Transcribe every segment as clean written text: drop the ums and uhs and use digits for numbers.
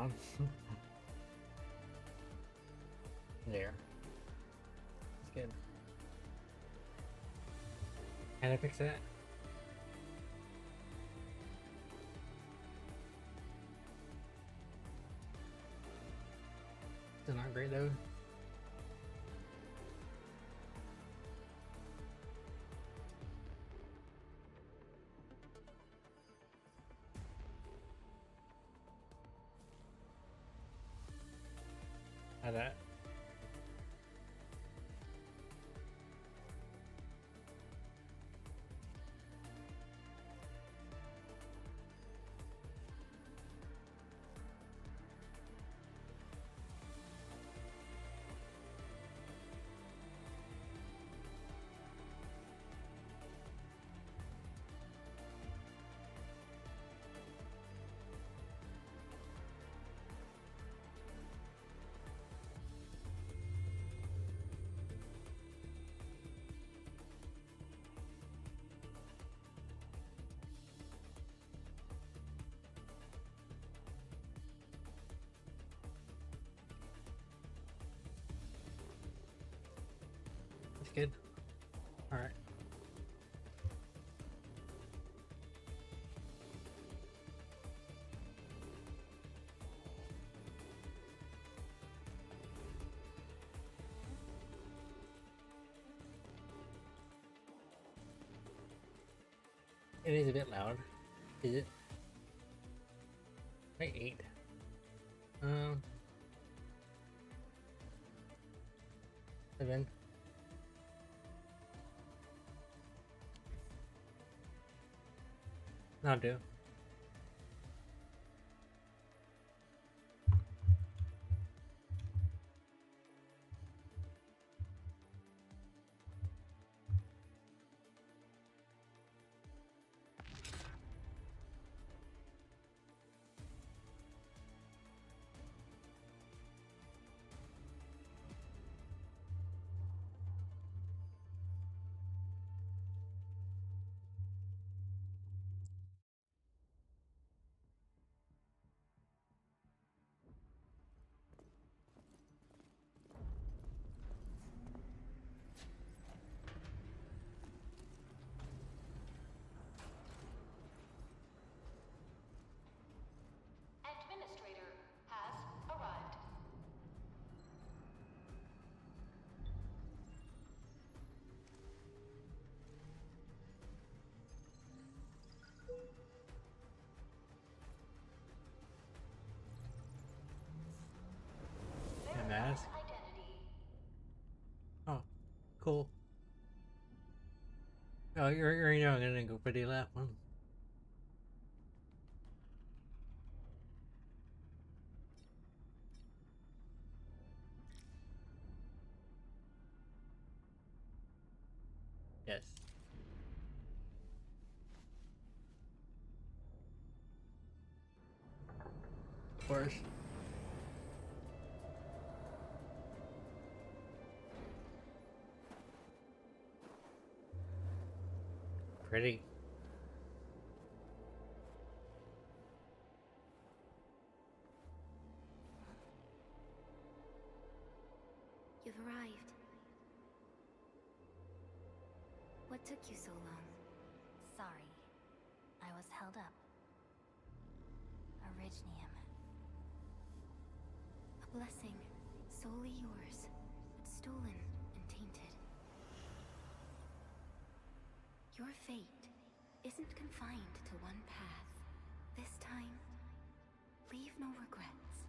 on. There. It's good. Can I fix that? Still not great though. How that? That's good. Alright. It is a bit loud. Is it? Like 8. Um. 7. I'll do. Administrator has arrived. A mask? Identity. Oh, cool. Oh, you're young. I'm gonna go for the last one. Yes. Of course. Pretty. You've arrived. What took you so long? Sorry. I was held up. Orignium. A blessing, solely yours, but stolen and tainted. Your fate isn't confined to one path. This time, leave no regrets.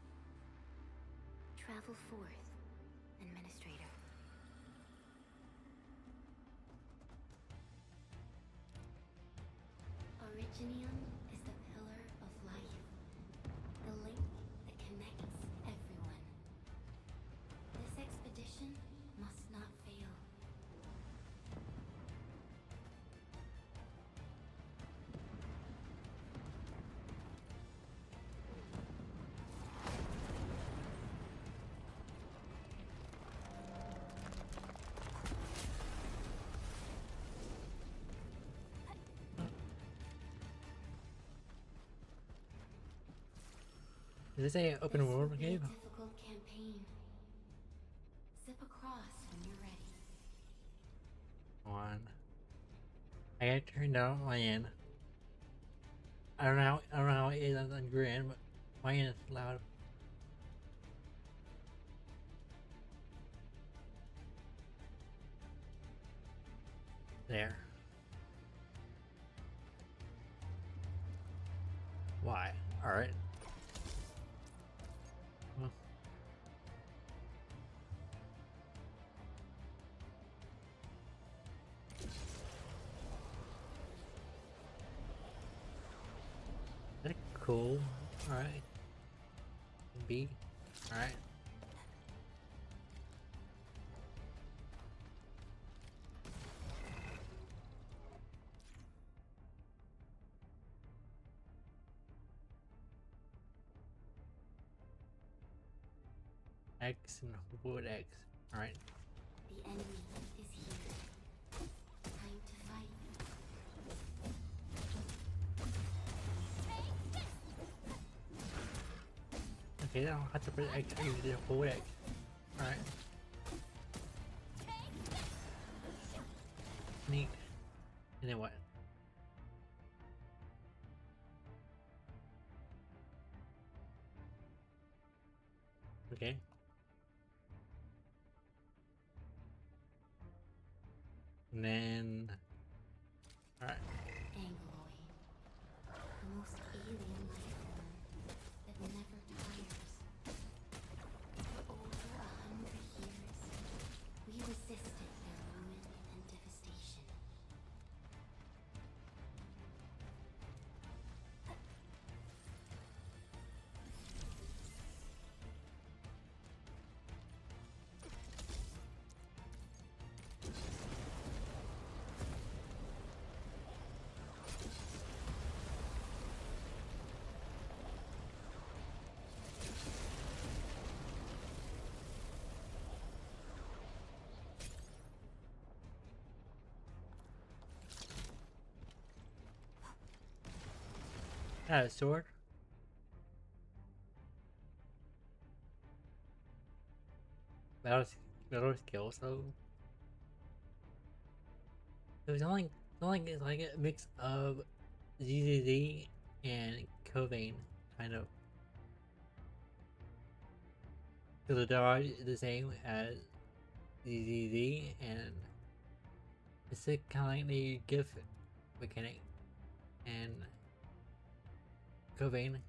Travel forth, Administrator. Originium is the pillar of life, the link that connects everyone. This expedition must not fail. Is this a open This world will be a game? difficult campaign. Zip across when you're ready. On. I got turned down my end. I don't know how it is on your end, but my end is loud. There. Why? Alright. Well. That's cool. Alright. B. Alright. X and wood X. Alright. The enemy is here. Time to fight. Okay, I don't have to put X. I need to do wood X. Alright. Neat. And then what? Okay. And then. Alright. Angloid. The most alien life form that never tires. For over 100 years, we resisted their ruin and devastation. A sword? Battle, battle skill, so. It was only it's like a mix of ZZZ and Covain, kind of. So the dodge is the same as ZZZ, and it's kind of like the gift mechanic, and Covain.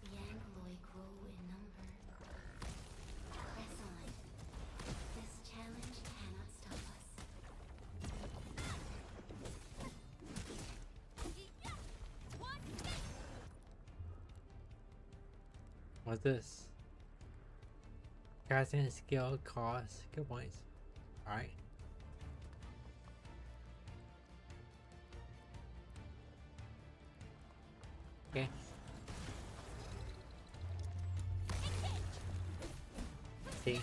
The Angloid grow in number. Press on. This challenge cannot stop us. What's this? Casting skill cost skill points. Alright. Okay. See.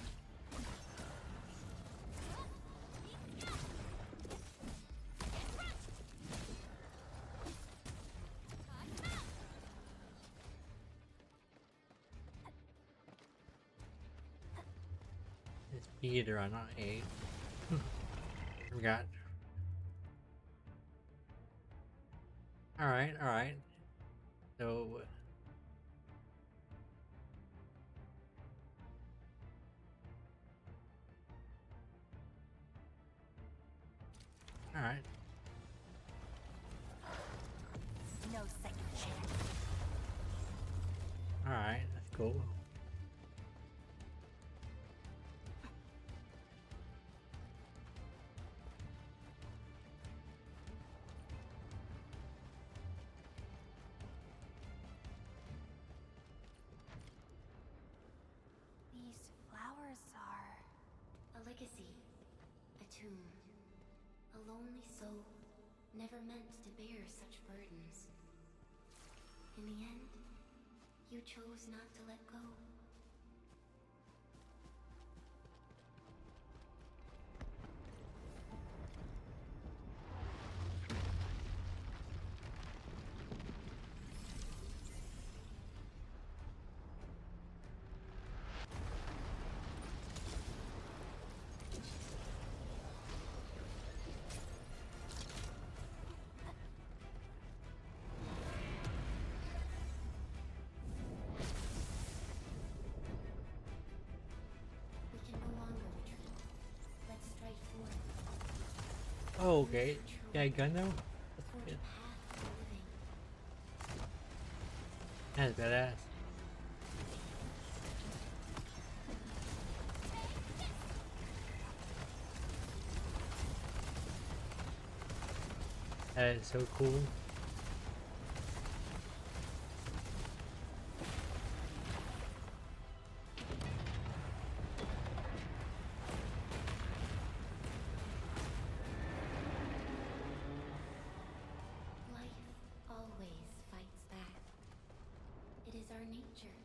It's B to run, not A. Forgot. Alright, alright. So. Alright. No second chance. Alright, that's cool. These flowers are... A legacy. A tomb. A lonely soul, never meant to bear such burdens. In the end, You chose not to let go. We can no longer retreat. Let's strike forth. Oh, okay. Yeah, gun though? That's Forge a good. path for living. That's badass. That is so cool. Life always fights back. It is our nature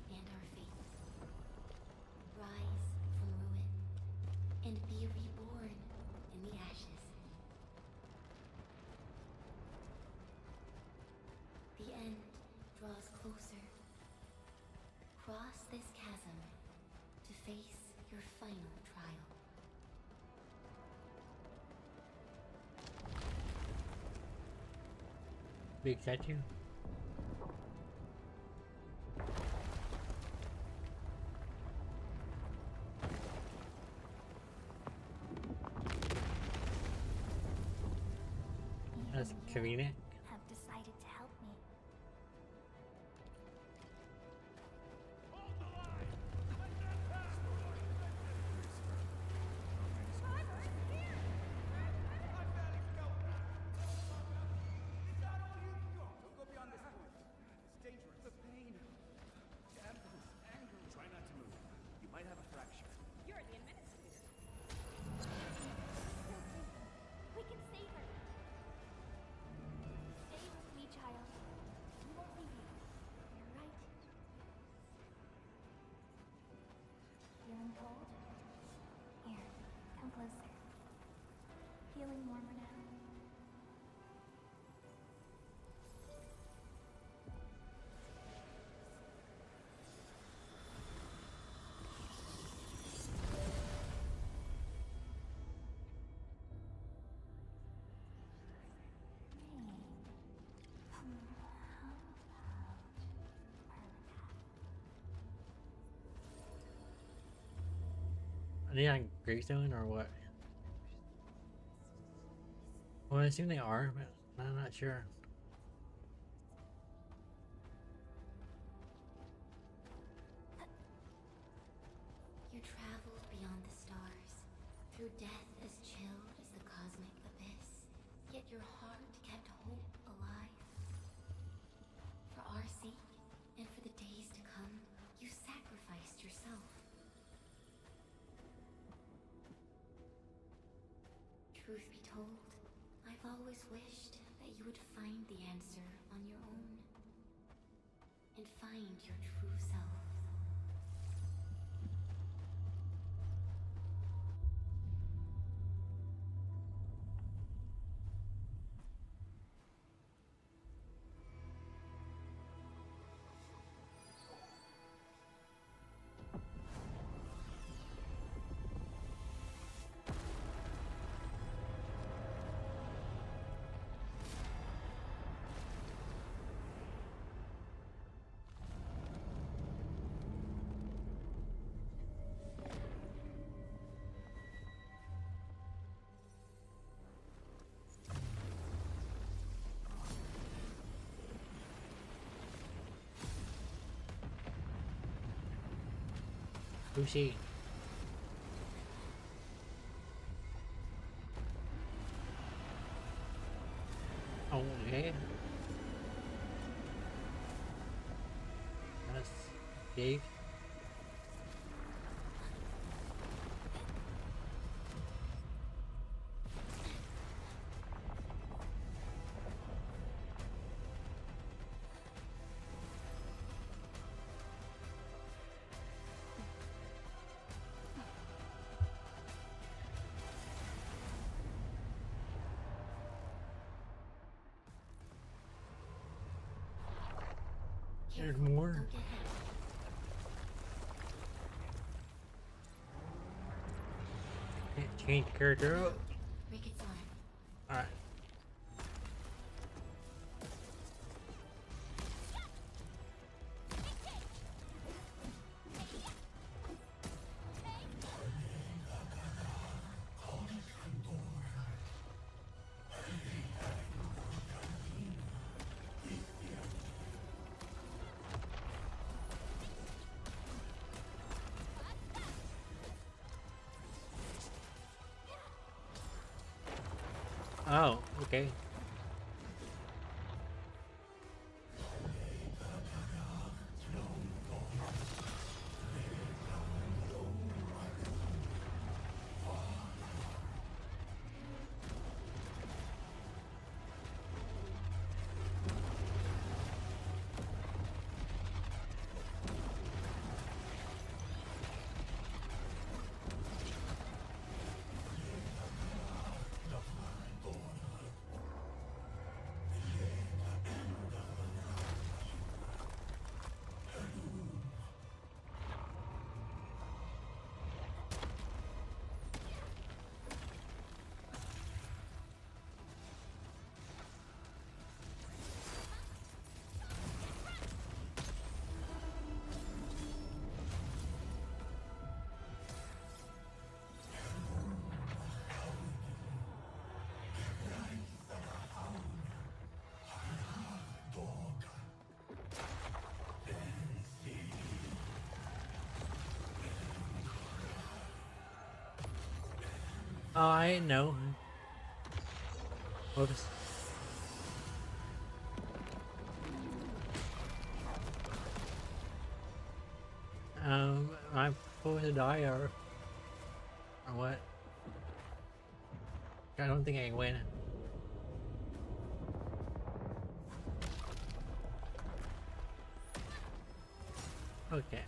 and our fate. Rise from ruin and be reborn in the ashes. The end draws closer. Cross this chasm to face your final trial. Big statue. That's Even you convenient. have decided to help me. Don't go beyond this point. It's dangerous. The pain. Damn this anger. Try not to move. You might have a fracture. You're the administrator. We can save her. Stay with me, child. We won't leave you. You're right. Feeling cold? Here, come closer. Feeling warmer now? Are they on Greystone or what? Well, I assume they are, but I'm not sure. You traveled beyond the stars, through death as chill as the cosmic abyss, yet your heart kept hope alive. For our sake, and for the days to come, you sacrificed yourself. Truth be told, I've always wished that you would find the answer on your own, and find your true self. Who's she? Oh, okay. That's big. There's careful. more. Don't get hit. Can't change character. Ricketts arm. Alright. Oh, okay. Oh, I know. Whoops. Am I supposed to die or what? I don't think I can win. Okay.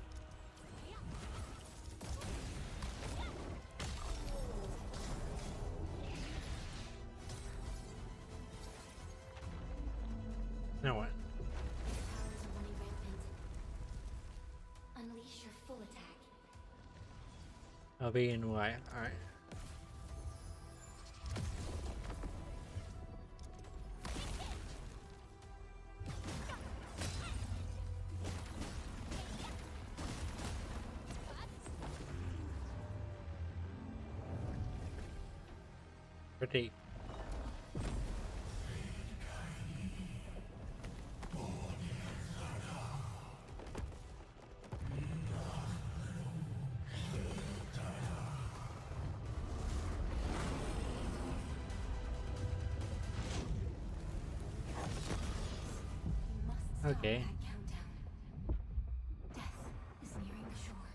Now what? Powers are running rampant. Unleash your full attack. I'll be in Y. Alright. Pretty. You must stop Okay. that countdown. Death is nearing the shore.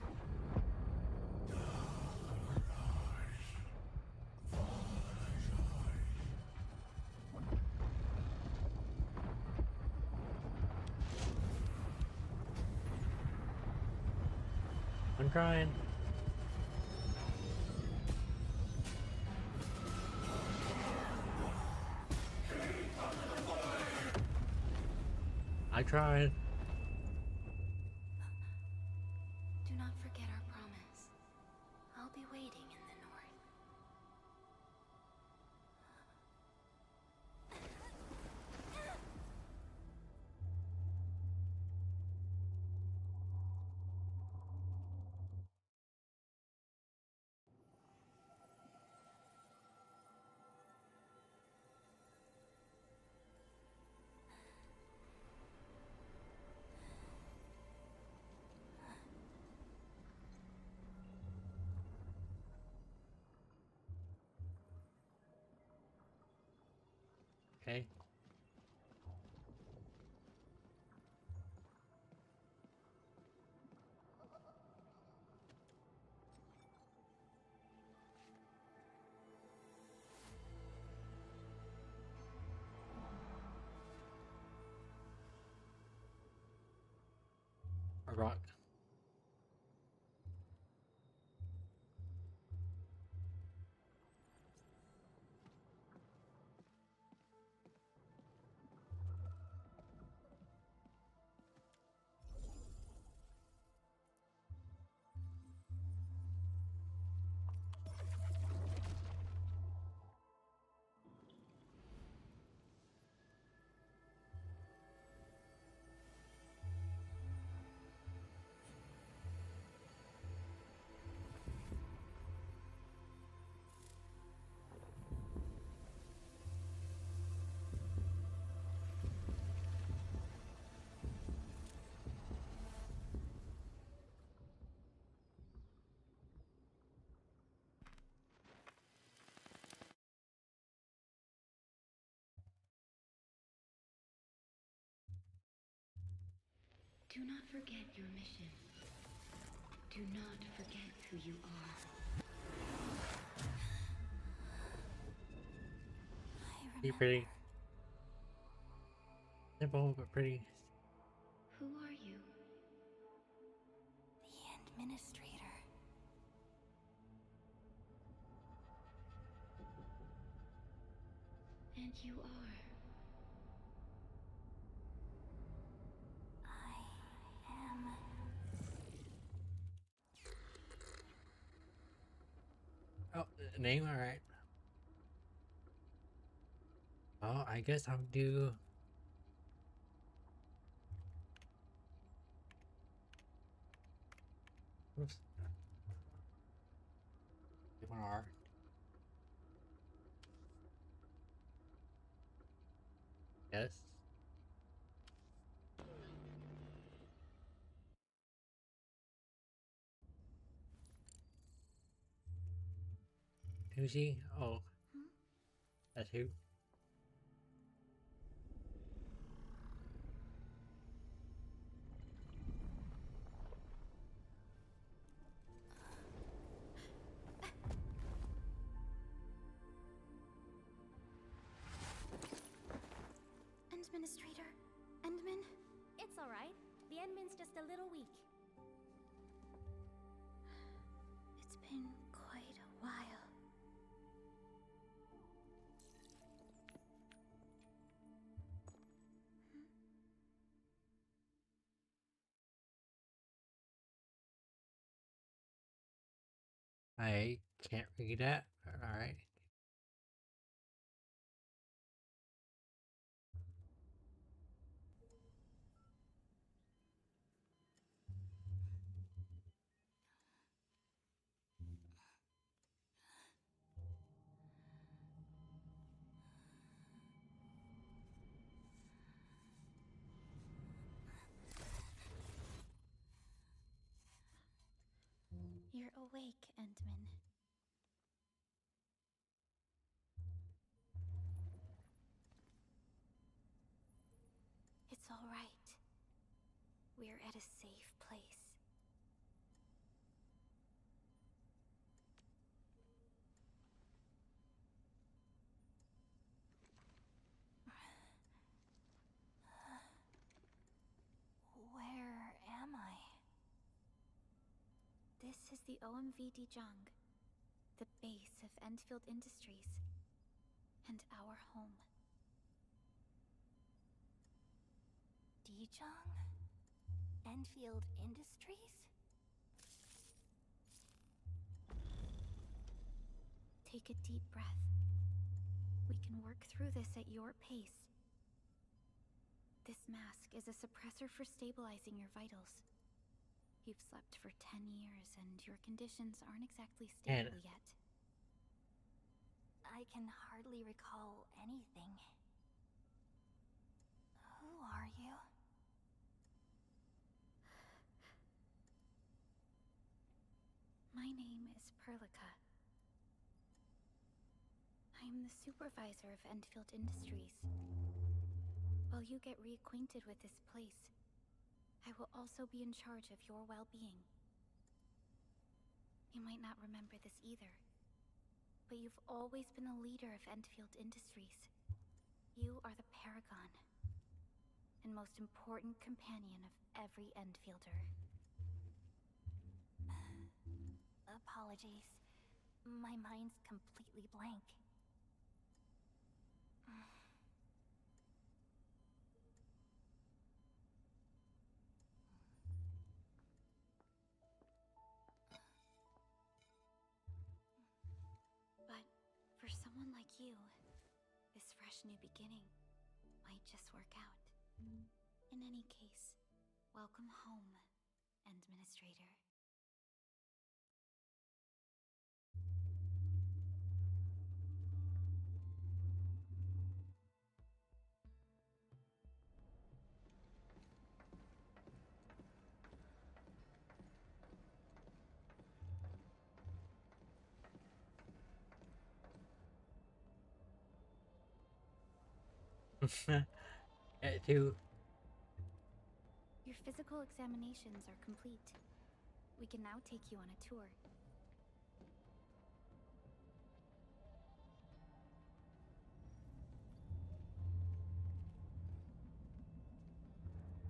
I'm trying. I tried. Do not forget our promise. I'll be waiting in the north. Okay. A rock. Do not forget your mission. Do not forget who you are. I Be remember. pretty simple but pretty. Who are you? The Administrator. And you are. I am. Oh, name, all right. Oh, I guess I'll do. Oops. One R. Yes. Who's he? Oh, that's who. Administrator? Endman? It's alright. The Endman's just a little weak. It's been quite a while. I can't read that. All right. You're awake, Endman. It's all right. We're at a safe place. Where am I? This is the OMV Dijang, the base of Endfield Industries, and our home. Dijang? Endfield Industries? Take a deep breath. We can work through this at your pace. This mask is a suppressor for stabilizing your vitals. You've slept for 10 years and your conditions aren't exactly stable yet. I can hardly recall anything. Who are you? My name is Perlica. I'm the supervisor of Endfield Industries. While you get reacquainted with this place, I will also be in charge of your well-being. You might not remember this either, but you've always been the leader of Endfield Industries. You are the paragon and most important companion of every Endfielder. Apologies. My mind's completely blank. But for someone like you, this fresh new beginning might just work out. In any case, welcome home, Administrator. Too. Your physical examinations are complete. We can now take you on a tour.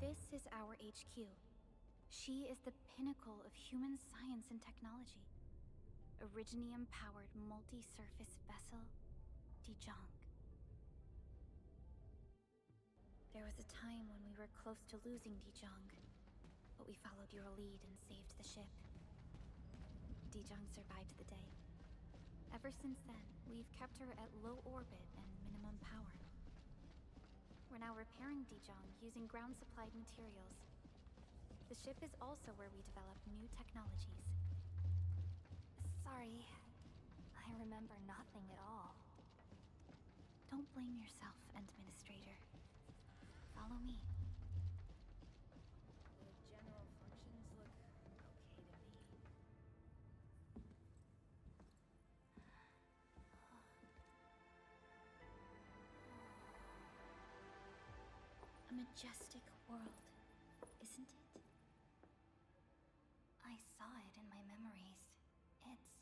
This is our HQ. She is the pinnacle of human science and technology. Originium-powered multi-surface vessel, Dijong. There was a time when we were close to losing Dijong, but we followed your lead and saved the ship. Dijong survived the day. Ever since then, we've kept her at low orbit and minimum power. We're now repairing Dijong using ground-supplied materials. The ship is also where we develop new technologies. Sorry, I remember nothing at all. Don't blame yourself, Administrator. Follow me. The general functions look okay to me. A majestic world, isn't it? I saw it in my memories. It's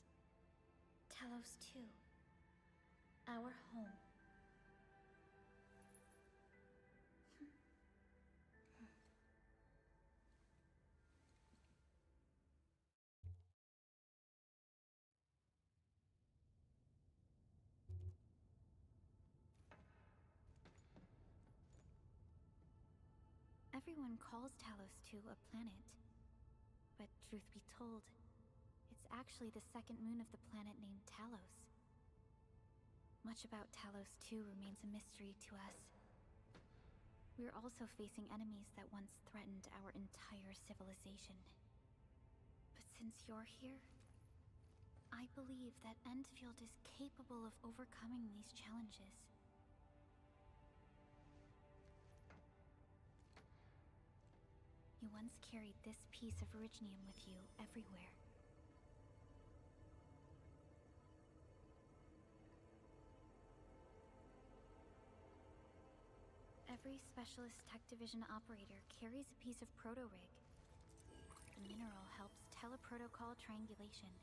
Talos 2. Our home. Everyone calls Talos 2 a planet. But truth be told, it's actually the second moon of the planet named Talos. Much about Talos 2 remains a mystery to us. We're also facing enemies that once threatened our entire civilization. But since you're here, I believe that Endfield is capable of overcoming these challenges. You once carried this piece of Originium with you everywhere. Every Specialist Tech Division operator carries a piece of proto-rig. The mineral helps teleprotocol triangulation.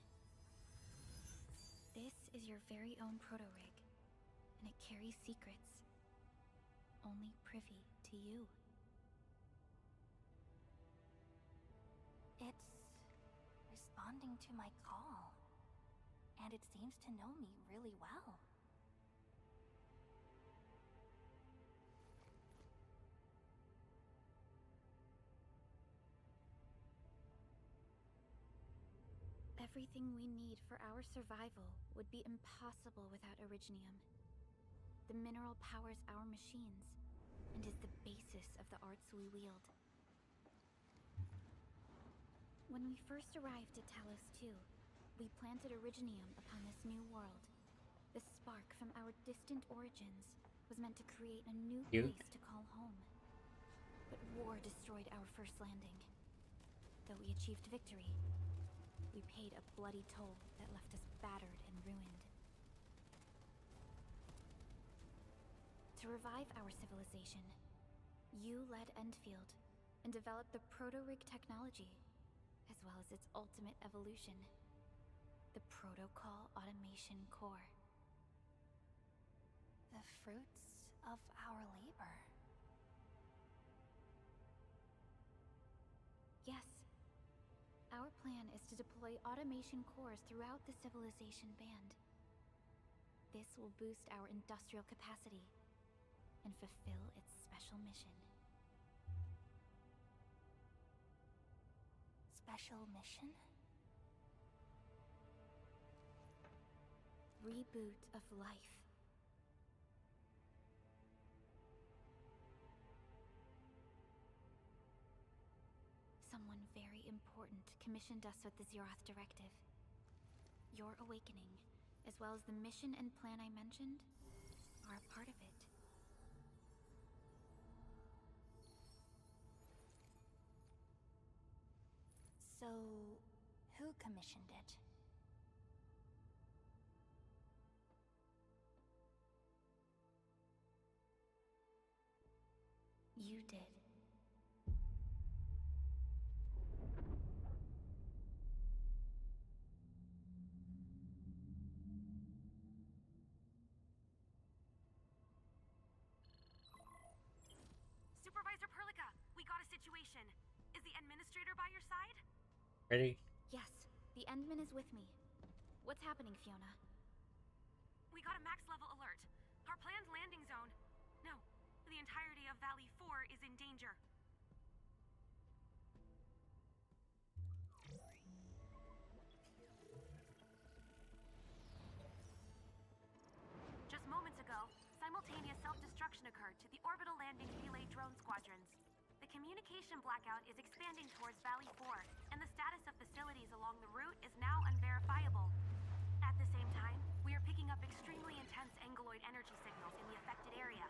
This is your very own proto-rig, and it carries secrets. Only privy to you. It's responding to my call, and it seems to know me really well. Everything we need for our survival would be impossible without Originium. The mineral powers our machines, and is the basis of the arts we wield. When we first arrived at Talos 2, we planted Originium upon this new world. The spark from our distant origins was meant to create a new place to call home. But war destroyed our first landing. Though we achieved victory, we paid a bloody toll that left us battered and ruined. To revive our civilization, you led Endfield and developed the proto-rig technology, as well as its ultimate evolution, the Protocol Automation Core. The fruits of our labor. Yes. Our plan is to deploy automation cores throughout the civilization band. This will boost our industrial capacity and fulfill its special mission. Special mission? Reboot of life. Someone very important commissioned us with the Zeroth Directive. Your awakening, as well as the mission and plan I mentioned, are a part of it. So, who commissioned it? You did. situation? Is the administrator by your side? Ready? Yes, the Endman is with me. What's happening, Fiona? We got a max level alert. Our planned landing zone. No, the entirety of Valley 4 is in danger. Just moments ago, simultaneous self-destruction occurred to the orbital landing relay drone squadrons. The communication blackout is expanding towards Valley 4, and the status of facilities along the route is now unverifiable. At the same time, we are picking up extremely intense angeloid energy signals in the affected area.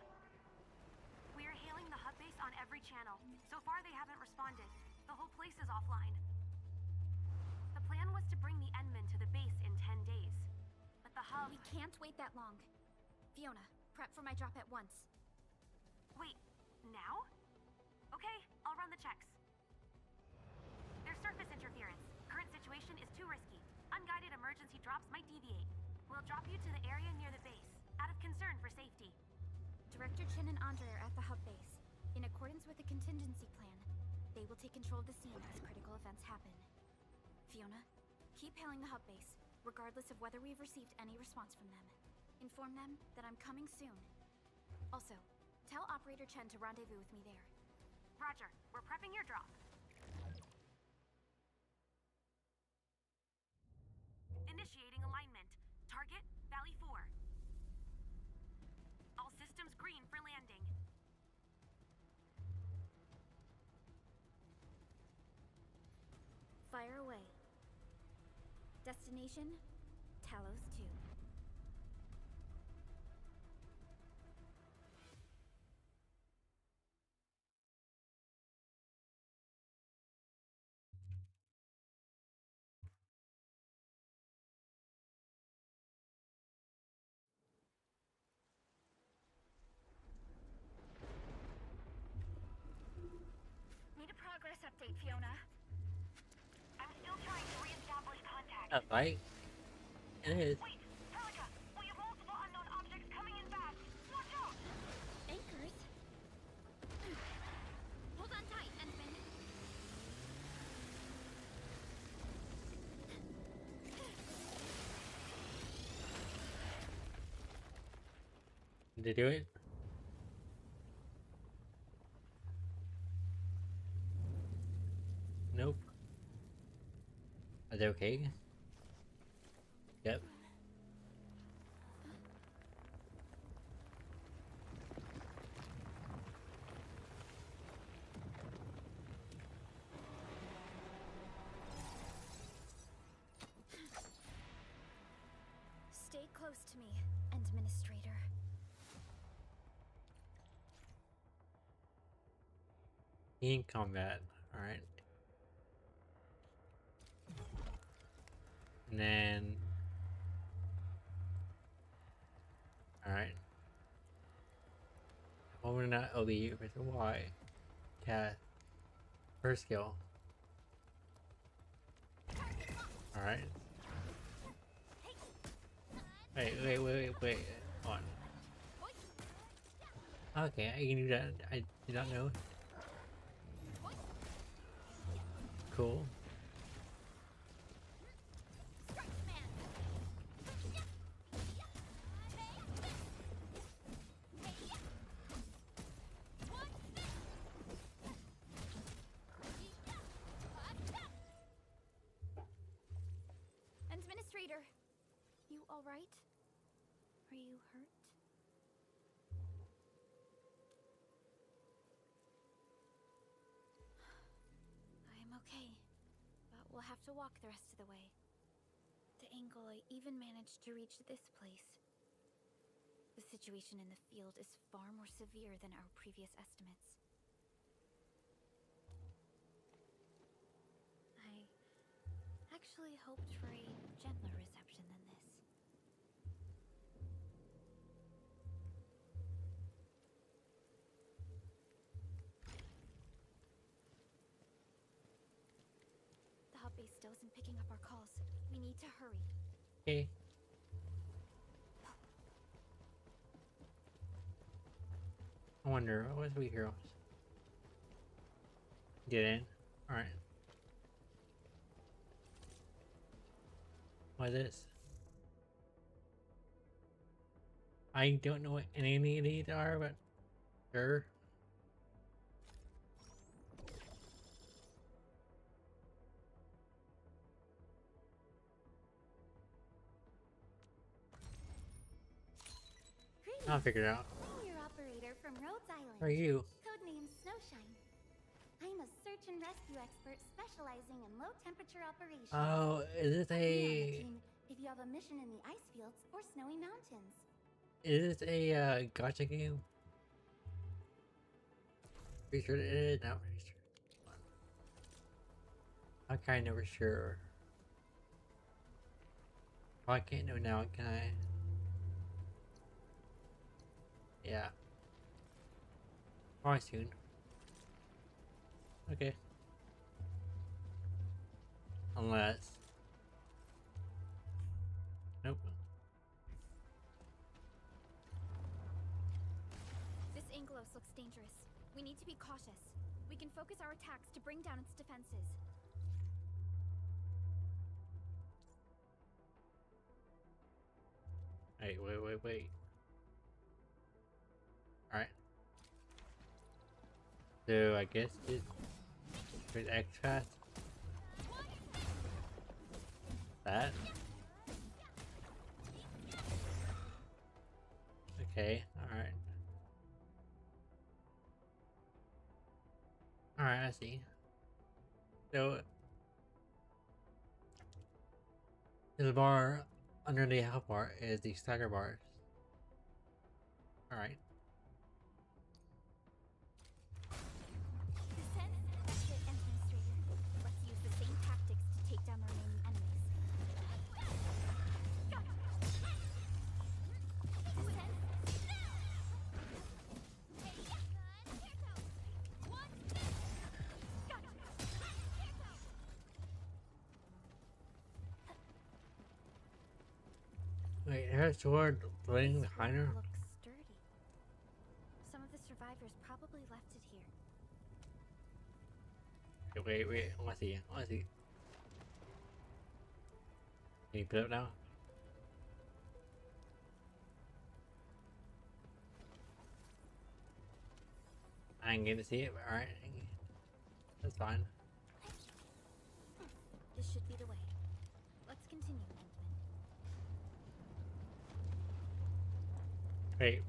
We are hailing the hub base on every channel. So far, they haven't responded. The whole place is offline. The plan was to bring the Endman to the base in 10 days. But the hub... We can't wait that long. Fiona, prep for my drop at once. Wait, now? Okay, I'll run the checks. There's surface interference. Current situation is too risky. Unguided emergency drops might deviate. We'll drop you to the area near the base, out of concern for safety. Director Chen and Andre are at the hub base. In accordance with the contingency plan, they will take control of the scene as critical events happen. Fiona, keep hailing the hub base, regardless of whether we've received any response from them. Inform them that I'm coming soon. Also, tell Operator Chen to rendezvous with me there. Roger, we're prepping your drop. Initiating alignment. Target, Valley 4. All systems green for landing. Fire away. Destination, Talos 2. Need a progress update, Fiona. I'm still trying to re-establish contact. A fight? It is. Wait, Pelica, we have multiple unknown objects coming in fast. Watch out! Anchors? Hold on tight, Endman. Did they do it? Nope. Are they okay? Yep. Stay close to me, Administrator. In combat. Alright. And then... Alright. Holding that OB with a Y. Cat. First skill. Alright. Wait. On. Okay, I can do that. I did not know. Cool. Administrator, you all right? Are you hurt? I'm okay, but we'll have to walk the rest of the way. The Angoloi even managed to reach this place. The situation in the field is far more severe than our previous estimates. I actually hoped for a gentler reception than this. The hub base still isn't picking up our calls. We need to hurry. Okay. I wonder, what was we heroes? Get in. Alright. What is this? I don't know what any of these are, but sure. I'll figure it out. I'm your operator from Rhodes Island. Who are you? Codename Snowshine. I'm a search and rescue expert specializing in low temperature operations. Oh, is this I'll be on the a... team if you have a mission in the ice fields or snowy mountains. Is this a gacha game? Pretty sure it is. Not pretty sure. I'm kind of sure. Oh, I can't do it now, can I? Yeah. Probably soon. Okay. Unless. Nope. This Angelos looks dangerous. We need to be cautious. We can focus our attacks to bring down its defenses. Wait. Alright. So I guess it's X fast. That. Okay, alright. Alright, I see. So the bar under the health bar is the stagger bars. Alright. Descent, exit, administrator. Let's use the same tactics to take down the remaining enemies. Wait, her sword laying behind her? Looks sturdy. Some of the survivors probably left it here. Wait, let's see. Can you put it up now? I ain't getting to see it, but alright. That's fine. This should be the way. Let's continue, Endman. Wait,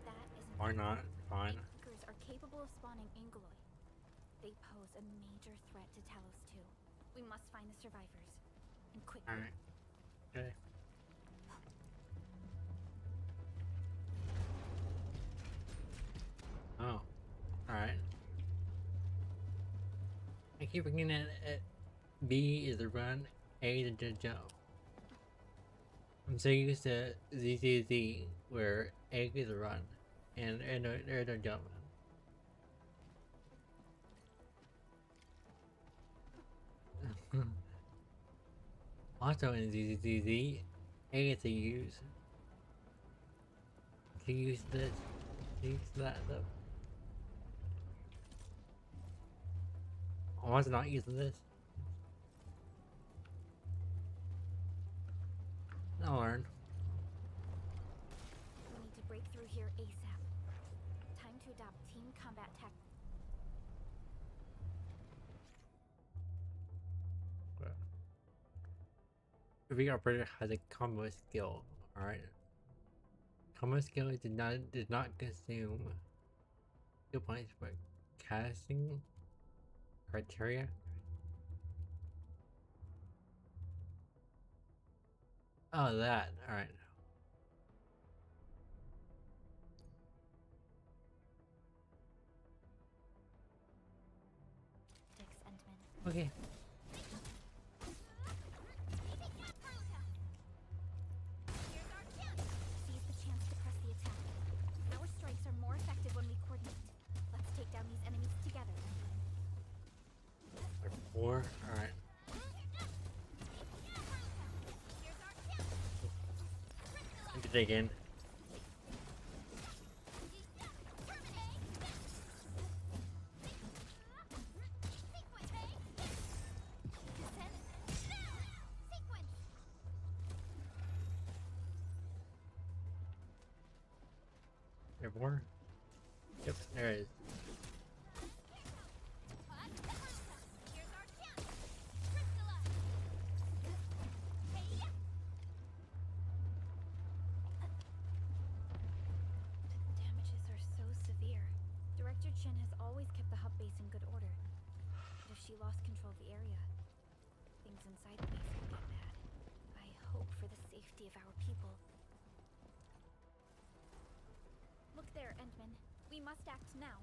That isn't or not? Fine. Seekers are capable of spawning Angeloi. They pose a major threat to Talos too. We must find the survivors. And quickly. Alright. Okay. Oh. Alright. I keep forgetting that B is the run, A is the jump. I'm so used to ZZZ where A is the run and they're the jump. Also in ZZZ, A is to use. To use this, use that though. I was not using this. I'll learn. We need to break through here ASAP. Time to adopt team combat tactics. Every operator has a combo skill. Alright. Combo skill did not consume skill points, but casting criteria. Oh, that. Alright. Endman. Okay. Seize the chance to press the attack. Our strikes are more effective when we coordinate. Let's take down these enemies together. Or 4. Alright. I can dig in. There more? Yep, there is. Here's our chance! Crystallize! Hey-ya! The damages are so severe. Director Chen has always kept the hub base in good order. But if she lost control of the area, things inside the base will get bad. I hope for the safety of our people. Look there, Endman. We must act now.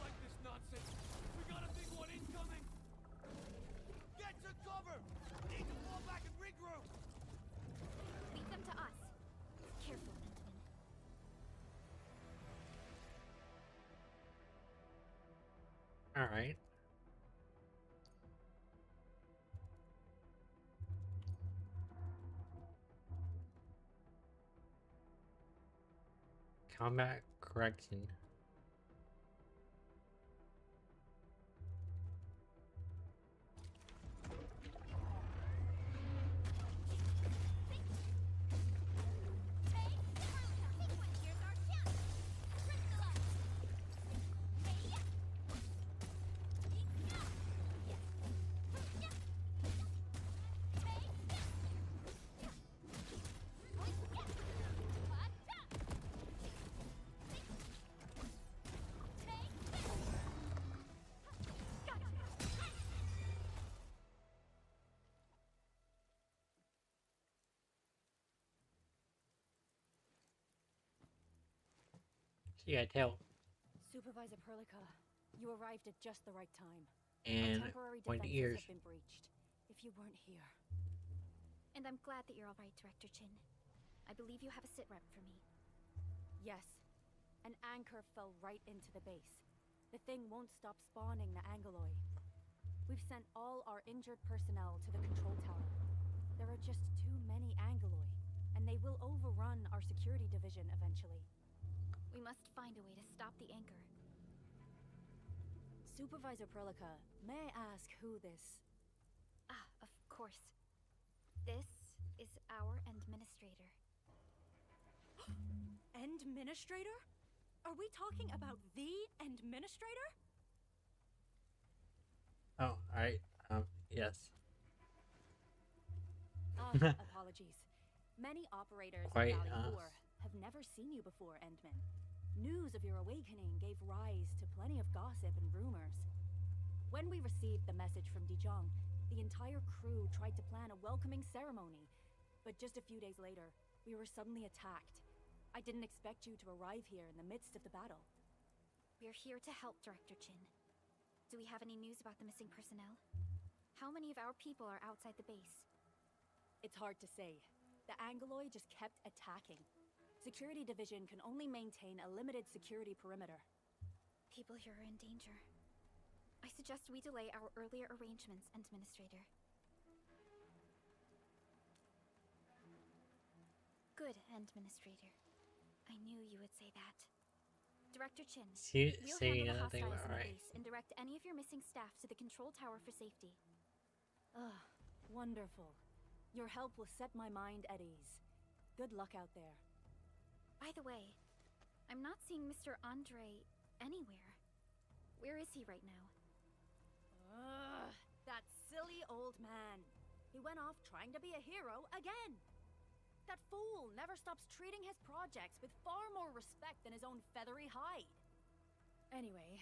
Like this nonsense. We got a big one incoming. Get to cover. Need to fall back and regroup. Leave them to us. Careful, Endman. Alright. Combat correction. Here's our chance! Crystallize! Hey-ya! So you gotta tell. Supervisor Perlica, you arrived at just the right time. And Our temporary point defenses ears. have been breached. If you weren't here... And I'm glad that you're all right, Director Chin. I believe you have a sit rep for me. Yes. An anchor fell right into the base. The thing won't stop spawning the Angoloi. We've sent all our injured personnel to the control tower. There are just too many Angoloi, and they will overrun our security division eventually. We must find a way to stop the anchor. Supervisor Perlica, may I ask who this... Ah, of course. This is our Administrator. Endministrator? Are we talking about the Endministrator? Oh, alright. Yes. Apologies. Many operators Quite, in Valley 4 have never seen you before, Endman. News of your awakening gave rise to plenty of gossip and rumors. When we received the message from Dijon, the entire crew tried to plan a welcoming ceremony. But just a few days later, we were suddenly attacked. I didn't expect you to arrive here in the midst of the battle. We're here to help, Director Chin. Do we have any news about the missing personnel? How many of our people are outside the base? It's hard to say. The Angoloi just kept attacking. Security Division can only maintain a limited security perimeter. People here are in danger. I suggest we delay our earlier arrangements, Administrator. Good, Administrator. I knew you would say that. Director Chin, we'll Saying handle the nothing hostiles in the right. base and direct any of your missing staff to the control tower for safety. Ugh, wonderful. Your help will set my mind at ease. Good luck out there. By the way, I'm not seeing Mr. Andre anywhere. Where is he right now? Ugh, that silly old man. He went off trying to be a hero again. That fool never stops treating his projects with far more respect than his own feathery hide. Anyway,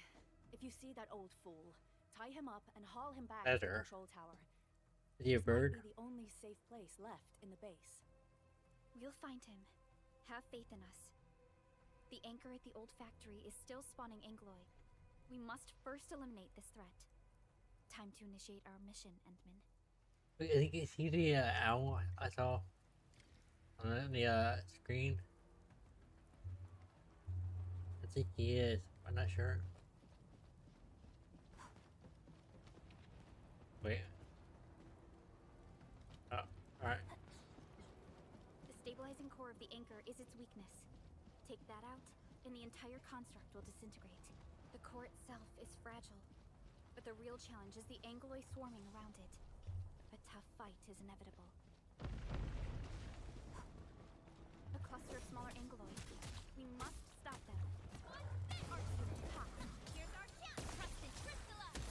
if you see that old fool, tie him up and haul him back to the Feather. control tower. Is he a This might bird? be the only safe place left in the base. We'll find him. Have faith in us. The anchor at the old factory is still spawning Angoloi. We must first eliminate this threat. Time to initiate our mission, Endman. Wait, I think is he the owl I saw on the screen? I think he is. I'm not sure. Wait. Oh, alright. The stabilizing core of the anchor is its weakness. Take that out, and the entire construct will disintegrate. The core itself is fragile, but the real challenge is the Angoloi swarming around it. A tough fight is inevitable. A cluster of smaller Angoloi. We must stop them. Here's our chance! Trust and crystallize!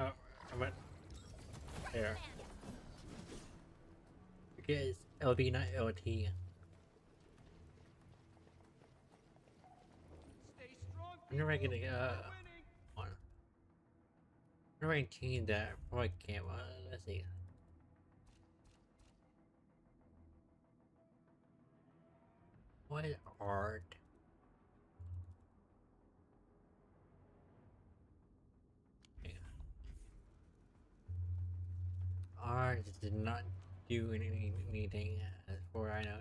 Oh, I went there. Because LB, not LT. Stay strong. I'm never gonna Winning. on. I'm never gonna change that before I can't. Let's see. What art? Art did not do anything as far as I know.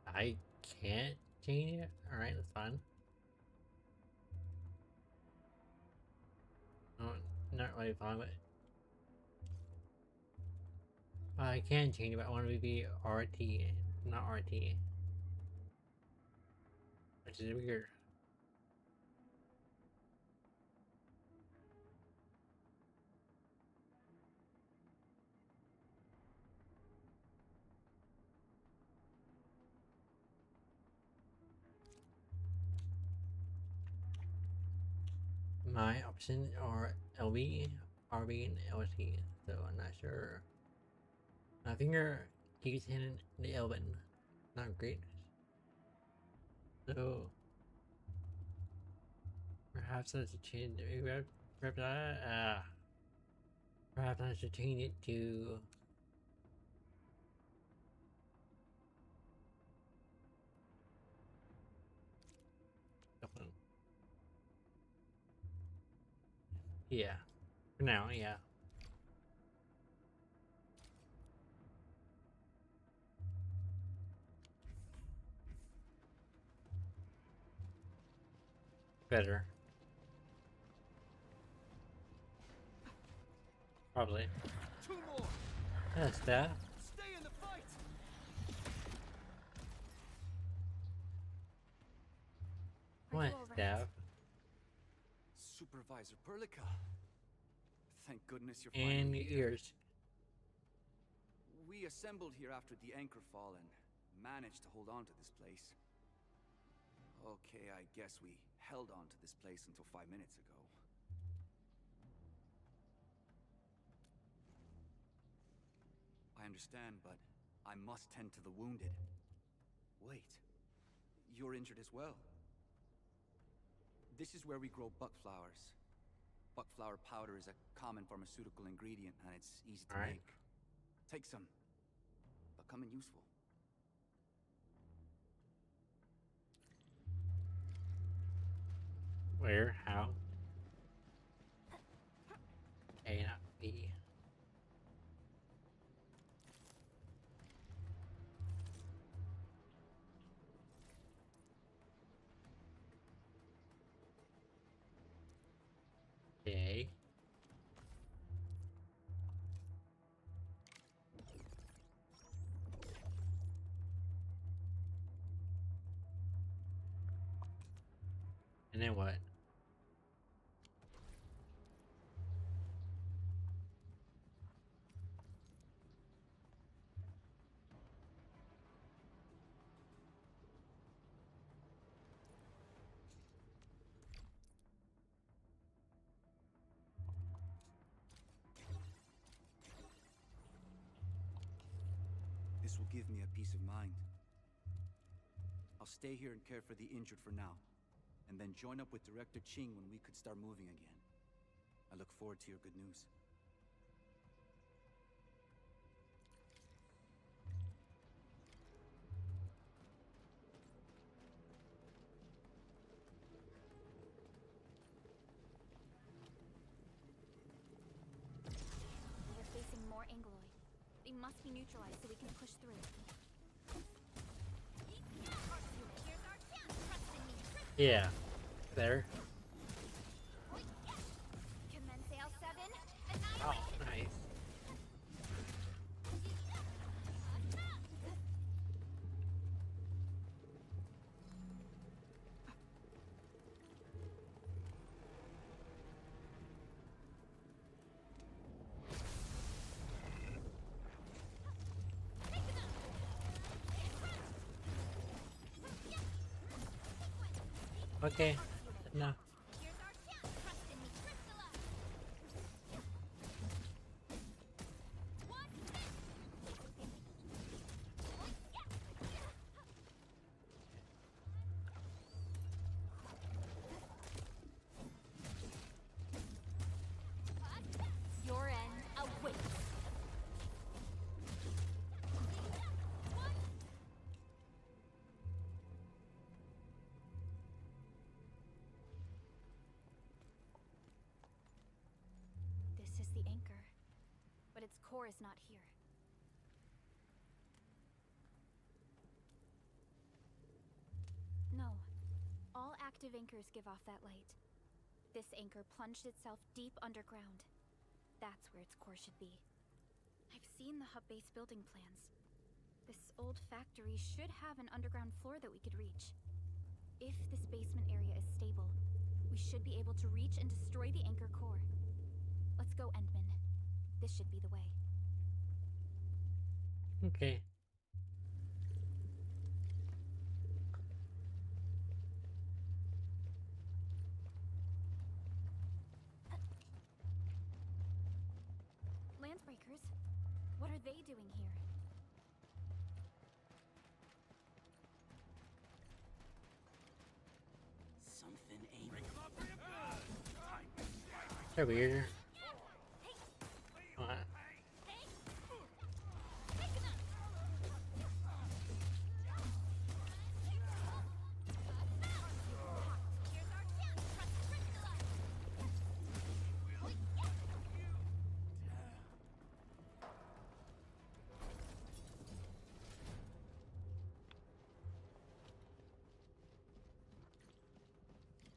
I can't change it? Alright, that's fine. No, not really fine, but I can change it, but I want it to be RT, not RT. Which is weird. My options are LB, RB, and LT, so I'm not sure. My finger keeps hitting the L button. Not great. So perhaps I should change it. Perhaps I should change it to yeah. For now, yeah. Better. Probably. 2 more. That's that. Stay in the fight. Are What you all right? staff? Supervisor Perlica. Thank goodness you're And finally here. ears. We assembled here after the anchor fall and managed to hold on to this place. Okay, I guess we held on to this place until 5 minutes ago. I understand, but I must tend to the wounded. Wait, you're injured as well. This is where we grow buck flowers. Buck flower powder is a common pharmaceutical ingredient, and it's easy to Alright. make. Take some. They'll come in useful. Where? How? A, not B. Okay. And then what? This will give me a peace of mind. I'll stay here and care for the injured for now, and then join up with Director Ching when we could start moving again. I look forward to your good news. must be neutralized so we can push through. Yeah. There. Commence L7. Oh, nice. Okay. No. Your end awaits. This is the anchor, but its core is not here. No. All active anchors give off that light. This anchor plunged itself deep underground. That's where its core should be. I've seen the hub base building plans. This old factory should have an underground floor that we could reach. If this basement area is stable, we should be able to reach and destroy the anchor core. Let's go, Endman. This should be the way. Okay. Landsbreakers? What are they doing here? Something ain't. They're weird. What?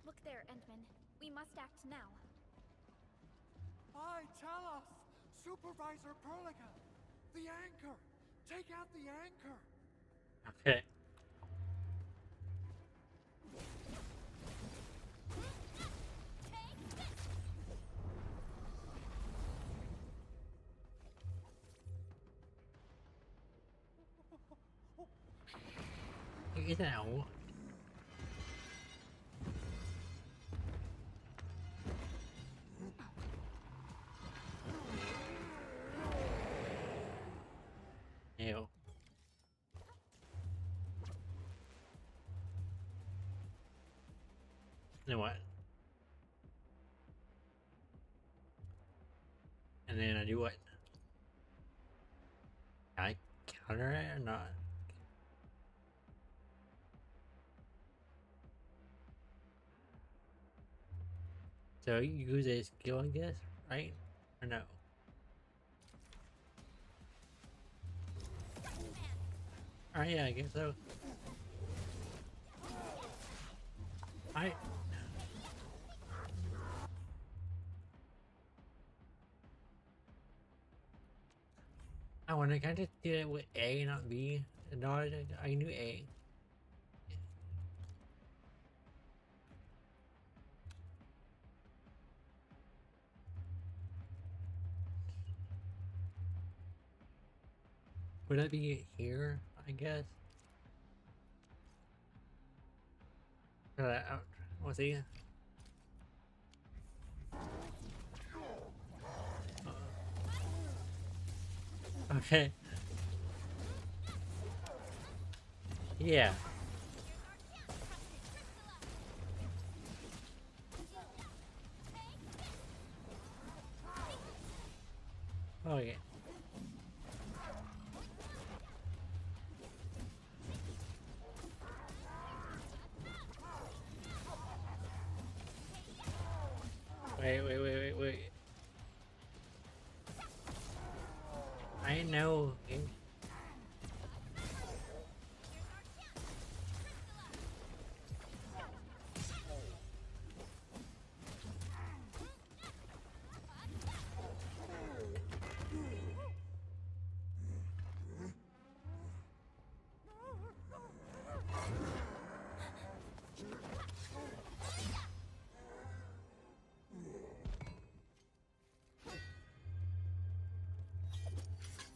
Look there, Endman. We must act now. Aye, tell us! Supervisor Perlica! The anchor! Take out the anchor! Okay. Cái nào? Ew. Then what? And then I do what? Can I counter it or not? So you use a skill, I guess, right? Or no? Alright, yeah, I guess so. I wonder, can I just do it with A, not B? No, I knew A. Would that be here, I guess? What's he? Okay. Yeah. Okay. Wait. I know. Okay?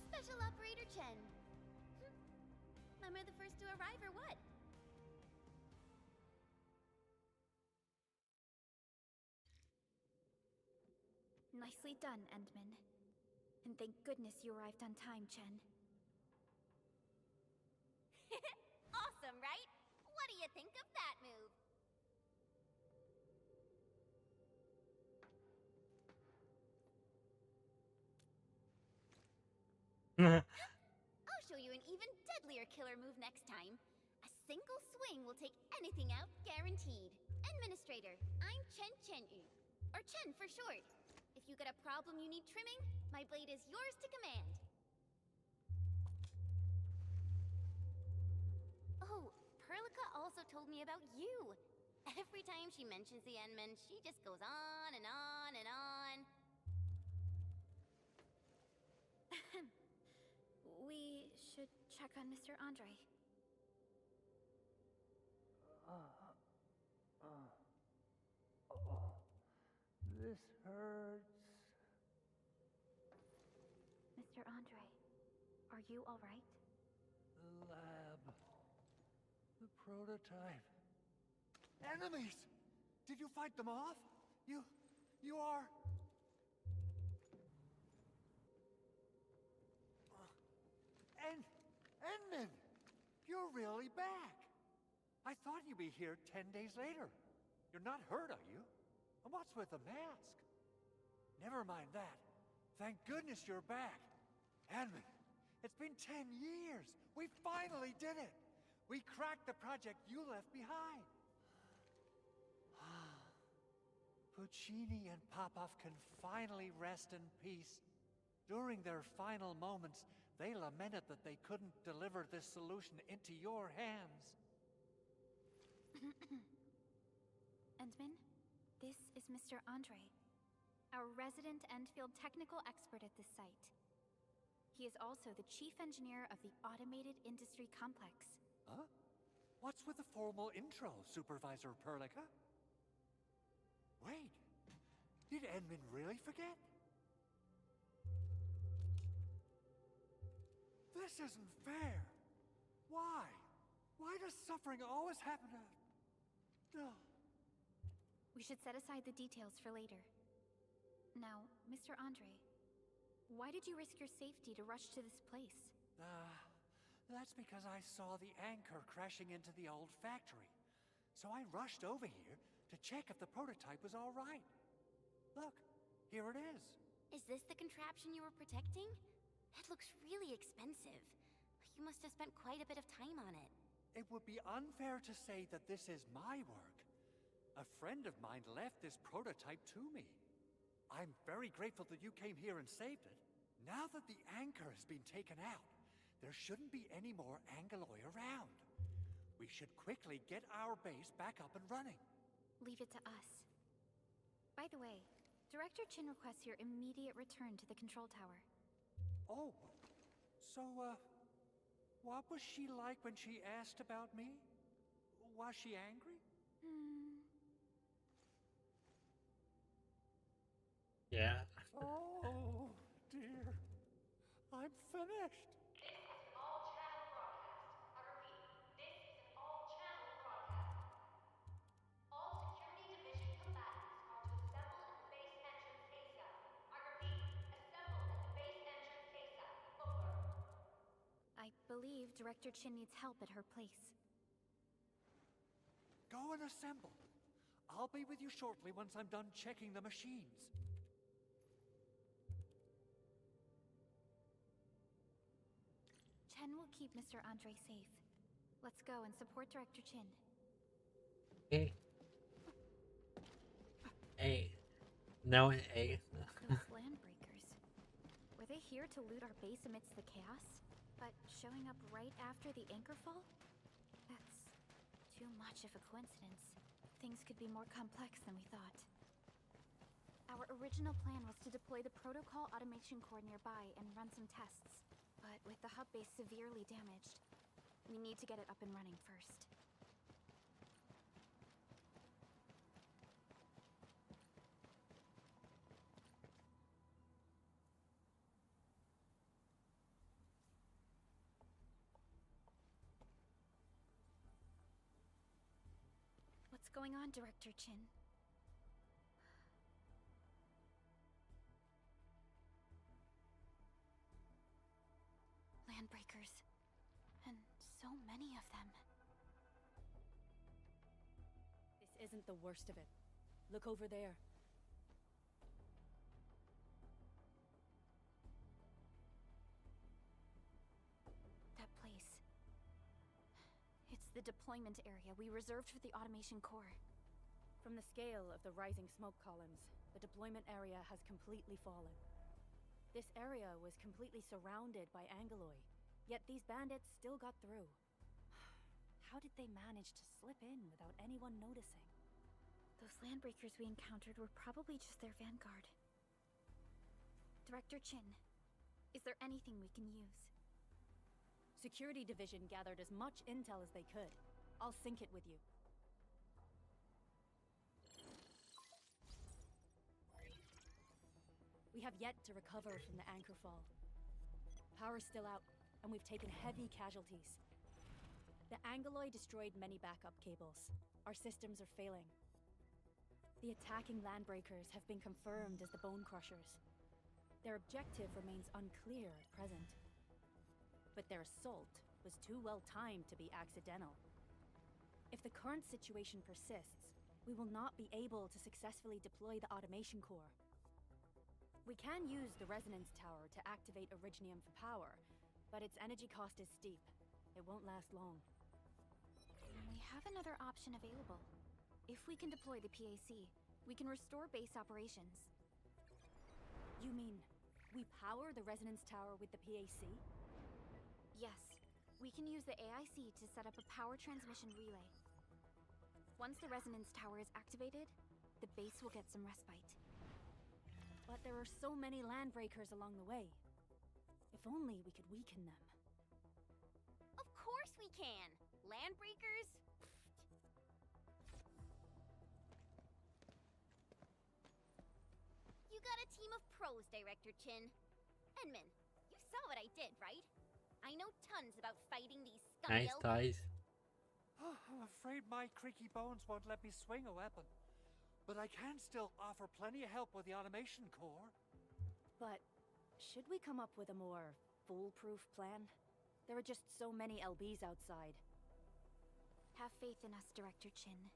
Special Operator Chen. Am I the first to arrive or what? Nicely done, Endman. And thank goodness you arrived on time, Chen. Awesome, right? What do you think of that move? I'll show you an even deadlier killer move next time. A single swing will take anything out, guaranteed. Administrator, I'm Chen Chen-yu. Or Chen for short. If you got a problem you need trimming, my blade is yours to command. Oh, Perlica also told me about you. Every time she mentions the Endman, she just goes on and on and on. We should check on Mr. Andre. This hurts. Mr. Andre, are you all right? The lab. The prototype. Enemies! Did you fight them off? You are... Endman! You're really back! I thought you'd be here 10 days later. You're not hurt, are you? And what's with the mask? Never mind that. Thank goodness you're back. Endman, it's been 10 years. We finally did it. We cracked the project you left behind. Puccini and Popov can finally rest in peace. During their final moments, they lamented that they couldn't deliver this solution into your hands. Endman, this is Mr. Andre, our resident Endfield technical expert at this site. He is also the chief engineer of the Automated Industry Complex. Huh? What's with the formal intro, Supervisor Perlica? Wait, did Endman really forget? This isn't fair. Why? Why does suffering always happen to... No. We should set aside the details for later. Now, Mr. Andre, why did you risk your safety to rush to this place? That's because I saw the anchor crashing into the old factory. So I rushed over here to check if the prototype was all right. Look, here it is. Is this the contraption you were protecting? It looks really expensive. You must have spent quite a bit of time on it. It would be unfair to say that this is my work. A friend of mine left this prototype to me. I'm very grateful that you came here and saved it. Now that the anchor has been taken out, there shouldn't be any more Angoloi around. We should quickly get our base back up and running. Leave it to us. By the way, Director Chin requests your immediate return to the control tower. Oh, so, what was she like when she asked about me? Was she angry? Yeah. Oh, dear. I'm finished. This is an all-channel broadcast. I repeat, this is an all-channel broadcast. All security division combatants are to assemble at the base entrance ASAP. I repeat, assemble at the base entrance ASAP. Over. I believe Director Chin needs help at her place. Go and assemble. I'll be with you shortly once I'm done checking the machines. Chen will keep Mr. Andre safe. Let's go and support Director Chin. Okay. A. No, A. Those land breakers. Were they here to loot our base amidst the chaos, but showing up right after the anchor fall? That's too much of a coincidence. Things could be more complex than we thought. Our original plan was to deploy the protocol automation core nearby and run some tests. But with the hub base severely damaged, we need to get it up and running first. What's going on, Director Chin? Landbreakers. And so many of them. This isn't the worst of it. Look over there. That place. It's the deployment area we reserved for the automation core. From the scale of the rising smoke columns, the deployment area has completely fallen. This area was completely surrounded by Angoloi, yet these bandits still got through. How did they manage to slip in without anyone noticing? Those landbreakers we encountered were probably just their vanguard. Director Chin, is there anything we can use? Security Division gathered as much intel as they could. I'll sync it with you. We have yet to recover from the anchor fall. Power's still out, and we've taken heavy casualties. The Angoloi destroyed many backup cables. Our systems are failing. The attacking landbreakers have been confirmed as the Bone Crushers. Their objective remains unclear at present. But their assault was too well timed to be accidental. If the current situation persists, we will not be able to successfully deploy the automation core. We can use the resonance tower to activate Originium for power, but its energy cost is steep. It won't last long. We have another option available. If we can deploy the PAC, we can restore base operations. You mean, we power the resonance tower with the PAC? Yes, we can use the AIC to set up a power transmission relay. Once the resonance tower is activated, the base will get some respite. But there are so many landbreakers along the way. If only we could weaken them. Of course we can! Landbreakers? You got a team of pros, Director Chin. Enman, you saw what I did, right? I know tons about fighting these Nice scummy toys. I'm afraid my creaky bones won't let me swing a weapon. But I can still offer plenty of help with the automation core. But should we come up with a more foolproof plan? There are just so many LBs outside. Have faith in us, Director Chin.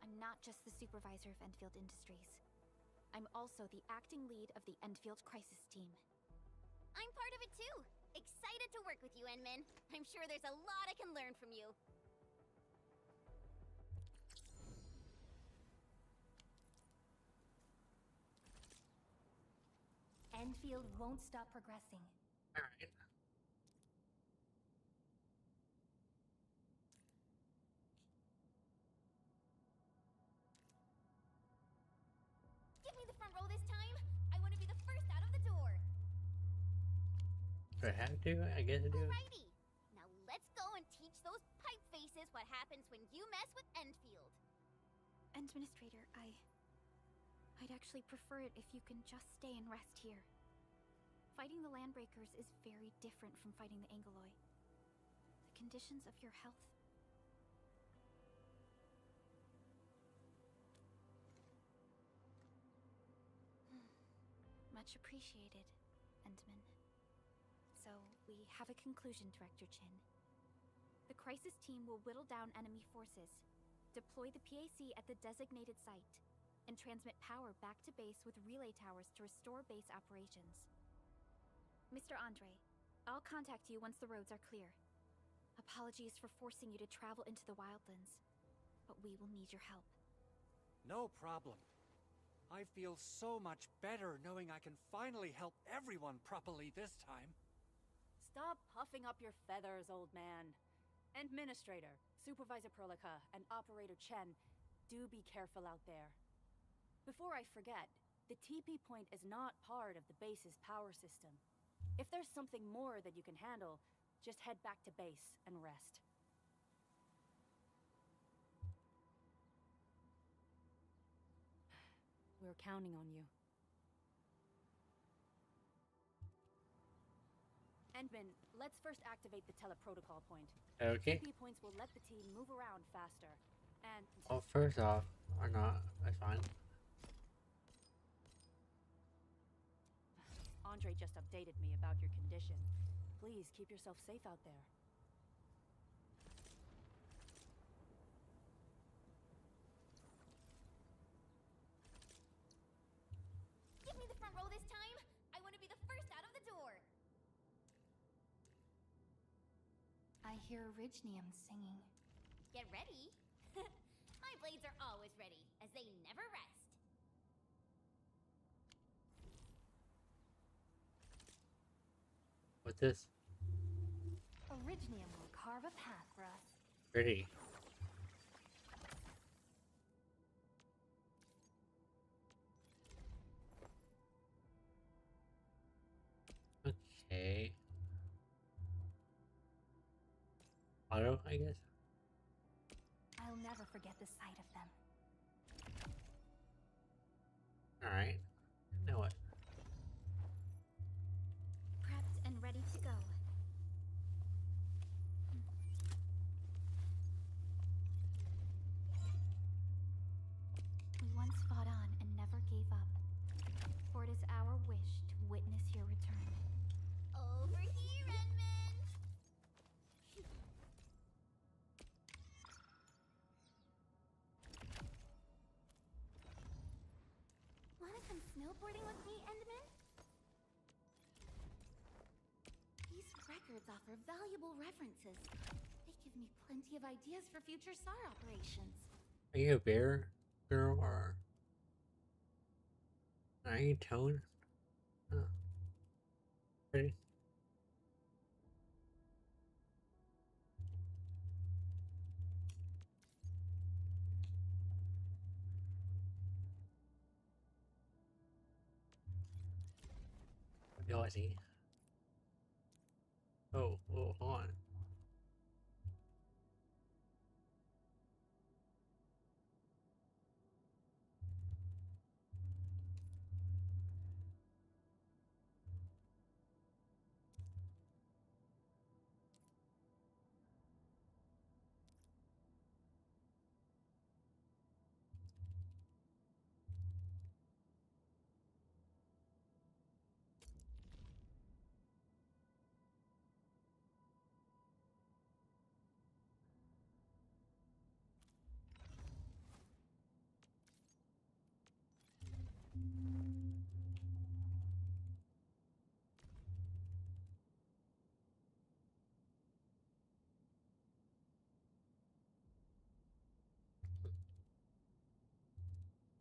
I'm not just the supervisor of Endfield Industries. I'm also the acting lead of the Endfield Crisis Team. I'm part of it too. Excited to work with you, Enman. I'm sure there's a lot I can learn from you. Endfield won't stop progressing. Alright. Give me the front row this time. I want to be the first out of the door. Do I have to? I guess I do. Alrighty. Now let's go and teach those pipe faces what happens when you mess with Endfield. Administrator, I'd actually prefer it if you can just stay and rest here. Fighting the Landbreakers is very different from fighting the Angoloi. The conditions of your health... Much appreciated, Endman. So, we have a conclusion, Director Chin. The Crisis Team will whittle down enemy forces, deploy the PAC at the designated site, and transmit power back to base with relay towers to restore base operations. Mr. Andre, I'll contact you once the roads are clear. Apologies for forcing you to travel into the wildlands, but we will need your help. No problem. I feel so much better knowing I can finally help everyone properly this time. Stop puffing up your feathers, old man. Administrator, Supervisor Prolica, and Operator Chen, do be careful out there. Before I forget, the TP point is not part of the base's power system. If there's something more that you can handle, just head back to base and rest. We're counting on you. Endman, let's first activate the teleprotocol point. Okay. TP points will let the team move around faster. And Well, first off, or not, that's fine. Andre just updated me about your condition. Please keep yourself safe out there. Give me the front row this time! I want to be the first out of the door! I hear Orignium singing. Get ready! My blades are always ready, as they never rest. What's this? Orignium will carve a path for us. Pretty. Okay. Auto, I guess. I'll never forget the sight of them. Alright. Now what? Prepped and ready to go. We once fought on and never gave up. For it is our wish to witness your return. Over here, Edmund! Wanna come snowboarding with me, Endman? These records offer valuable references. They give me plenty of ideas for future SAR operations. Are you a bear girl or are you Toad? Oh. Pretty. Oh, I see. Oh, hold on.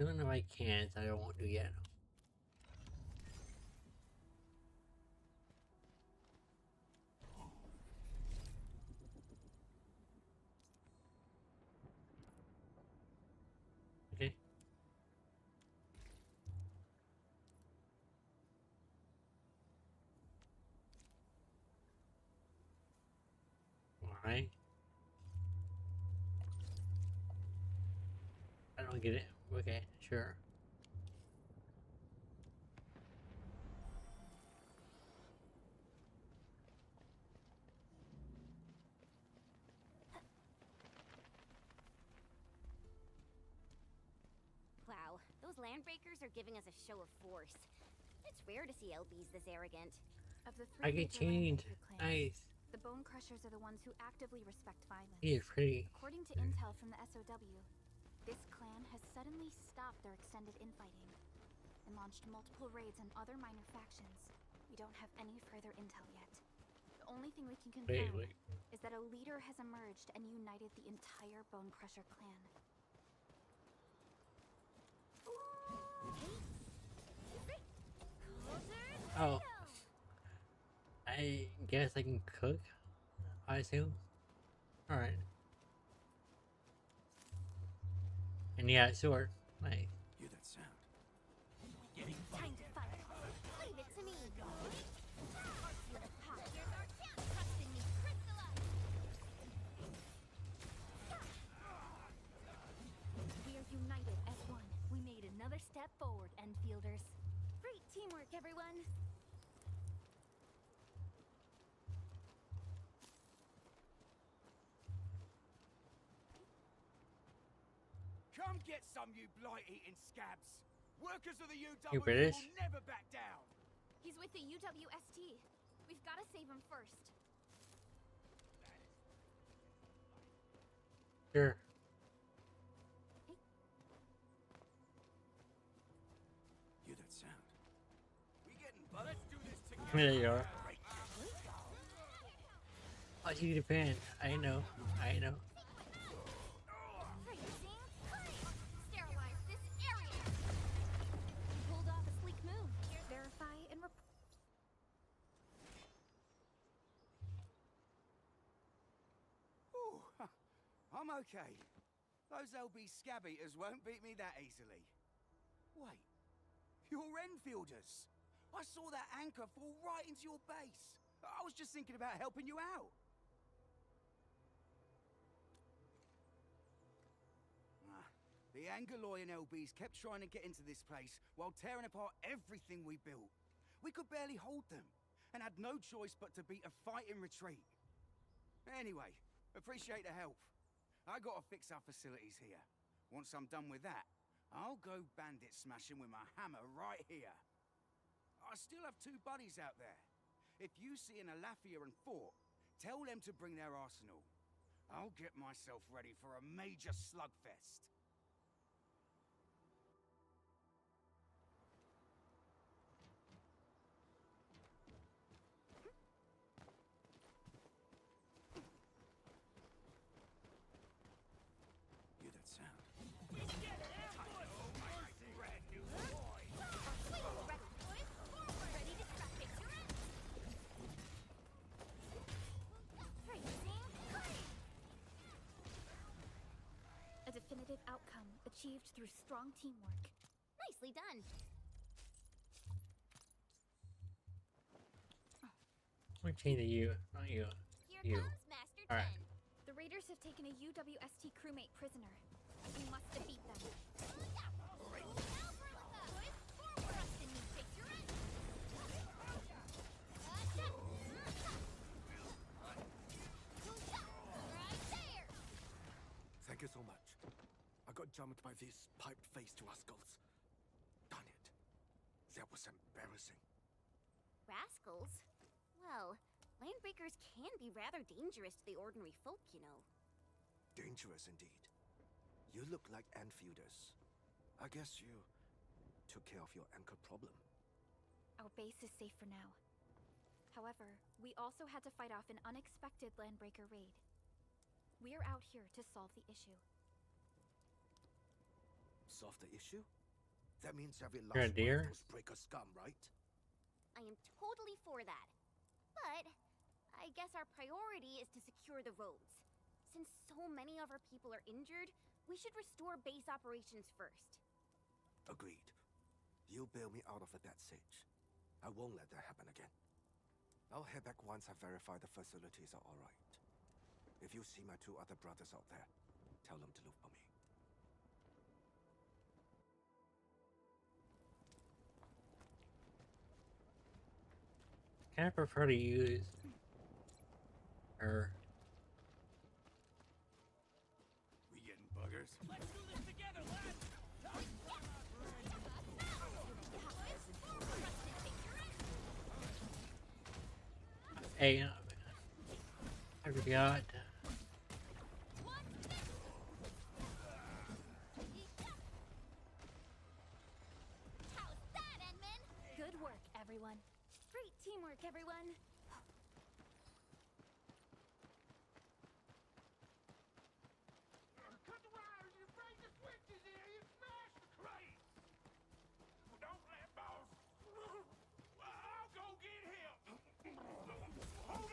Even if I can't, I won't do yet. Okay. Why? I don't get it. Okay, sure. Wow, those landbreakers are giving us a show of force. It's rare to see LBs this arrogant. Of the I three get major changed. Landbreaker clans, Nice. the Bone Crushers are the ones who actively respect violence. He is pretty. According to intel from the SOW, this clan has suddenly stopped their extended infighting and launched multiple raids on other minor factions. We don't have any further intel yet. The only thing we can confirm Wait. is that a leader has emerged and united the entire Bone Crusher clan. guess I can cook, I assume. Alright. And yeah, sword. Nice. Hear that sound? Time to fight. Leave it to me. Trust in me. Crystallize. We are united as one. We made another step forward, Endfielders. Great teamwork, everyone. Come get some, you blight-eating scabs! Workers of the UW You British? will never back down! He's with the UWST. We've got to save him first. Sure. Hear that sound? We getting let's do this together! There you are. Oh, you defend. I know. I know. Sterilize this area. Pulled off a sleek move. Verify and report. Ooh, I'm okay. Those LB scab eaters won't beat me that easily. Wait, you're Enfielders. I saw that anchor fall right into your base. I was just thinking about helping you out. The Angaloy and LBs kept trying to get into this place while tearing apart everything we built. We could barely hold them, and had no choice but to beat a fighting retreat. Anyway, appreciate the help. I gotta fix our facilities here. Once I'm done with that, I'll go bandit smashing with my hammer right here. I still have 2 buddies out there. If you see an Alafia and Fort, tell them to bring their arsenal. I'll get myself ready for a major slugfest. Hear that sound? Ready to scrap picture it? A definitive outcome achieved through strong teamwork. Nicely done. I'm changing you, not you. Here You. comes Master All right. 10. The raiders have taken a UWST crewmate prisoner. We must defeat them. Trust in me, picture it? Right there. Thank you so much. I got jumped by these pipe-faced rascals. Darn it. That was embarrassing. Rascals? Well, landbreakers can be rather dangerous to the ordinary folk, you know. Dangerous indeed. You look like Enfielders. I guess you took care of your anchor problem. Our base is safe for now. However, we also had to fight off an unexpected landbreaker raid. We're out here to solve the issue. Solve the issue? That means every You're a last one deer? of those breaker scum, right? I am totally for that. But I guess our priority is to secure the roads. Since so many of our people are injured, we should restore base operations first. Agreed. You bail me out of that sage. I won't let that happen again. I'll head back once I verify the facilities are alright. If you see my 2 other brothers out there, tell them to look for me. Kind of prefer to use her. We getting buggers? Let's do this together, lads! Hey, I forgot. How's that, Edmund? Good work, everyone. Great teamwork, everyone. Cut the wires, you break the switches here, you smash the crates! Don't let boss. I'll go get him. Hold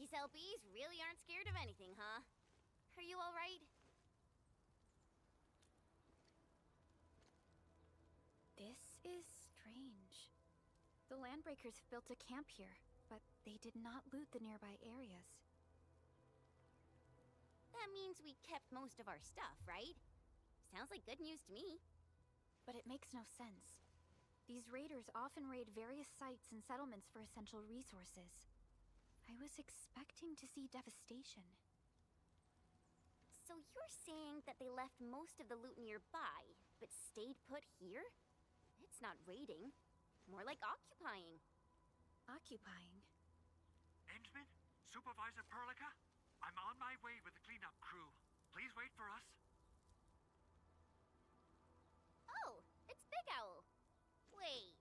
These LBs really aren't scared of anything, huh? Are you alright? This is strange. The Landbreakers built a camp here, but they did not loot the nearby areas. That means we kept most of our stuff, right? Sounds like good news to me. But it makes no sense. These raiders often raid various sites and settlements for essential resources. I was expecting to see devastation. So you're saying that they left most of the loot nearby, but stayed put here? It's not raiding. More like occupying. Occupying? Endman? Supervisor Perlica? I'm on my way with the cleanup crew. Please wait for us. Oh, it's Big Owl. Wait,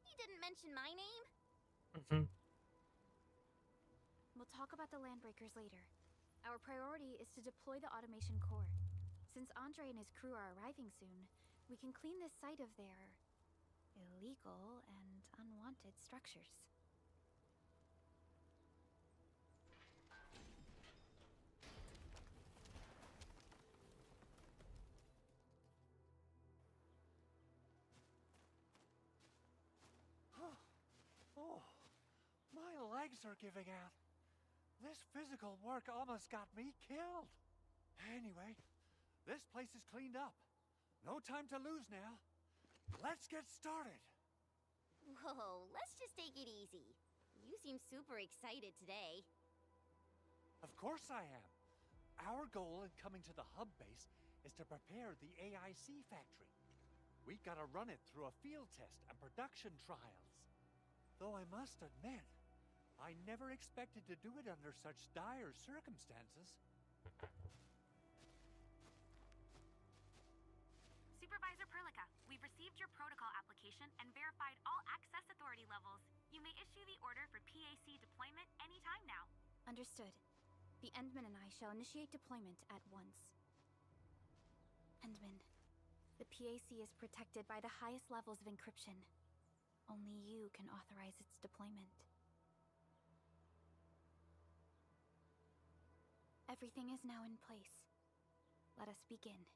he didn't mention my name? We'll talk about the Landbreakers later. Our priority is to deploy the automation core. Since Andre and his crew are arriving soon, we can clean this site of their illegal and unwanted structures. Oh, my legs are giving out. This physical work almost got me killed. Anyway, this place is cleaned up. No time to lose now. Let's get started. Whoa, let's just take it easy. You seem super excited today. Of course I am. Our goal in coming to the hub base is to prepare the AIC factory. We gotta run it through a field test and production trials. Though I must admit, I never expected to do it under such dire circumstances. Supervisor Perlica, we've received your protocol application and verified all access authority levels. You may issue the order for PAC deployment anytime now. Understood. The Endman and I shall initiate deployment at once. Endman, the PAC is protected by the highest levels of encryption. Only you can authorize its deployment. Everything is now in place. Let us begin.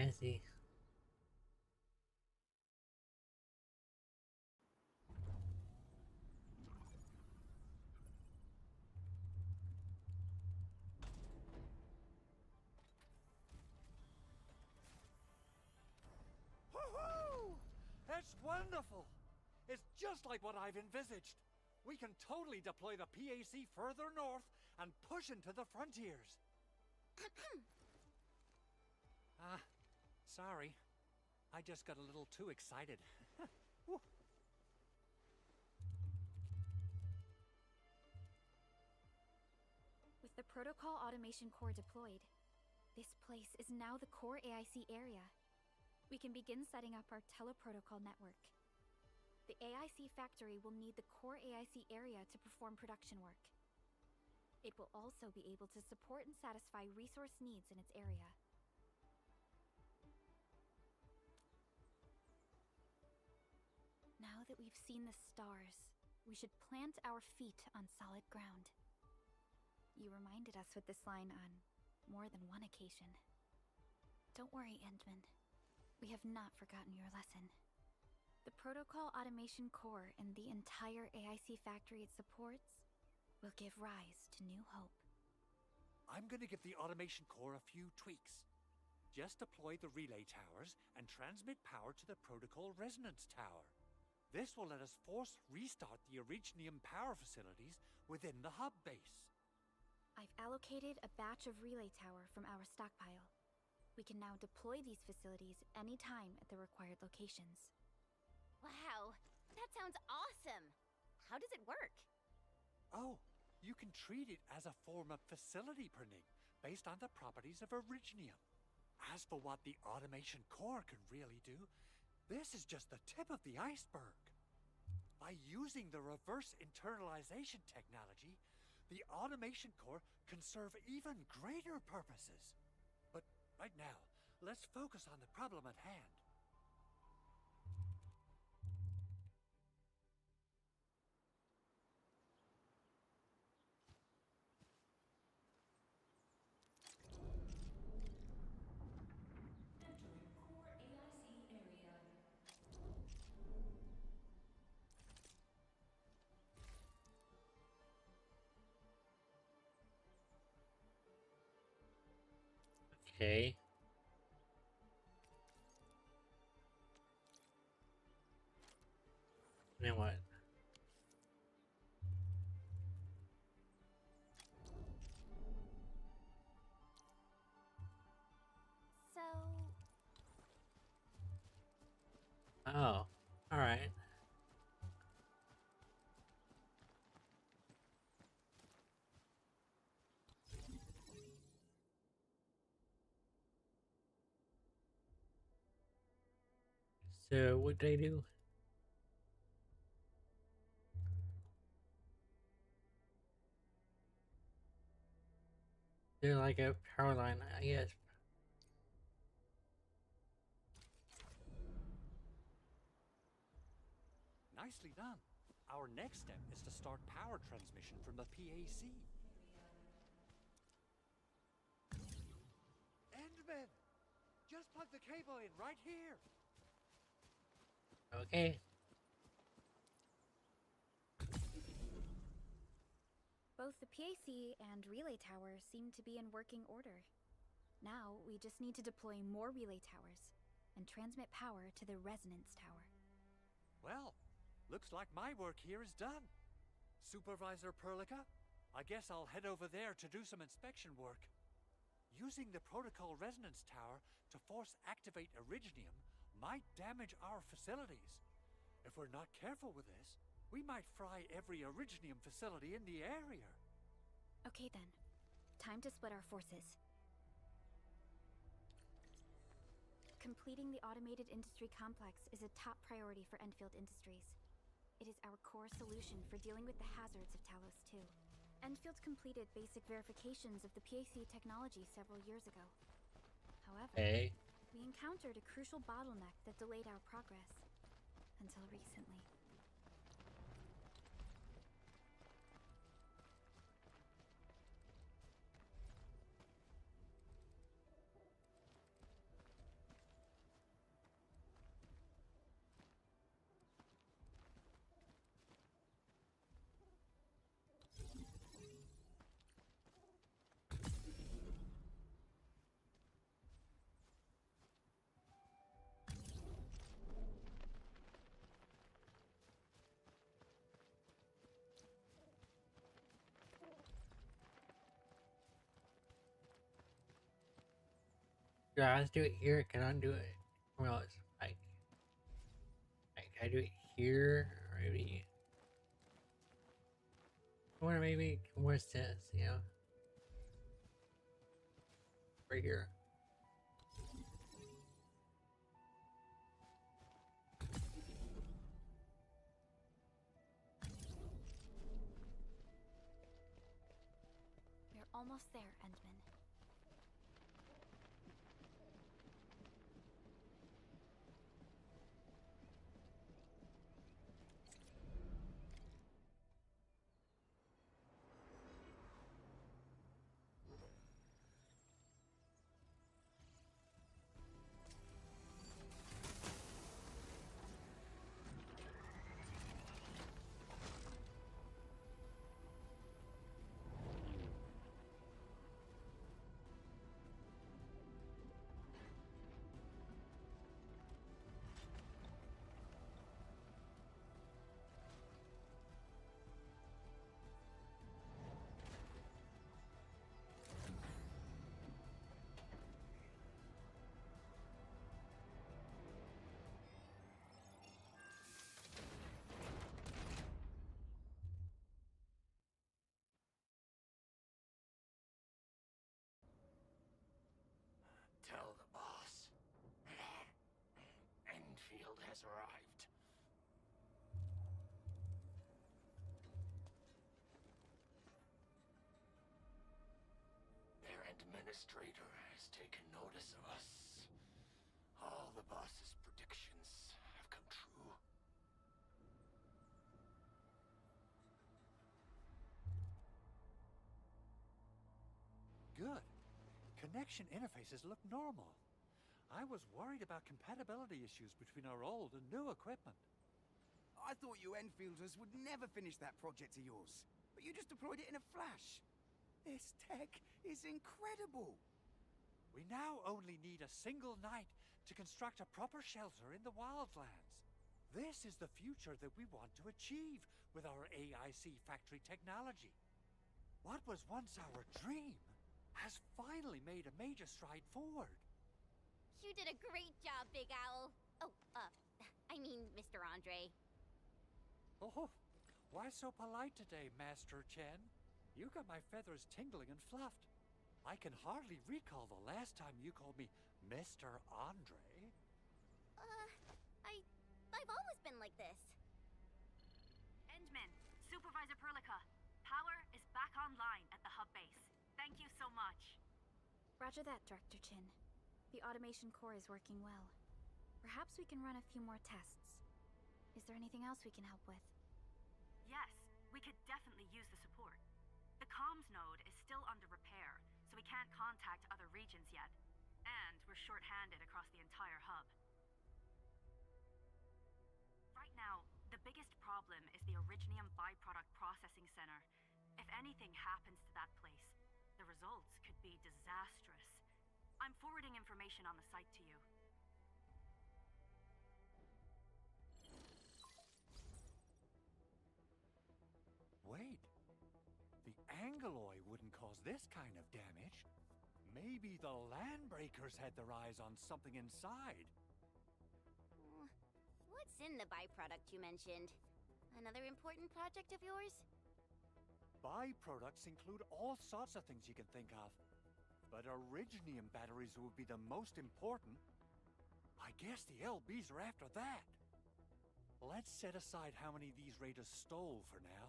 I see. Woohoo! That's wonderful! It's just like what I've envisaged. We can totally deploy the PAC further north and push into the frontiers. Sorry. I just got a little too excited. Whew. With the protocol automation core deployed, this place is now the core AIC area. We can begin setting up our teleprotocol network. The AIC factory will need the core AIC area to perform production work. It will also be able to support and satisfy resource needs in its area. Now that we've seen the stars, we should plant our feet on solid ground. You reminded us with this line on more than one occasion. Don't worry, Endman. We have not forgotten your lesson. The protocol automation core and the entire AIC factory it supports will give rise to new hope. I'm gonna give the automation core a few tweaks. just deploy the relay towers and transmit power to the protocol resonance tower. This will let us force restart the Originium power facilities within the hub base. I've allocated a batch of relay tower from our stockpile. We can now deploy these facilities anytime at the required locations. Wow, that sounds awesome! How does it work? Oh, you can treat it as a form of facility printing based on the properties of Originium. As for what the automation core can really do, this is just the tip of the iceberg. By using the reverse internalization technology, the automation core can serve even greater purposes. But right now, let's focus on the problem at hand. Okay. Now what? So, Oh, alright. So, what do I do? They're like a power line, I guess. Nicely done. Our next step is to start power transmission from the PAC. Endman! Just plug the cable in right here! Okay. both the PAC and relay tower seem to be in working order. Now, we just need to deploy more relay towers and transmit power to the resonance tower. Well, looks like my work here is done. Supervisor Perlica, I guess I'll head over there to do some inspection work. Using the protocol resonance tower to force activate Originium might damage our facilities. If we're not careful with this, we might fry every Originium facility in the area. Okay then. Time to split our forces. Completing the automated industry complex is a top priority for Endfield Industries. It is our core solution for dealing with the hazards of Talos 2. Endfield completed basic verifications of the PAC technology several years ago. However, we encountered a crucial bottleneck that delayed our progress. Until recently. Do I have to do it here? Can I do it somewhere else? Like, can I do it here? Or maybe. Or maybe, where's this, you know? Right here. We're almost there, Endman. Endfield has arrived. Their administrator has taken notice of us. All the boss's predictions have come true. Good. Connection interfaces look normal. I was worried about compatibility issues between our old and new equipment. I thought you Enfielders would never finish that project of yours, but you just deployed it in a flash. This tech is incredible. We now only need a single night to construct a proper shelter in the wildlands. This is the future that we want to achieve with our AIC factory technology. What was once our dream has finally made a major stride forward. You did a great job, Big Owl. Oh, I mean, Mr. Andre. Oh, why so polite today, Master Chen? You got my feathers tingling and fluffed. I can hardly recall the last time you called me Mr. Andre. I've always been like this. Endman, Supervisor Perlica, power is back online at the hub base. Thank you so much. Roger that, Director Chin. The automation core is working well. Perhaps we can run a few more tests. Is there anything else we can help with? Yes, we could definitely use the support. The comms node is still under repair, so we can't contact other regions yet. And we're short-handed across the entire hub. Right now, the biggest problem is the Originium byproduct processing center. If anything happens to that place, the results could be disastrous. I'm forwarding information on the site to you. Wait. The Angeloy wouldn't cause this kind of damage. Maybe the Landbreakers had their eyes on something inside. What's in the byproduct you mentioned? Another important project of yours? Byproducts include all sorts of things you can think of. But Originium batteries would be the most important. I guess the LBs are after that. Let's set aside how many these raiders stole for now.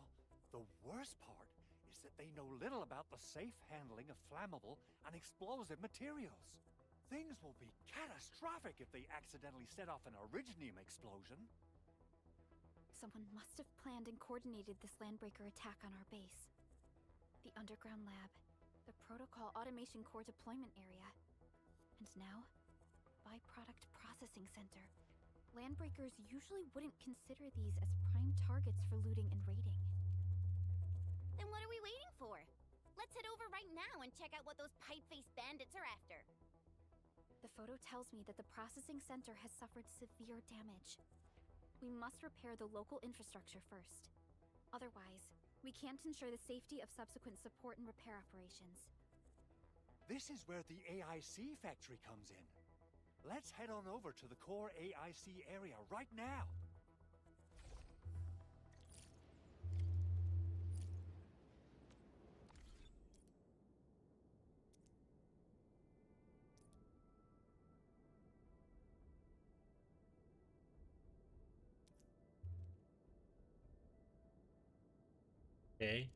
The worst part is that they know little about the safe handling of flammable and explosive materials. Things will be catastrophic if they accidentally set off an Originium explosion. Someone must have planned and coordinated this Landbreaker attack on our base. The underground lab, the protocol automation core deployment area, and now, byproduct processing center. Landbreakers usually wouldn't consider these as prime targets for looting and raiding. Then what are we waiting for? Let's head over right now and check out what those pipe-faced bandits are after. The photo tells me that the processing center has suffered severe damage. We must repair the local infrastructure first. Otherwise, we can't ensure the safety of subsequent support and repair operations. This is where the AIC factory comes in. Let's head on over to the core AIC area right now. Okay.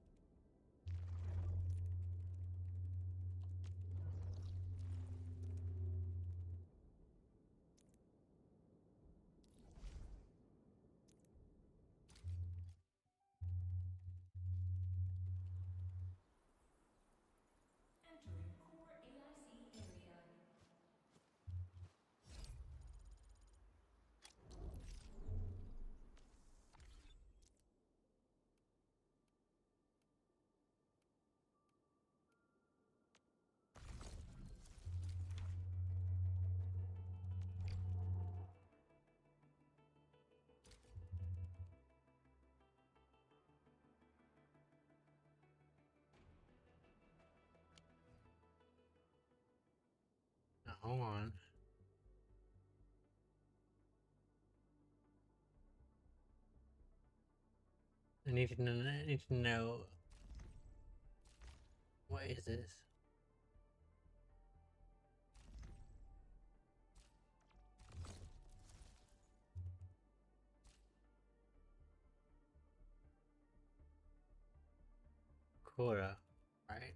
Entering core AIC area. Now, hold on. I need to know what is this? quota, right?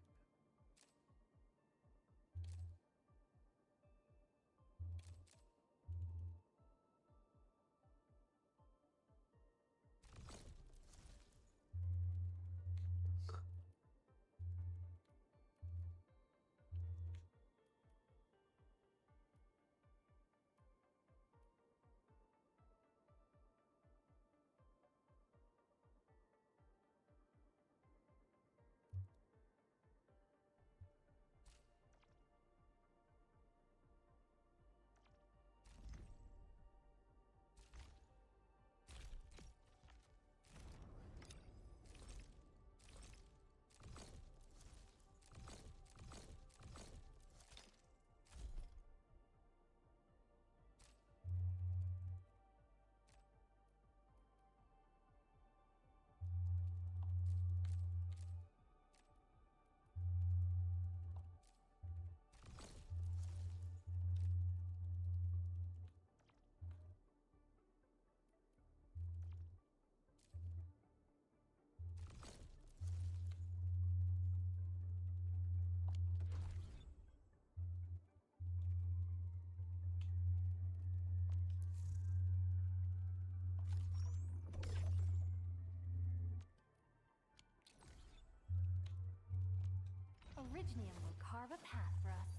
Originium will carve a path for us.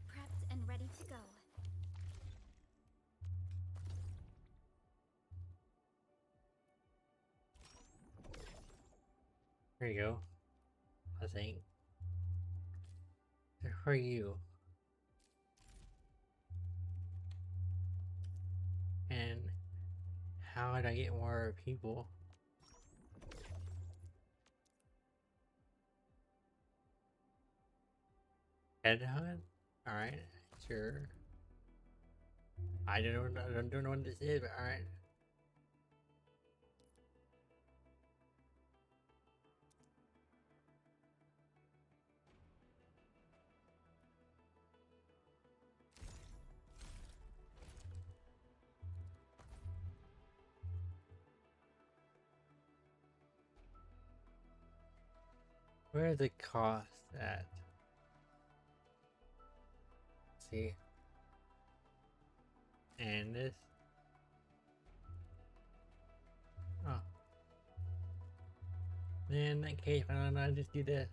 Prepped and ready to go. There you go. I think. Who are you? And how did I get more people? Headhunt? Alright, sure. I don't know what this is, but alright. Where's the cost at? Let's see. And this. Oh. Then in that case, why don't I just do this?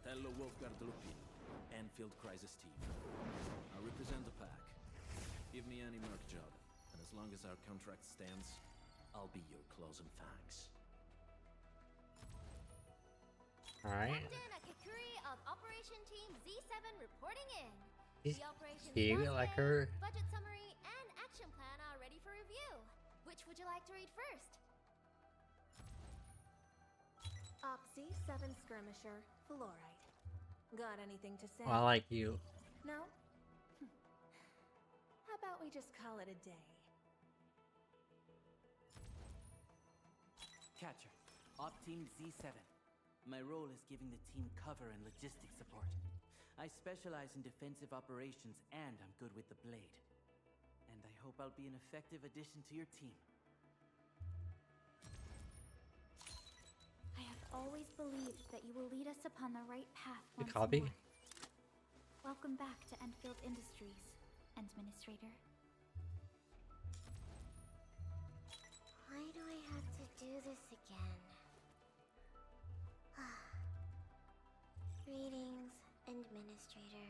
Hello, Wolfgard Lupi, Endfield Crisis Team. I represent the pack. Give me any merc job, and as long as our contract stands, I'll be your claws and fangs. Alright. Captain Akakuri of Operation Team Z7 reporting in. Is The operation's she boss like day, her? budget summary, and action plan are ready for review. Which would you like to read first? Op Z7 Skirmisher, Fluorite. Got anything to say? Well, I like you. No? How about we just call it a day? Catcher, Op Team Z7. My role is giving the team cover and logistics support. I specialize in defensive operations and I'm good with the blade. And I hope I'll be an effective addition to your team. I have always believed that you will lead us upon the right path The once copy? more. Welcome back to Endfield Industries, Administrator. Why do I have to do this again? Greetings, Administrator.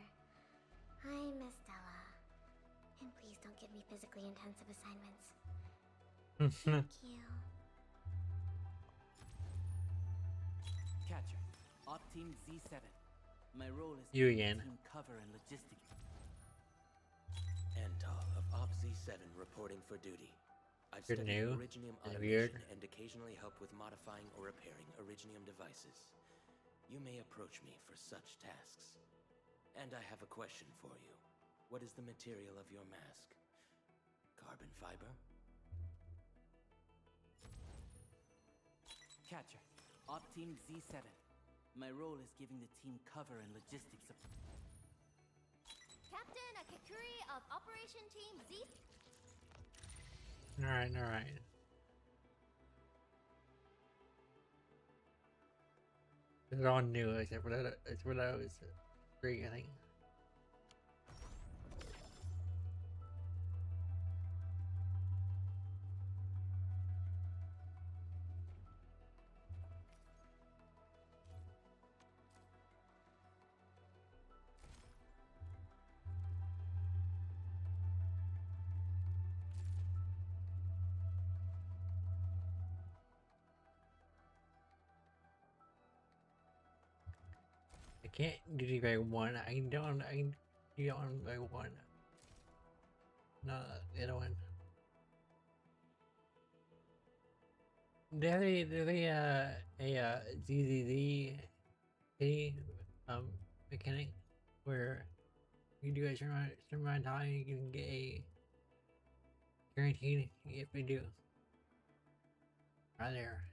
I'm Estella. And please don't give me physically intensive assignments. Thank you. Catcher, Op Team Z7. My role is You giving again. the team cover and logistics. Antal of Op Z7 reporting for duty. I've You're studied new? Originium Is it automation weird? and occasionally help with modifying or repairing Originium devices. You may approach me for such tasks. And I have a question for you. What is the material of your mask? Carbon fiber? Catcher, Op Team Z7. My role is giving the team cover and logistics support. Captain Akakuri of Operation Team Z. Alright, alright. They're all new except for that. It's for those three, I think. I can't do the very one. I can do on very one. Not the other one. Do they a ZZZ mechanic where you do a certain amount of time you can get a guaranteed if you do. Right there.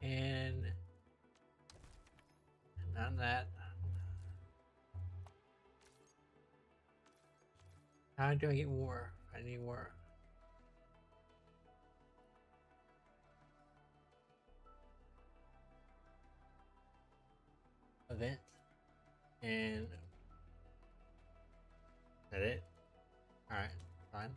And not that. How do I get more? I need more. Event. And is that it? Alright, fine.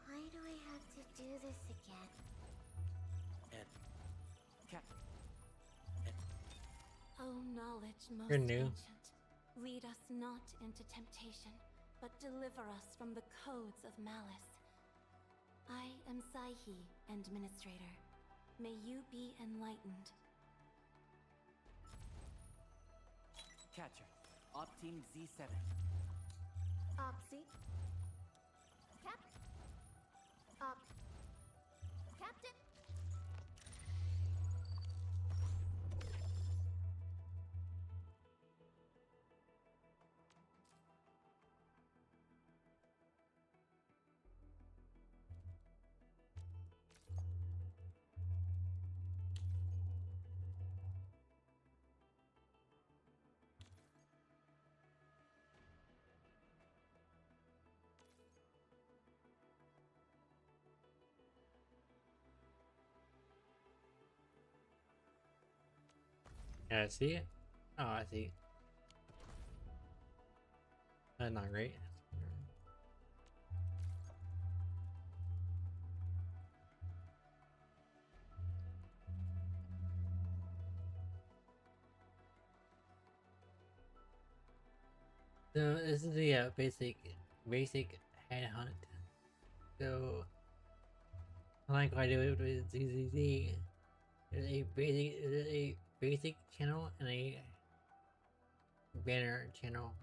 Why do I have to do this again? O knowledge most You're new. ancient, lead us not into temptation, but deliver us from the codes of malice. I am Saihi, Administrator. May you be enlightened. Catcher, Op Team Z7. Opsy. Cap. Captain. Yeah, I see it. Oh, I see. That's not great. So this is the basic headhunt. So like what I do with ZZZ, there's a basic channel and a banner channel.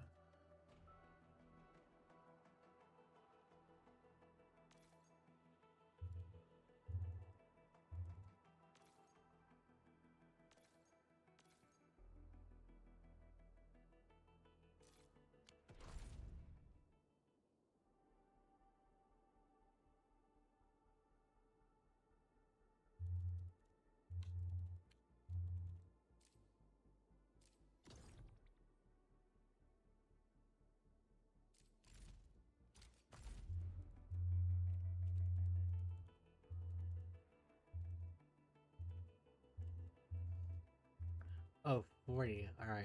Oh, 40. Alright.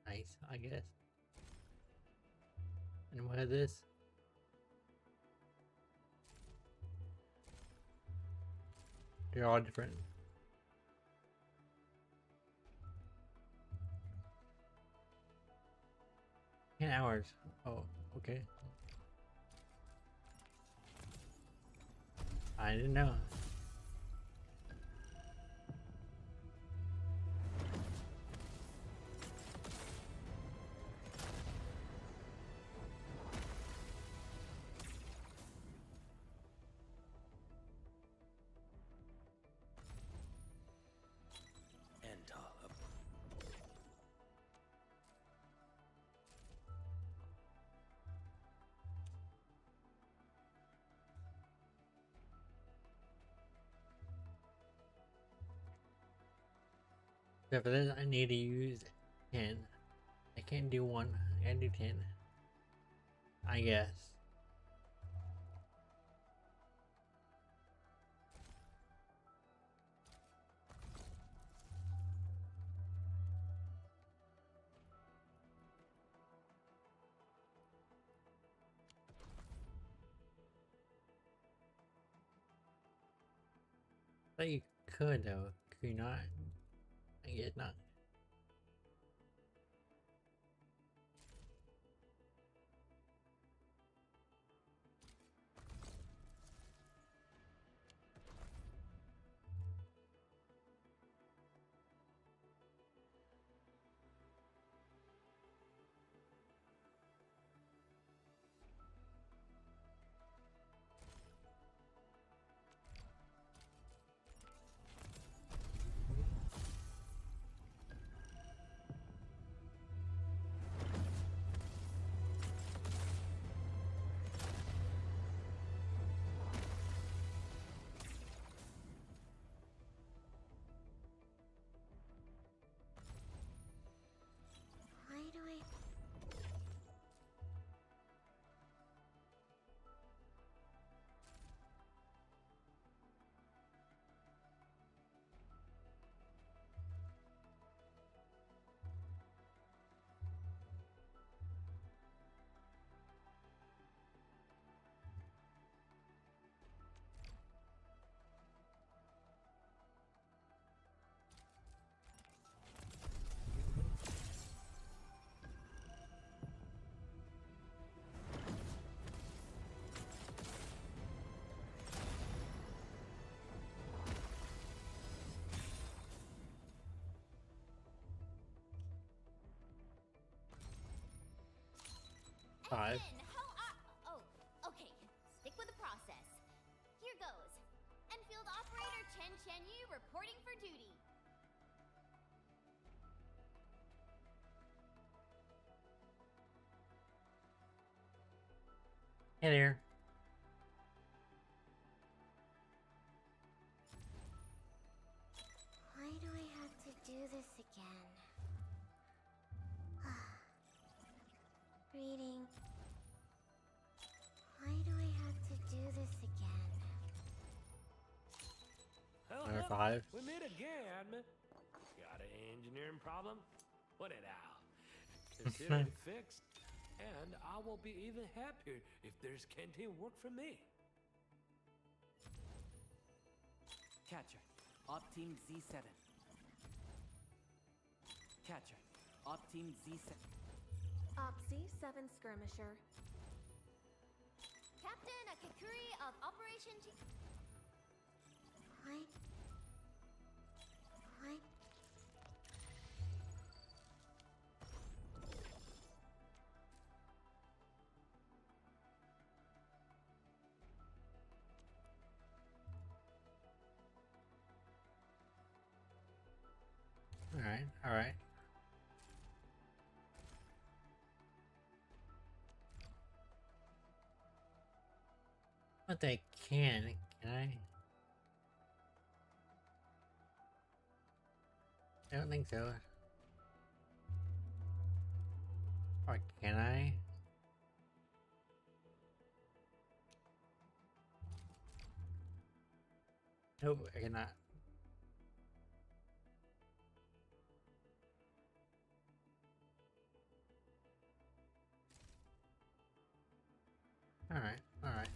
Nice, I guess. And what is this? They're all different. 10 hours. Oh, okay. I didn't know. So for this, I need to use 10. I can't do 1. I can do 10. I guess. But you could though, could you not? I guess not. Why do I... Five. Oh, okay. Stick with the process. Here goes. Enfield operator Chen Chen Yu reporting for duty. Hey there. Why do I have to do this again? Reading. Why do I have to do this again? Number 5. We meet again. Got an engineering problem? Put it out. Consider it fixed, and I will be even happier if there's canteen work for me. Catcher, Op Team Z7. Catcher, Op Team Z7. Op Z7 Skirmisher. Captain Akikuri of Operation G. What? What? Alright, alright. But they can I? I don't think so. Or can I? Nope, I cannot. Alright, alright.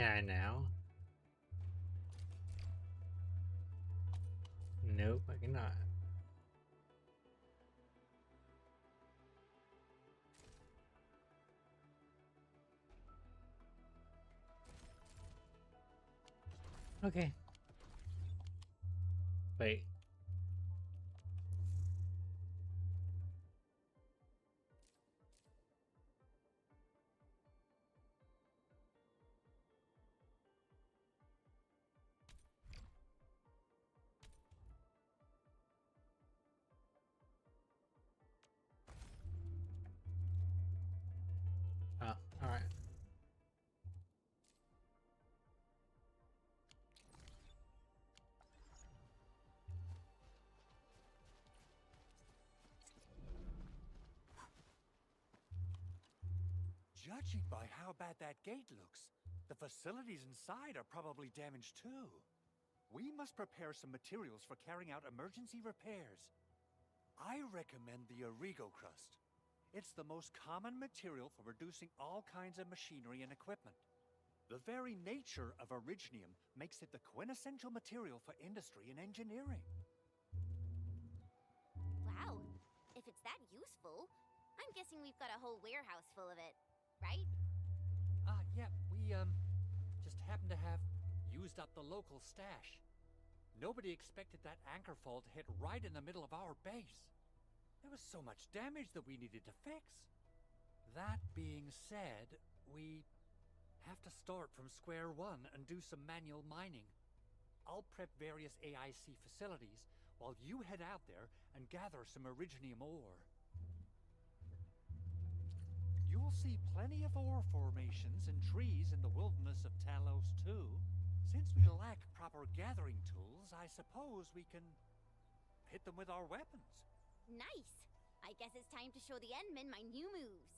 Can I now? Nope, I cannot. Okay. Wait. Oh, alright. Judging by how bad that gate looks, the facilities inside are probably damaged too. We must prepare some materials for carrying out emergency repairs. I recommend the Origo crust. It's the most common material for producing all kinds of machinery and equipment. The very nature of originium makes it the quintessential material for industry and engineering. Wow, if it's that useful, I'm guessing we've got a whole warehouse full of it, right? Yeah, we, just happen to have used up the local stash. Nobody expected that anchor fall to hit right in the middle of our base. There was so much damage that we needed to fix. That being said, we have to start from square one and do some manual mining. I'll prep various AIC facilities while you head out there and gather some originium ore. You'll see plenty of ore formations and trees in the wilderness of Talos too. Since we lack proper gathering tools, I suppose we can hit them with our weapons. Nice! I guess it's time to show the Endmen my new moves.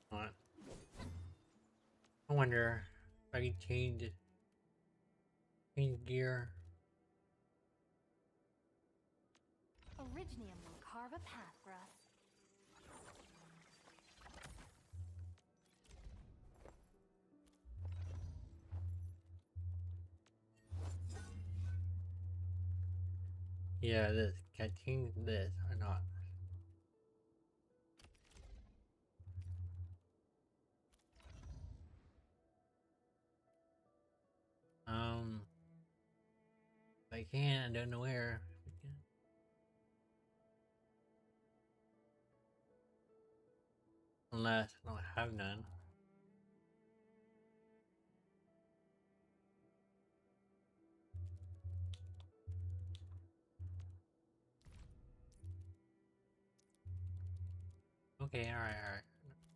What? I wonder if I can change gear. Originium will carve a path for us. Yeah, this. Can I change this or not? If I can, I don't know where. Unless I don't have none. Okay, alright.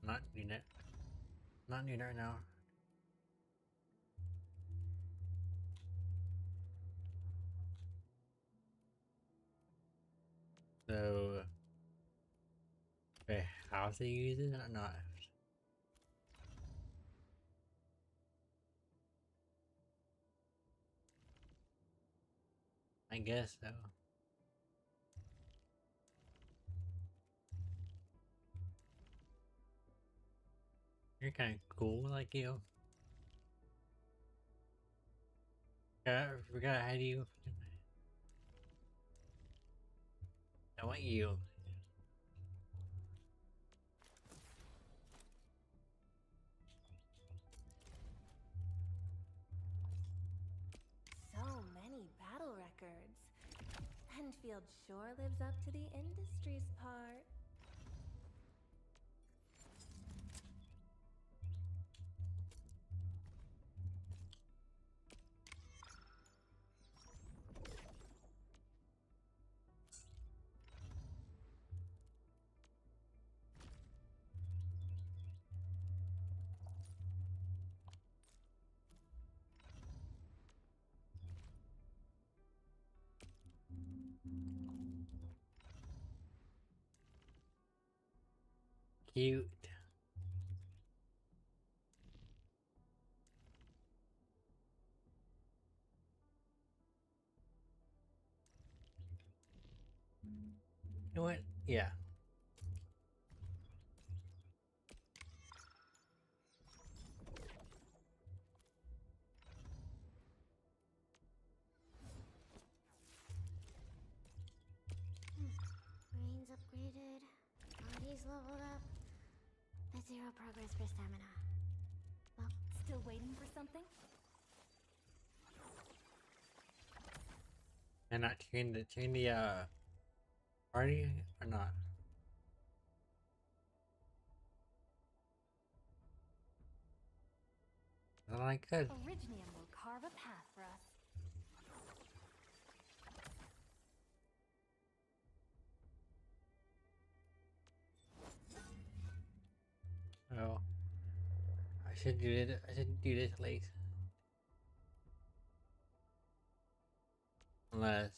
Not doing it. Not doing it right now. So, wait, how to use it or not? I guess so. You're kind of cool, like you. Forgot how do you. I want you. So many battle records. Endfield sure lives up to the industry's part. Cute. know what? Yeah. Brains upgraded, bodies leveled up, but zero progress for stamina. Well, still waiting for something? And not change the party or not? Then I could. Originium will carve a path for us. Oh, I should do it. I should do this late. Unless,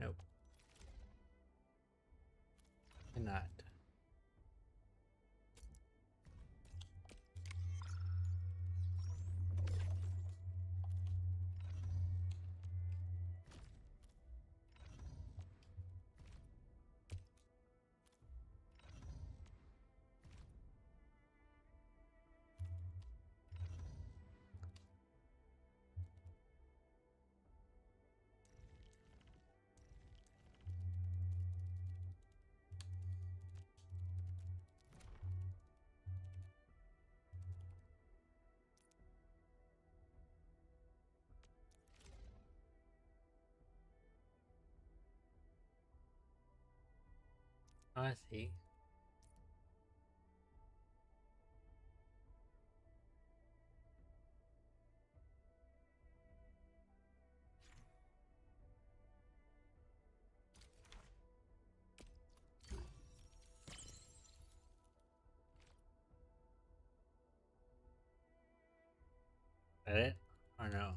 nope, cannot. I see. That it? Or no?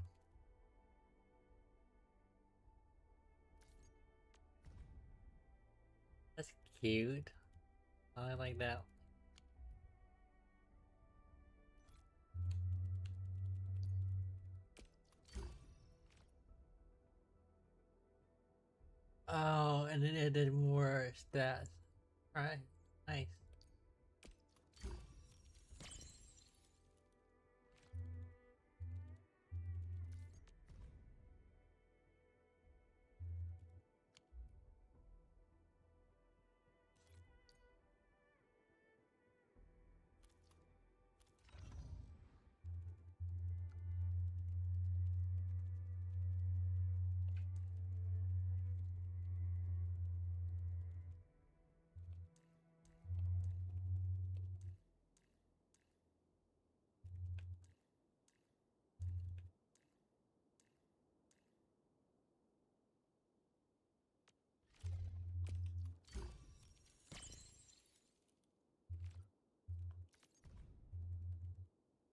That's cute. I like that. Oh, and then it did more stats. Right. Nice.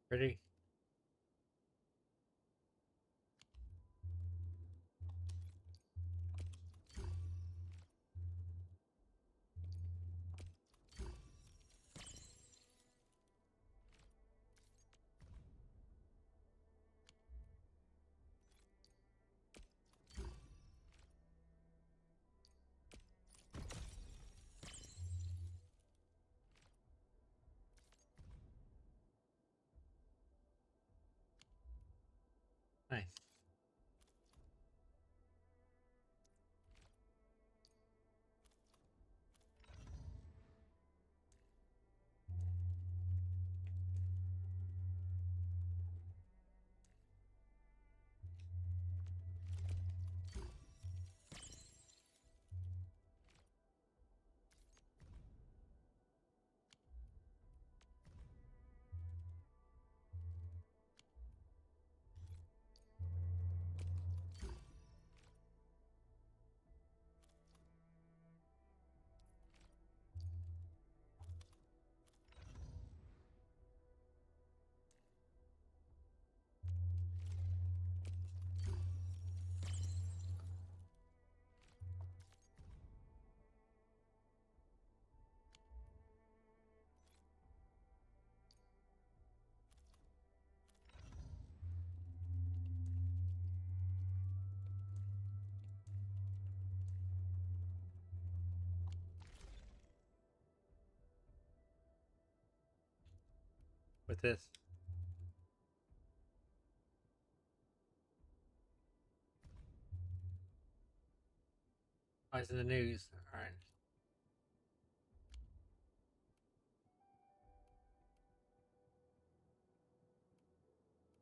Pretty. Nice. with this. Oh, it's in the news. Alright.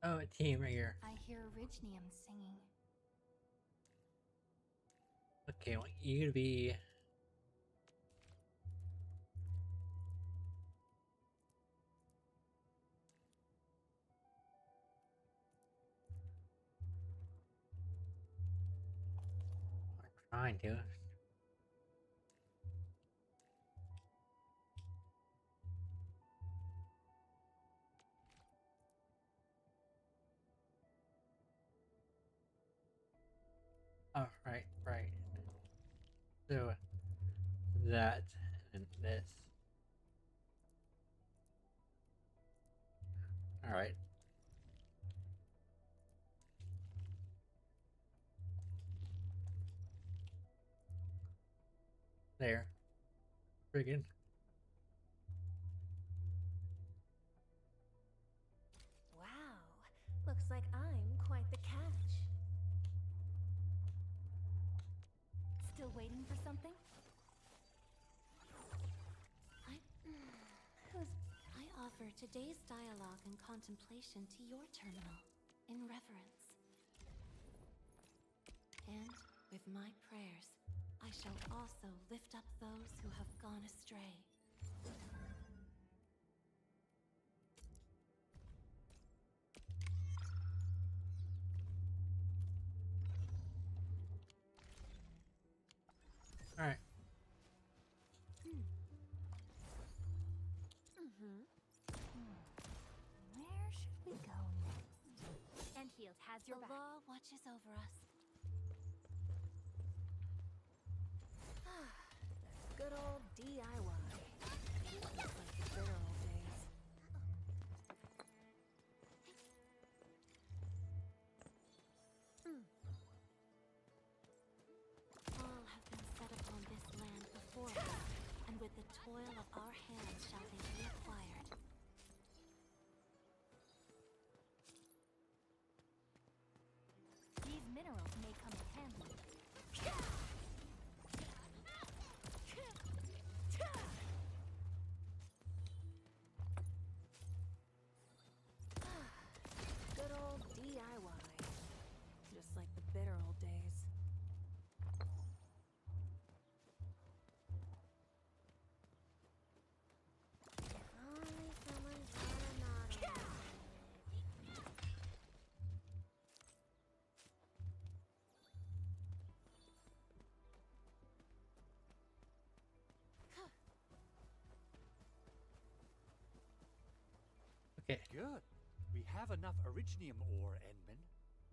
Oh, a team right here. I hear Orignium singing. Okay, well, you to be. I'm trying to. Oh, right. So, that and this. Alright. There. Friggin'. Wow, looks like I'm quite the catch. Still waiting for something? I offer today's dialogue and contemplation to your terminal, in reverence. And with my prayers, I shall also lift up those who have gone astray. Alright. Where should we go next? Endfield has your The back. law watches over us. Good old DIY. Just like the good old days. All have been set upon this land before us, and with the toil of our hands shall they be acquired. These minerals may come in handy. Good old DIY. Just like the bitter old days. If only someone brought a model. Okay. Good. We have enough Orignium ore, Endman.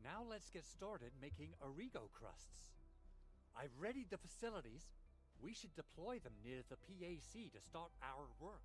Now let's get started making Origo crusts. I've readied the facilities. We should deploy them near the PAC to start our work.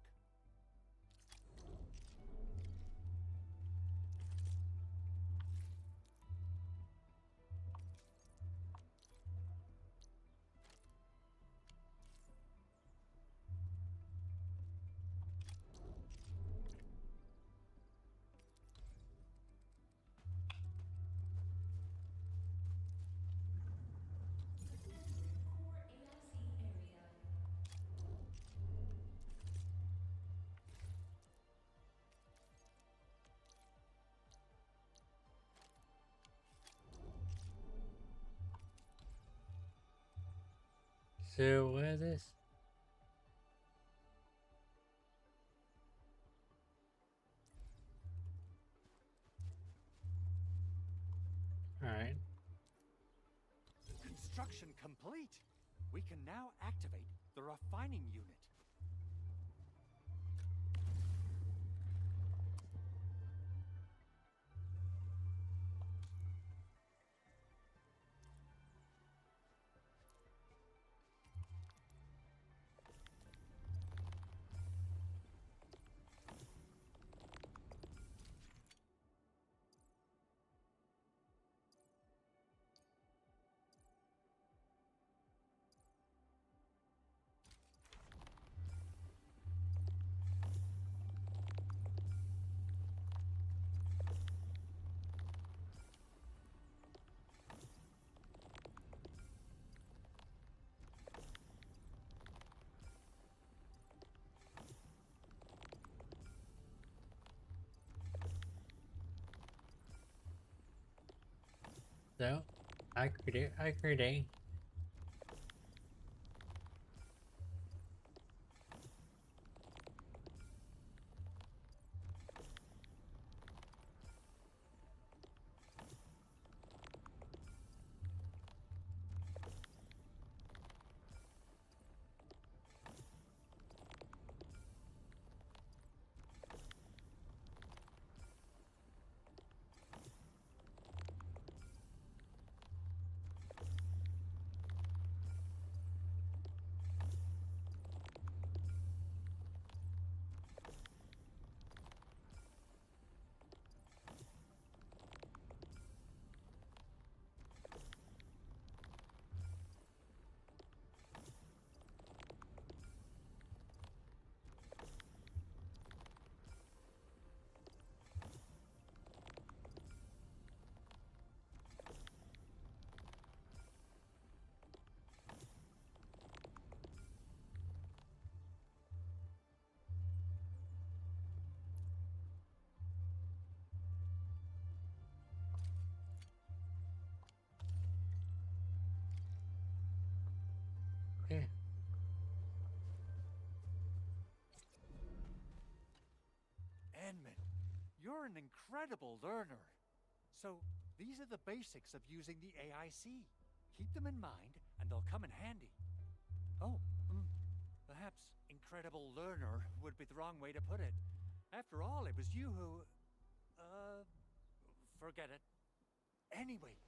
So, what is this? Alright. Construction complete. We can now activate the refining unit. So, I create. Okay. Edmund, you're an incredible learner. So, these are the basics of using the AIC. Keep them in mind, and they'll come in handy. Oh, perhaps incredible learner would be the wrong way to put it. After all, it was you who... forget it. Anyway,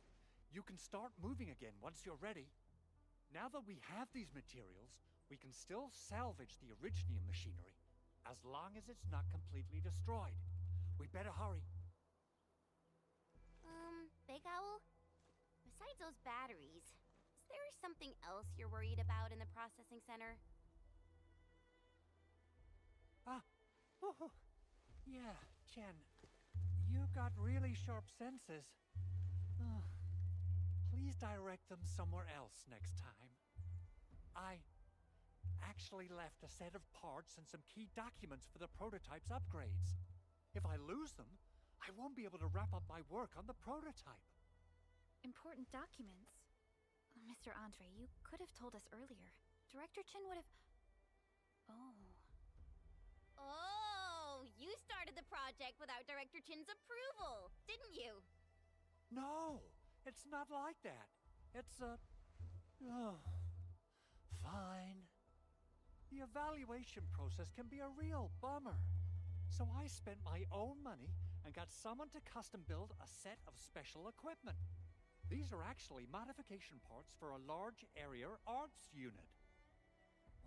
you can start moving again once you're ready. Now that we have these materials, we can still salvage the Originium machinery, as long as it's not completely destroyed. We better hurry. Big Owl? Besides those batteries, is there something else you're worried about in the processing center? Yeah, Chen. You got really sharp senses. Please direct them somewhere else next time. I actually left a set of parts and some key documents for the prototype's upgrades. If I lose them, I won't be able to wrap up my work on the prototype. Important documents? Mr. Andre, you could have told us earlier. Director Chin would have... Oh, you started the project without Director Chin's approval, didn't you? No, it's not like that. It's fine. The evaluation process can be a real bummer. So I spent my own money and got someone to custom build a set of special equipment. These are actually modification parts for a large area arts unit.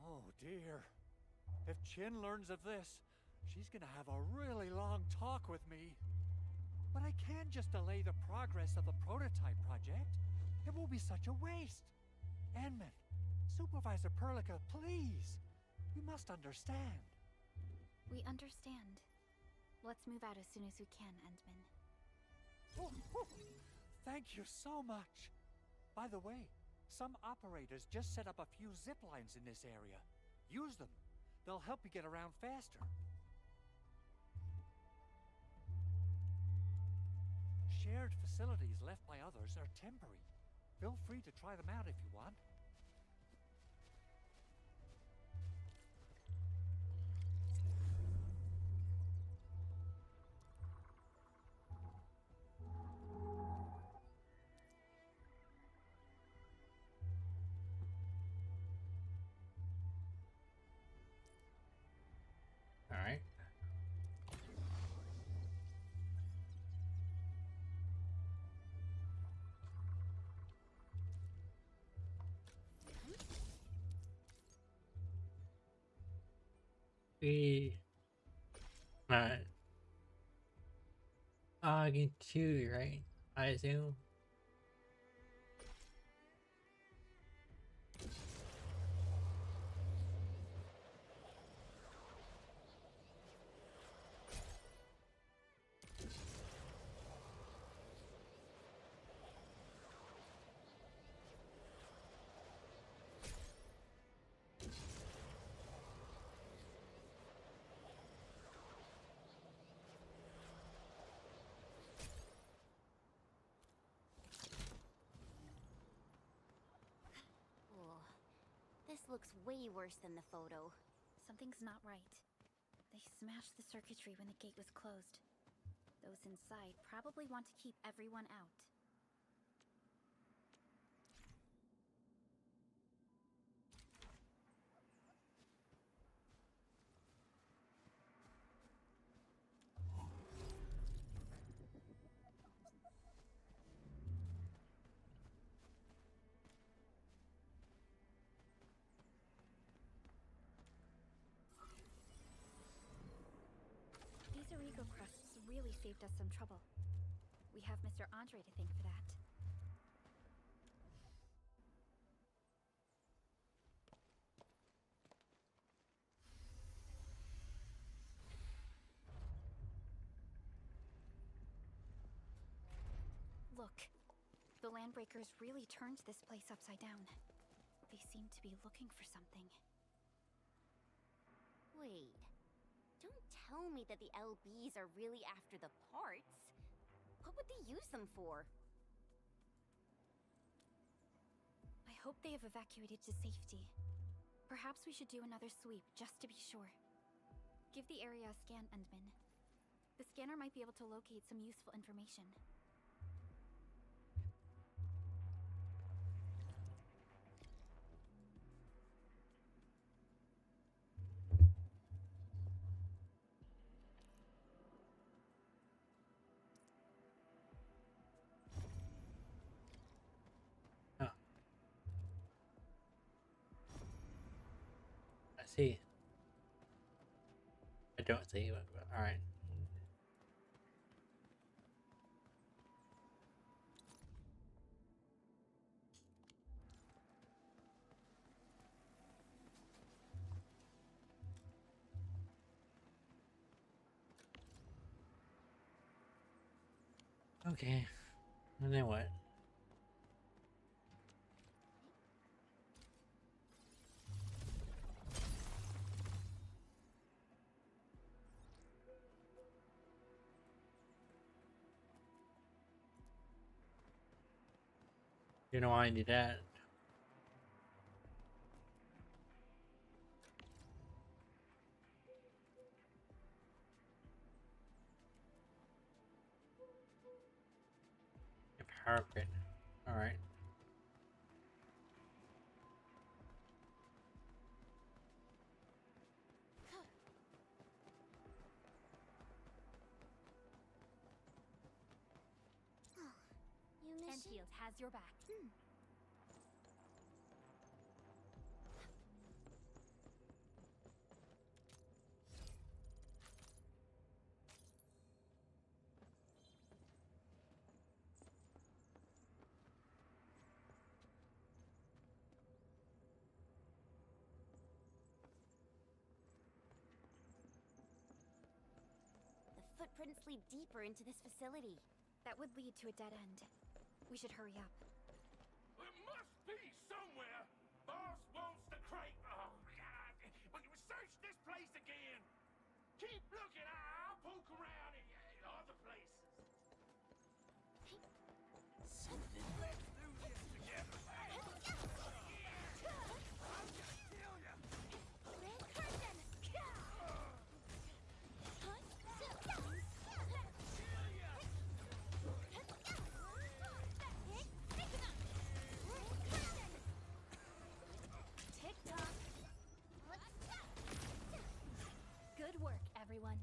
Oh dear. If Chin learns of this, she's gonna have a really long talk with me. But I can't just delay the progress of the prototype project. It will be such a waste. Enman, Supervisor Perlica, please. You must understand. We understand. Let's move out as soon as we can, Endman. Thank you so much. By the way, some operators just set up a few zip lines in this area. Use them. They'll help you get around faster. Shared facilities left by others are temporary. Feel free to try them out if you want. All right. We get two, right? I assume. looks way worse than the photo. Something's not right. They smashed the circuitry when the gate was closed. Those inside probably want to keep everyone out. These Origo crusts really saved us some trouble. We have Mr. Andre to thank for that. Look, the Landbreakers really turned this place upside down. They seem to be looking for something. Wait. Don't tell me that the LBs are really after the parts. What would they use them for? I hope they have evacuated to safety. Perhaps we should do another sweep, just to be sure. Give the area a scan, Endman. The scanner might be able to locate some useful information. I see. I don't see, but alright. Okay, and then what? You know why I did that? A power grid. Alright. Endfield has your back. The footprints lead deeper into this facility. That would lead to a dead end. We should hurry up. It must be somewhere. Boss wants the crate. Oh, God. Well, search this place again. Keep looking. I'll poke around in other places. Something. Let's do this together. Good work, everyone.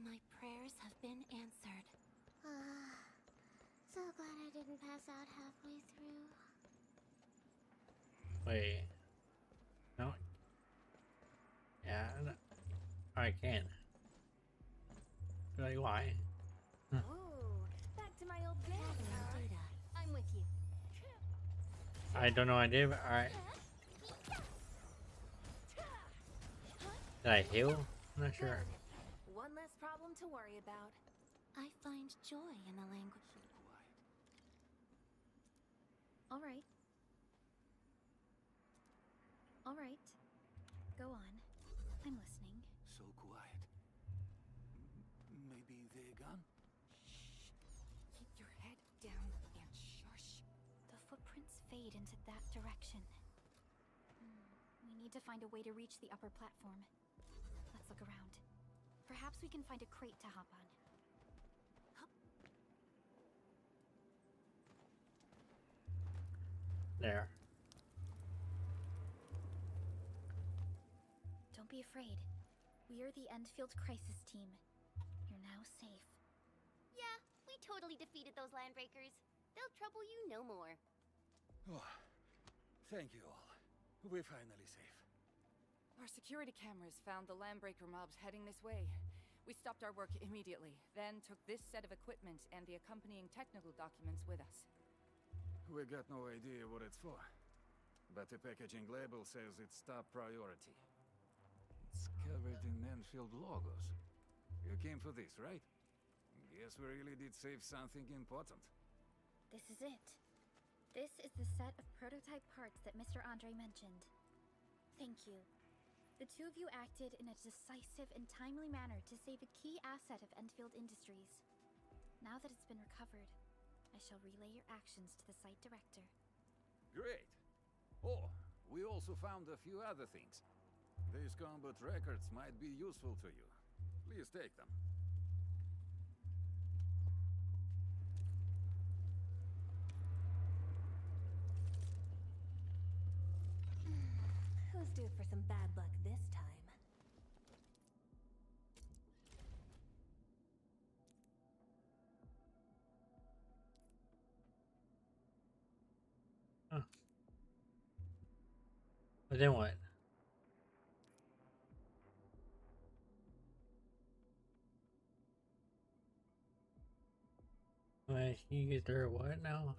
My prayers have been answered. So glad I didn't pass out halfway through. Wait. No. Yeah. No. I can. Like, why? Ooh, back to my old days. I'm with you. I don't know I did, but alright. Did I heal? I'm not sure. One less problem to worry about. I find joy in the language. All right. All right. Go on. I'm listening. So quiet. Maybe they're gone? Keep your head down and shush. The footprints fade into that direction. We We need to find a way to reach the upper platform. Let's look around. Perhaps we can find a crate to hop on. There. Don't be afraid. We are the Endfield crisis team. You're now safe. Yeah, we totally defeated those landbreakers. They'll trouble you no more. Oh, thank you all. We're finally safe. Our security cameras found the landbreaker mobs heading this way. We stopped our work immediately, then took this set of equipment and the accompanying technical documents with us. We got no idea what it's for, but the packaging label says it's top priority. It's covered in Endfield logos. You came for this, right? Guess we really did save something important. This is it. This is the set of prototype parts that Mr. Andre mentioned. Thank you. The two of you acted in a decisive and timely manner to save a key asset of Endfield Industries. Now that it's been recovered, I shall relay your actions to the site director. Great. Oh, we also found a few other things. These combat records might be useful to you. Please take them. Who's due for some bad luck this time? Huh. But then what? Wait, you get there what now?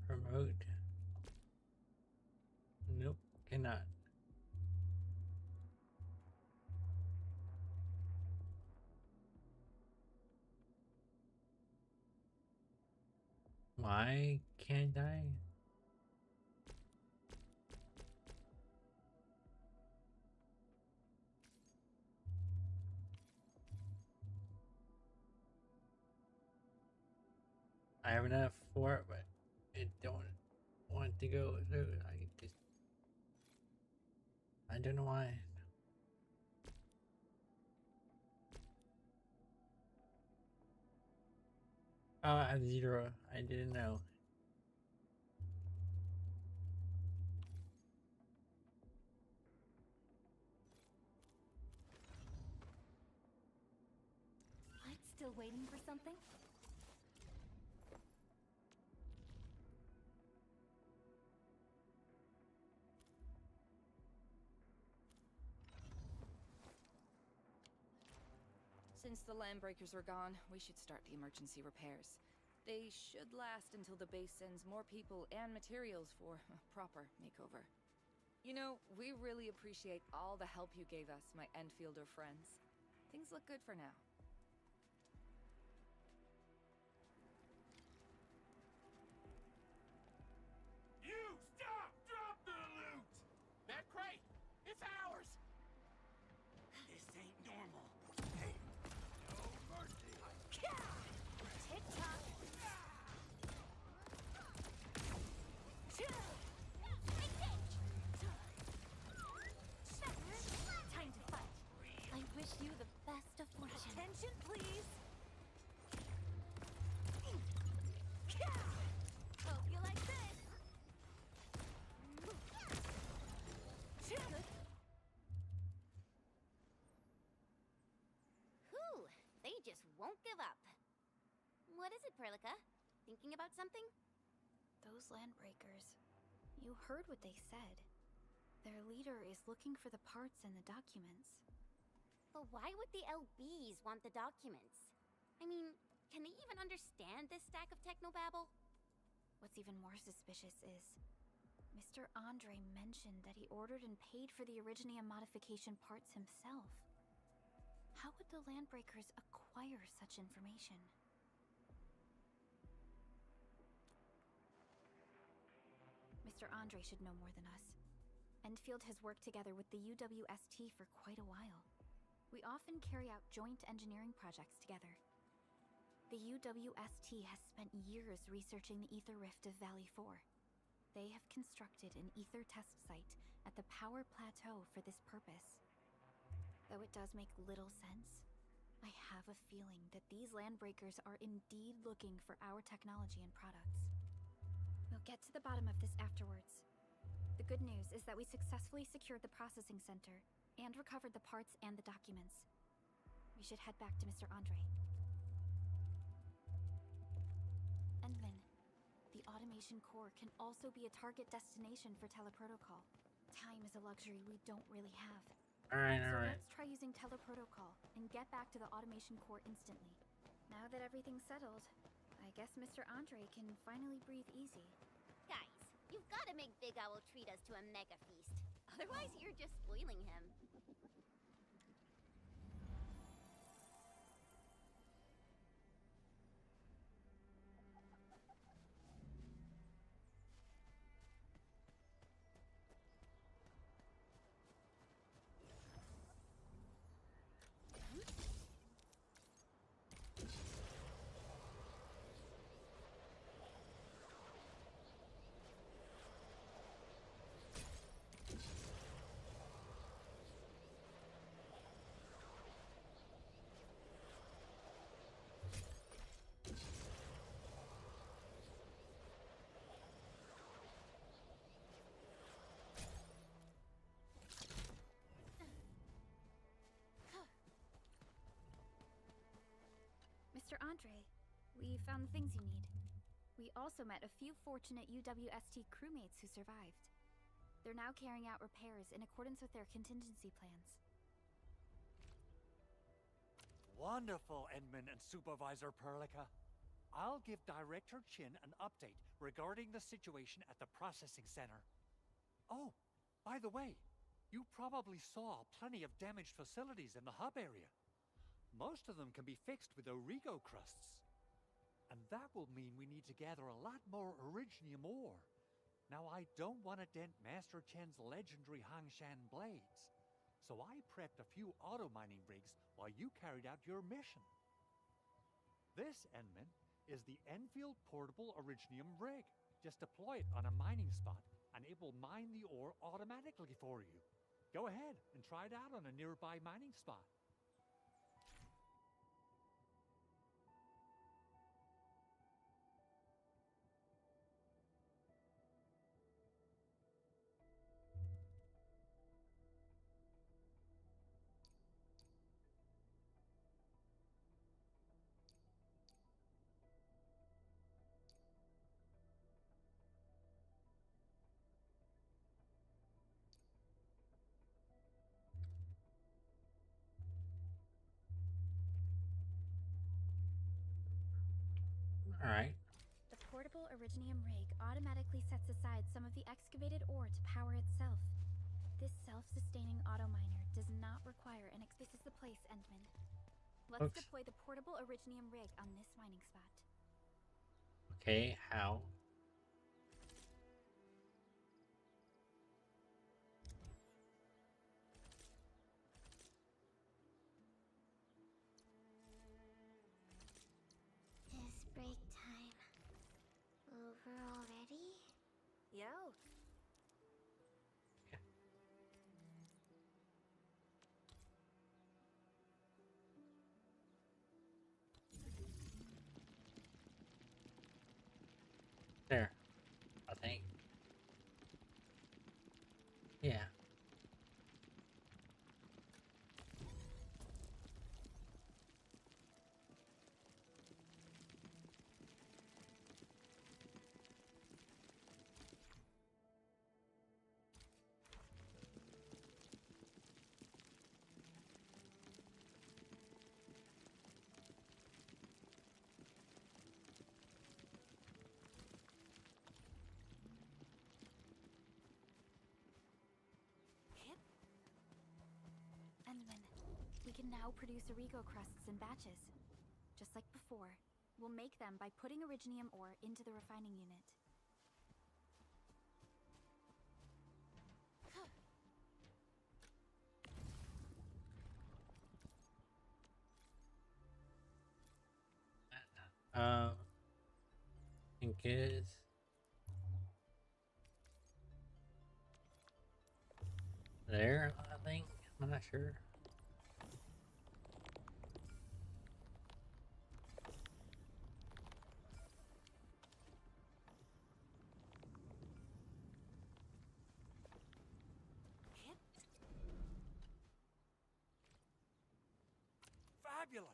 Promote. Nope, cannot. Why can't I? I have enough for it, but it don't want to go through. I don't know why. Oh, I have 0. I didn't know. I'm still waiting for something? Since the landbreakers are gone, we should start the emergency repairs. They should last until the base sends more people and materials for a proper makeover. You know, we really appreciate all the help you gave us, my Endfielder friends. Things look good for now. You stop! Drop the loot! That crate! It's ours! This ain't normal. Hey, no mercy. Tick-tock! Time to fight. I wish you the best of fortune. Attention, please! Hope you like this! Whew, they just won't give up. What is it, Perlica? Thinking about something? Those landbreakers. You heard what they said. Their leader is looking for the parts and the documents. But why would the LBs want the documents? I mean, can they even understand this stack of technobabble? What's even more suspicious is Mr. Andre mentioned that he ordered and paid for the Originium modification parts himself. How would the landbreakers acquire such information? Mr. Andre should know more than us. Endfield has worked together with the UWST for quite a while. We often carry out joint engineering projects together. The UWST has spent years researching the ether rift of Valley 4. They have constructed an ether test site at the power plateau for this purpose. Though it does make little sense, I have a feeling that these landbreakers are indeed looking for our technology and products. We'll get to the bottom of this afterwards. The good news is that we successfully secured the processing center and recovered the parts and the documents. We should head back to Mr. Andre. Endman, the automation core can also be a target destination for teleprotocol. Time is a luxury we don't really have. Alright, So alright. let's try using teleprotocol and get back to the automation core instantly. Now that everything's settled, I guess Mr. Andre can finally breathe easy. Guys, you've got to make Big Owl treat us to a mega feast. Otherwise, you're just spoiling him. Mr. Andre, we found the things you need. We also met a few fortunate UWST crewmates who survived. They're now carrying out repairs in accordance with their contingency plans. Wonderful, Endman and Supervisor Perlica. I'll give Director Chin an update regarding the situation at the processing center. Oh, by the way, you probably saw plenty of damaged facilities in the hub area. Most of them can be fixed with Origo crusts. And that will mean we need to gather a lot more Originium ore. Now, I don't want to dent Master Chen's legendary Hangshan blades, so I prepped a few auto-mining rigs while you carried out your mission. This, Endman, is the Endfield Portable Originium rig. Just deploy it on a mining spot, and it will mine the ore automatically for you. Go ahead and try it out on a nearby mining spot. Alright. The portable Originium rig automatically sets aside some of the excavated ore to power itself. This self-sustaining auto miner does not require an This is the place, Endman. Let's Oops. deploy the portable Originium rig on this mining spot. Okay, how? Is break time over already? Yo. There. I think. Yeah. Endman, we can now produce Origo crusts in batches. Just like before, we'll make them by putting Originium ore into the refining unit. I think is there, I think. I'm not sure. Fabulous!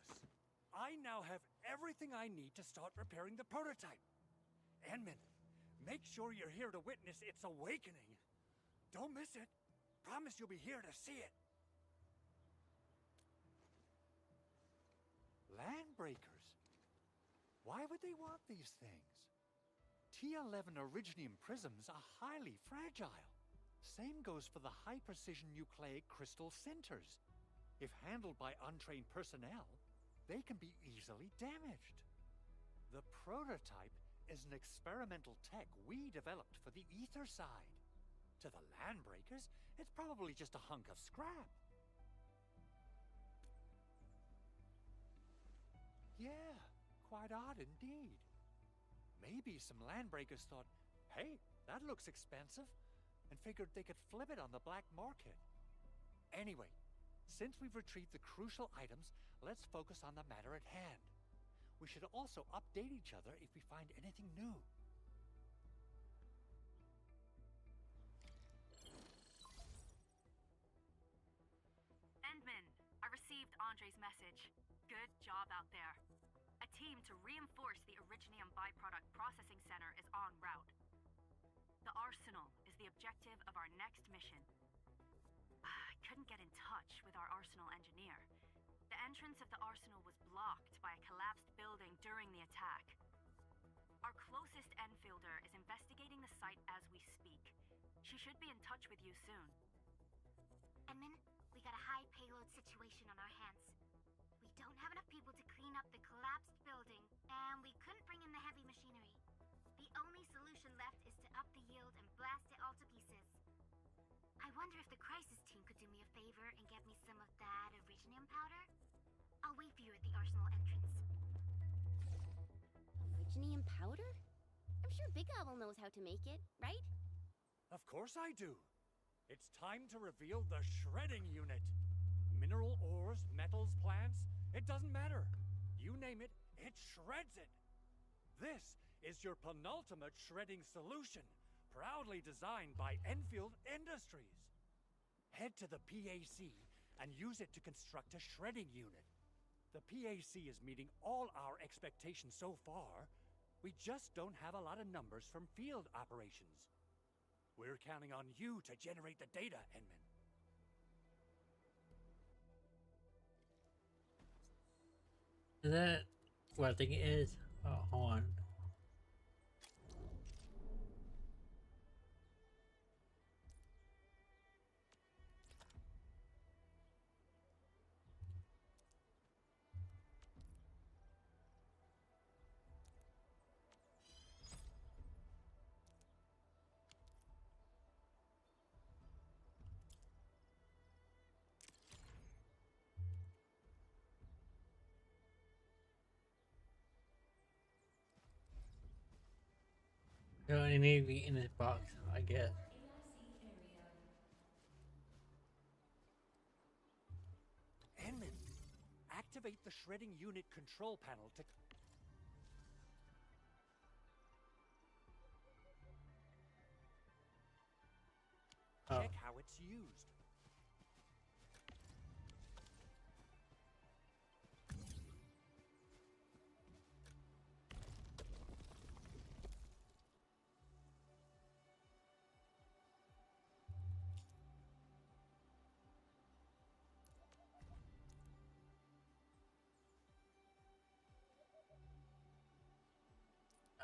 I now have everything I need to start repairing the prototype. Enman, make sure you're here to witness its awakening. Don't miss it. Promise you'll be here to see it. Landbreakers? Why would they want these things? T11 Originium prisms are highly fragile. Same goes for the high-precision nucleic crystal centers. If handled by untrained personnel, they can be easily damaged. The prototype is an experimental tech we developed for the ether side. To the Landbreakers, it's probably just a hunk of scrap. Yeah, quite odd indeed. Maybe some Landbreakers thought, hey, that looks expensive, and figured they could flip it on the black market. Anyway, since we've retrieved the crucial items, let's focus on the matter at hand. We should also update each other if we find anything new. Endman, I received Andre's message. Good job out there. A team to reinforce the Originium byproduct processing center is en route. The arsenal is the objective of our next mission. I couldn't get in touch with our arsenal engineer. The entrance of the arsenal was blocked by a collapsed building during the attack. Our closest Enfielder is investigating the site as we speak. She should be in touch with you soon. Edmund, we got a high payload situation on our hands. We don't have enough people to clean up the collapsed building, and we couldn't bring in the heavy machinery. The only solution left is to up the yield and blast it all to pieces. I wonder if the crisis team could do me a favor and get me some of that Originium powder? I'll wait for you at the arsenal entrance. Originium powder? I'm sure Big Owl knows how to make it, right? Of course I do. It's time to reveal the shredding unit. Mineral ores, metals, plants, it doesn't matter. You name it, it shreds it. This is your penultimate shredding solution, proudly designed by Endfield Industries. Head to the PAC and use it to construct a shredding unit. The PAC is meeting all our expectations so far. We just don't have a lot of numbers from field operations. We're counting on you to generate the data, Enman. Is that what I think it is? Oh, hold on. So it need to be in this box, I guess. Enman, activate the shredding unit control panel to... check how it's used.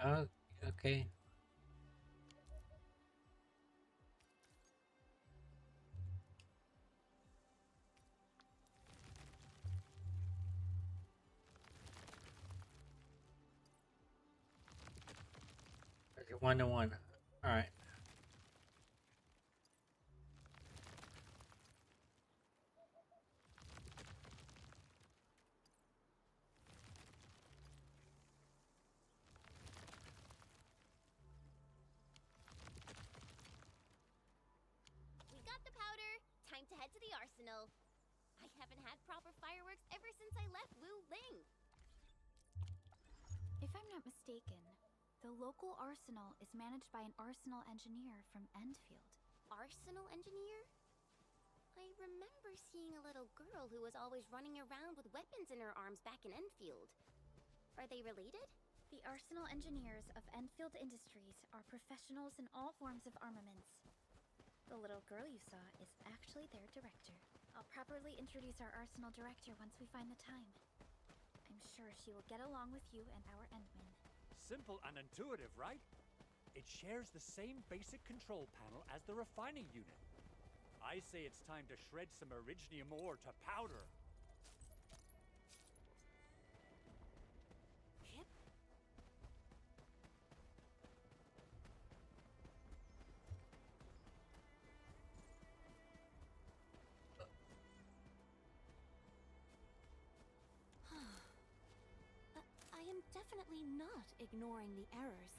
Oh, okay. Okay, 1-to-1. All right. head to the arsenal. I haven't had proper fireworks ever since I left Wu Ling. If I'm not mistaken, the local arsenal is managed by an arsenal engineer from Endfield. Arsenal engineer? I remember seeing a little girl who was always running around with weapons in her arms back in Endfield. Are they related? The arsenal engineers of Endfield Industries are professionals in all forms of armaments. The little girl you saw is actually their director. I'll properly introduce our arsenal director once we find the time. I'm sure she will get along with you and our Endmen. Simple and intuitive, right? It shares the same basic control panel as the refining unit. I say it's time to shred some Originium ore to powder. Yep. I am definitely not ignoring the errors.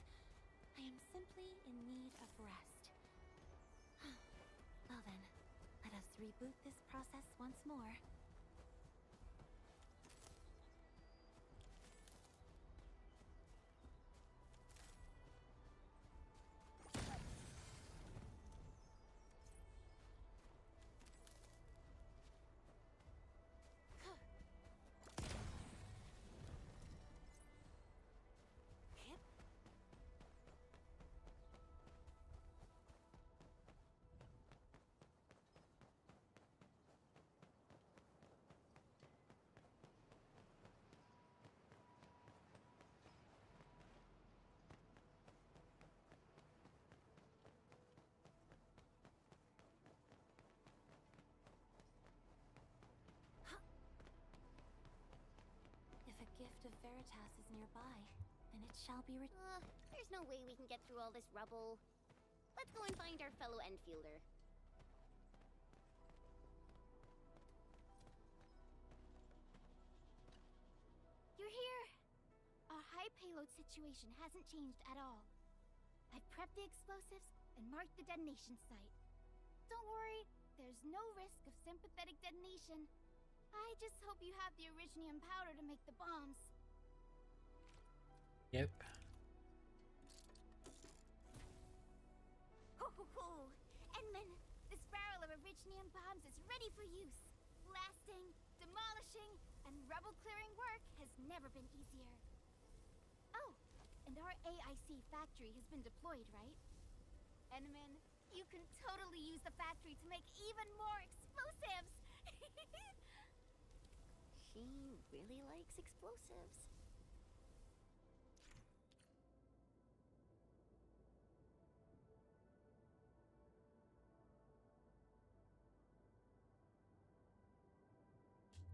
I am simply in need of rest. Well then, let us reboot this process once more. If a gift of Veritas is nearby, then it shall be there's no way we can get through all this rubble. Let's go and find our fellow Enfielder. You're here! Our high payload situation hasn't changed at all. I've prepped the explosives and marked the detonation site. Don't worry, there's no risk of sympathetic detonation. I just hope you have the Originium powder to make the bombs. Yep. Ho ho ho! Endman, this barrel of Originium bombs is ready for use. Blasting, demolishing, and rubble clearing work has never been easier. Oh, and our AIC factory has been deployed, right? Endman, you can totally use the factory to make even more explosives! She really likes explosives.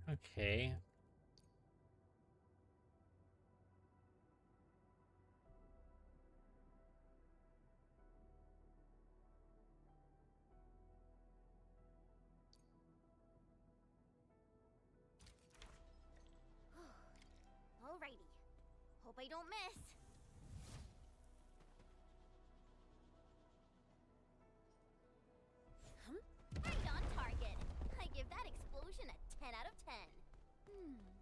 Okay. Alrighty. Hope I don't miss. Right on target. I give that explosion a 10 out of 10.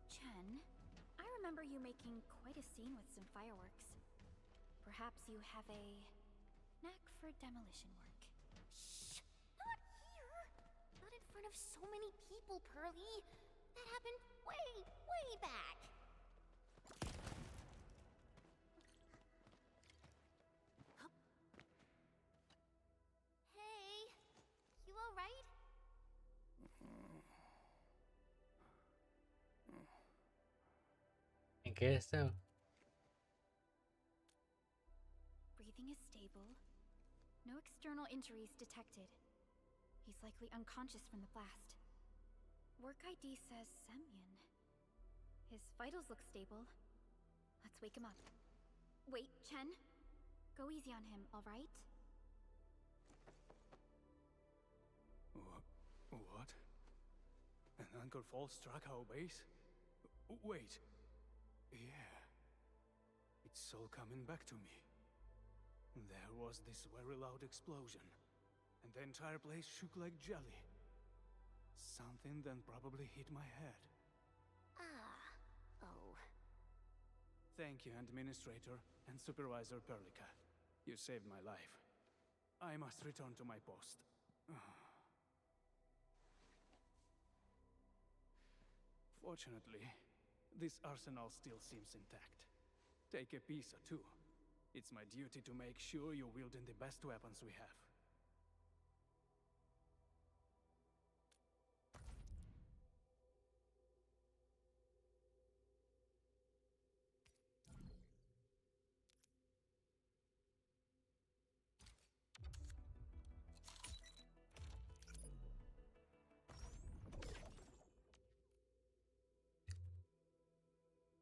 Chen, I remember you making quite a scene with some fireworks. Perhaps you have a knack for demolition work. Shh! Not here! Not in front of so many people, Pearly. That happened way, way back. Hey, you alright? I guess so. Breathing is stable. No external injuries detected. He's likely unconscious from the blast. Work ID says Semyon. His vitals look stable. Let's wake him up. Wait, Chen. Go easy on him, alright? What? An anchor fall struck our base? Wait. Yeah. It's all coming back to me. There was this very loud explosion, and the entire place shook like jelly. Something then probably hit my head. Ah. Oh. Thank you, Administrator and Supervisor Perlica. You saved my life. I must return to my post. Fortunately, this arsenal still seems intact. Take a piece or two. It's my duty to make sure you're wielding the best weapons we have.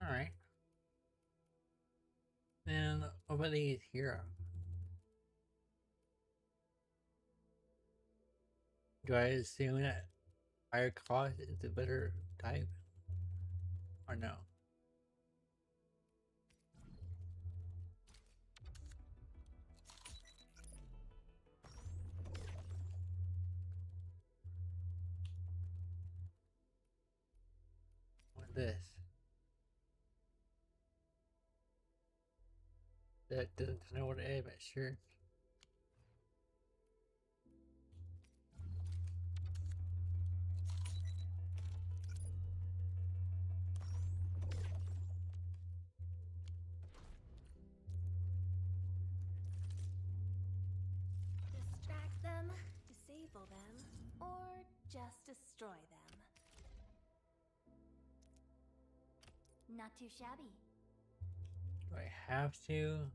Alright. And what about these here? Do I assume that higher cost is a better type? Or no? What this? That doesn't know what it is, but sure. Distract them, disable them, or just destroy them. Not too shabby. Do I have to?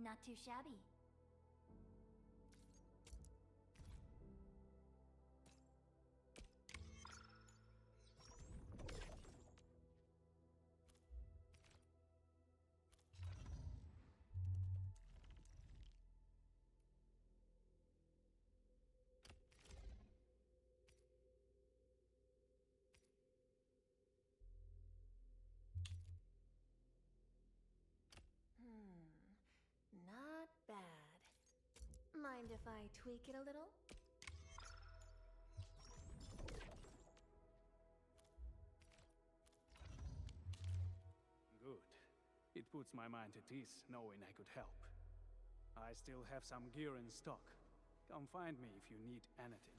Not too shabby. Not bad. Mind if I tweak it a little? Good. It puts my mind at ease knowing I could help. I still have some gear in stock. Come find me if you need anything.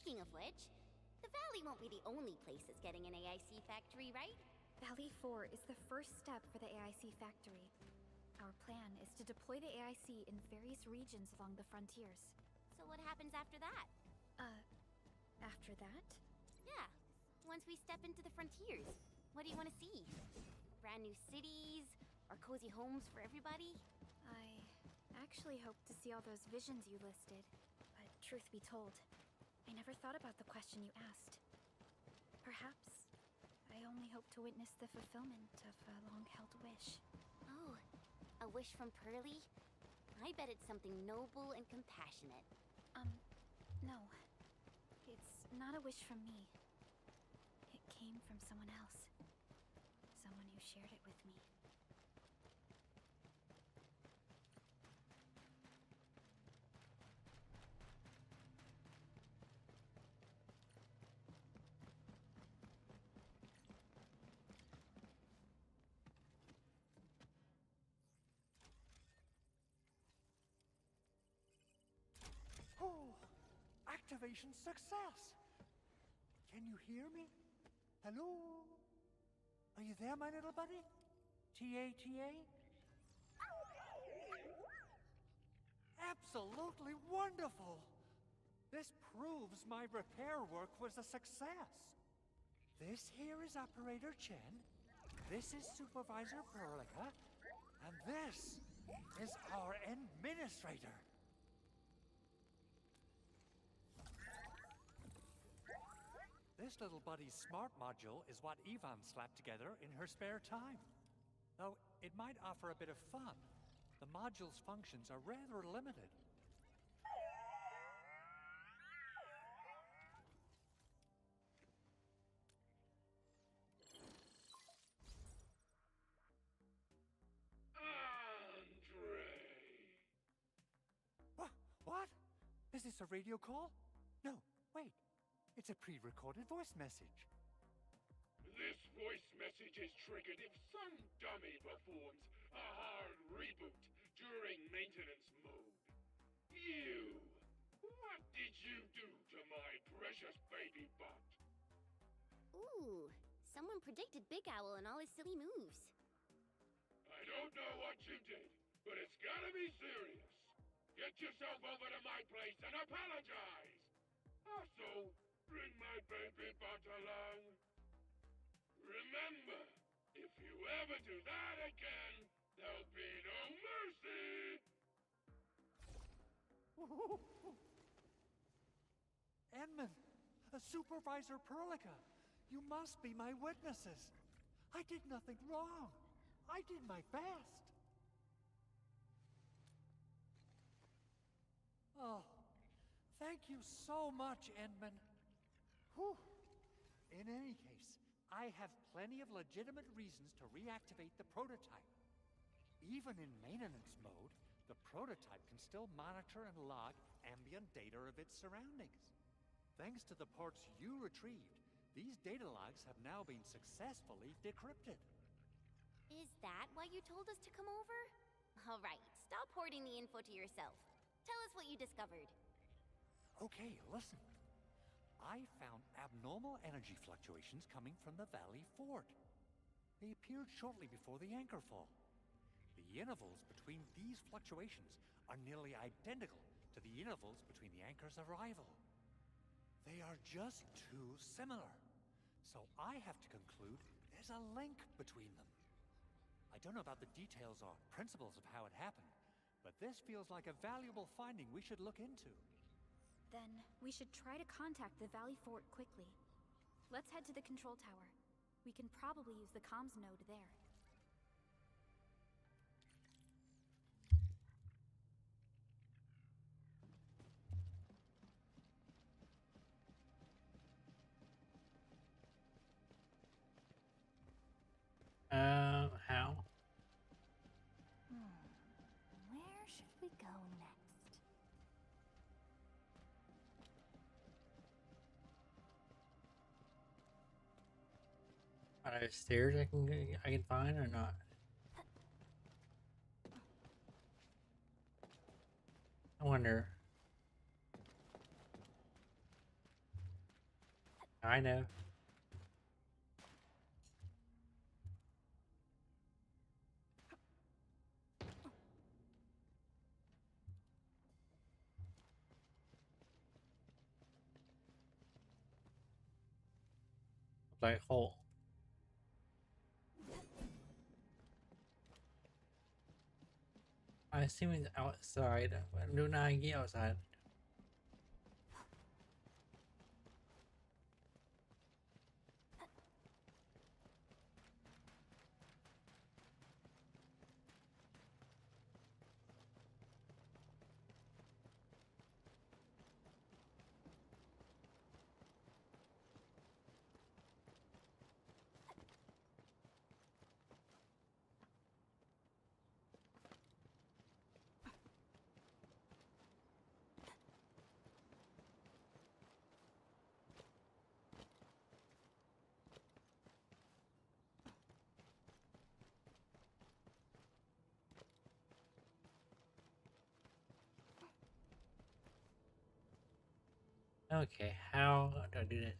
Speaking of which, the Valley won't be the only place that's getting an AIC factory, right? Valley 4 is the first step for the AIC factory. Our plan is to deploy the AIC in various regions along the frontiers. So what happens after that? After that? Yeah, once we step into the frontiers, what do you want to see? Brand new cities? Or cozy homes for everybody? I actually hope to see all those visions you listed. But truth be told, I never thought about the question you asked. Perhaps I only hope to witness the fulfillment of a long-held wish. Oh, a wish from Pearly? I bet it's something noble and compassionate. No. It's not a wish from me. It came from someone else. Someone who shared it with me. Oh, activation success! Can you hear me? Hello? Are you there, my little buddy? T-A-T-A? Absolutely wonderful! This proves my repair work was a success. This here is Operator Chen, this is Supervisor Perlica, and this is our Administrator. This little buddy's smart module is what Yvonne slapped together in her spare time. Though it might offer a bit of fun, the module's functions are rather limited. What? Is this a radio call? No, wait. It's a pre-recorded voice message. This voice message is triggered if some dummy performs a hard reboot during maintenance mode. You! What did you do to my precious baby butt? Ooh, someone predicted Big Owl and all his silly moves. I don't know what you did, but it's gotta be serious. Get yourself over to my place and apologize. Also, bring my baby butt along. Remember, if you ever do that again, there'll be no mercy. Edmund, Supervisor Perlica, you must be my witnesses. I did nothing wrong. I did my best. Oh, thank you so much, Edmund. Whew. In any case, I have plenty of legitimate reasons to reactivate the prototype. Even in maintenance mode, the prototype can still monitor and log ambient data of its surroundings. Thanks to the parts you retrieved, these data logs have now been successfully decrypted. Is that why you told us to come over? All right, stop hoarding the info to yourself. Tell us what you discovered. Okay, listen. I found abnormal energy fluctuations coming from the Valley Fort. They appeared shortly before the anchor fall. The intervals between these fluctuations are nearly identical to the intervals between the anchor's arrival. They are just too similar. So I have to conclude there's a link between them. I don't know about the details or principles of how it happened, but this feels like a valuable finding we should look into. Then we should try to contact the Valley Fort quickly. Let's head to the control tower. We can probably use the comms node there. How? Where should we go next? Are there stairs I can find or not? I wonder. I know. Black hole. I assume it's outside. I do not get outside. Okay, how do I do this?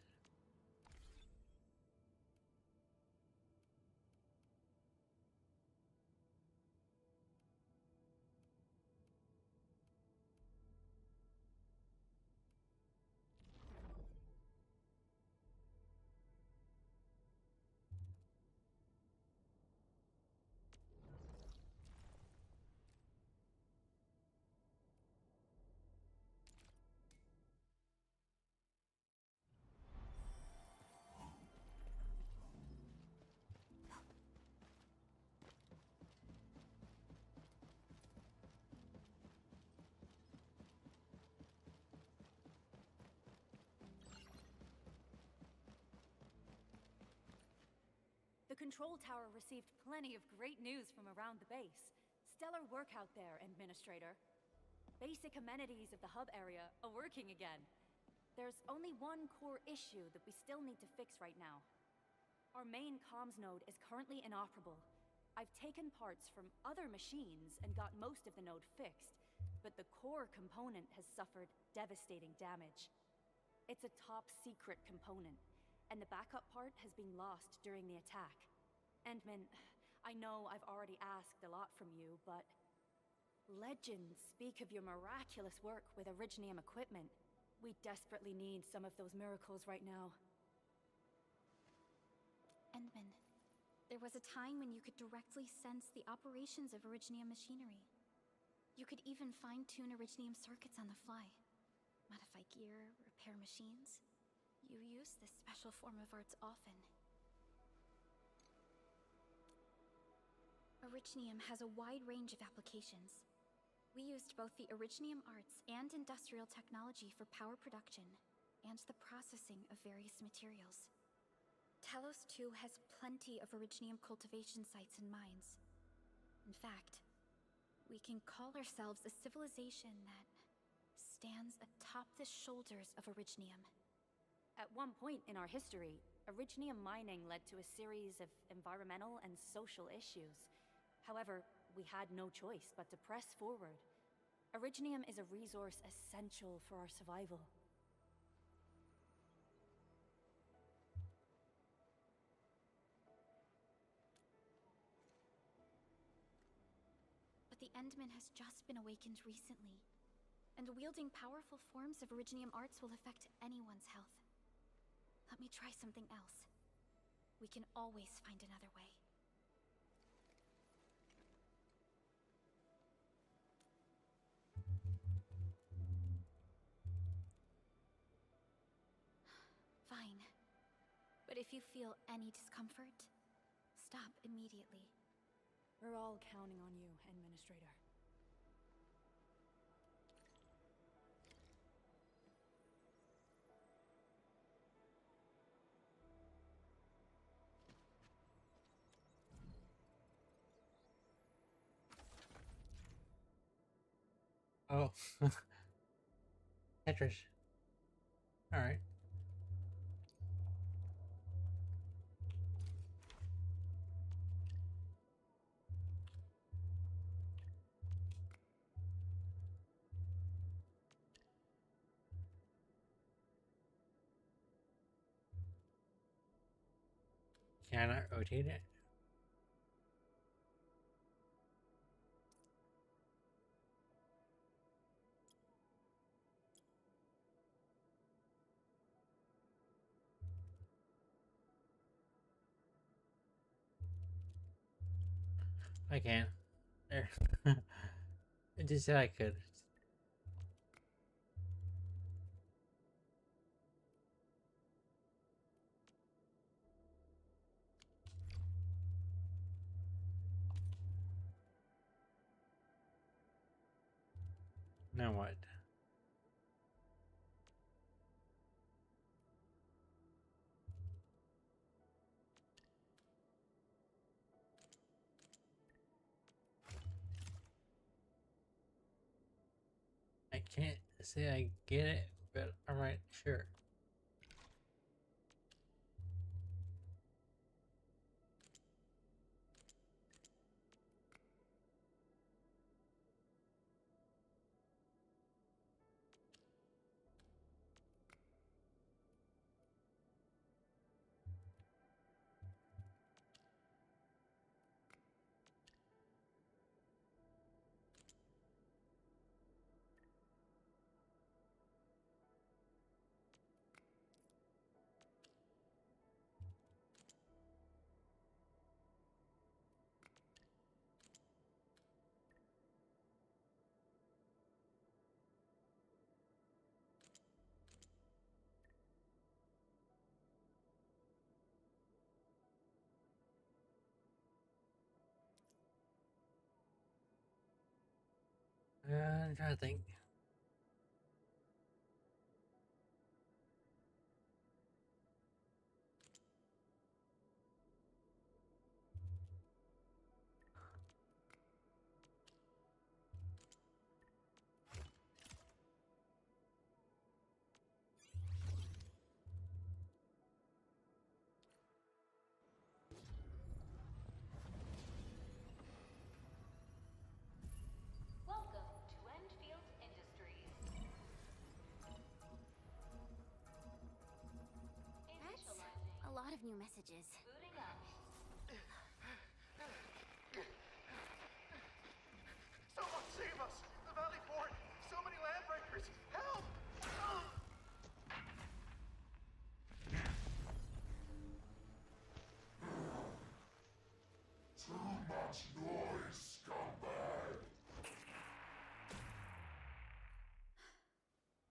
Control Tower received plenty of great news from around the base. Stellar work out there, Administrator. Basic amenities of the hub area are working again. There's only one core issue that we still need to fix right now. Our main comms node is currently inoperable. I've taken parts from other machines and got most of the node fixed, but the core component has suffered devastating damage. It's a top secret component, and the backup part has been lost during the attack. Endman, I know I've already asked a lot from you, but legends speak of your miraculous work with Originium equipment. We desperately need some of those miracles right now. Endman, there was a time when you could directly sense the operations of Originium machinery. You could even fine-tune Originium circuits on the fly. Modify gear, repair machines. You use this special form of arts often. Originium has a wide range of applications. We used both the Originium arts and industrial technology for power production, and the processing of various materials. Talos 2 has plenty of Originium cultivation sites and mines. In fact, we can call ourselves a civilization that stands atop the shoulders of Originium. At one point in our history, Originium mining led to a series of environmental and social issues. However, we had no choice but to press forward. Originium is a resource essential for our survival. But the Endman has just been awakened recently, and wielding powerful forms of Originium arts will affect anyone's health. Let me try something else. We can always find another way. Fine. But if you feel any discomfort, stop immediately. We're all counting on you, Administrator. Oh. Tetris. Alright. Can I rotate it? I can. There. It just said I could. Now what? I can't say I get it, but alright, sure. I'm trying to think. messages. Booting up. Someone save us! The Valley Fort! So many landbreakers! Help! Too much noise, scumbag!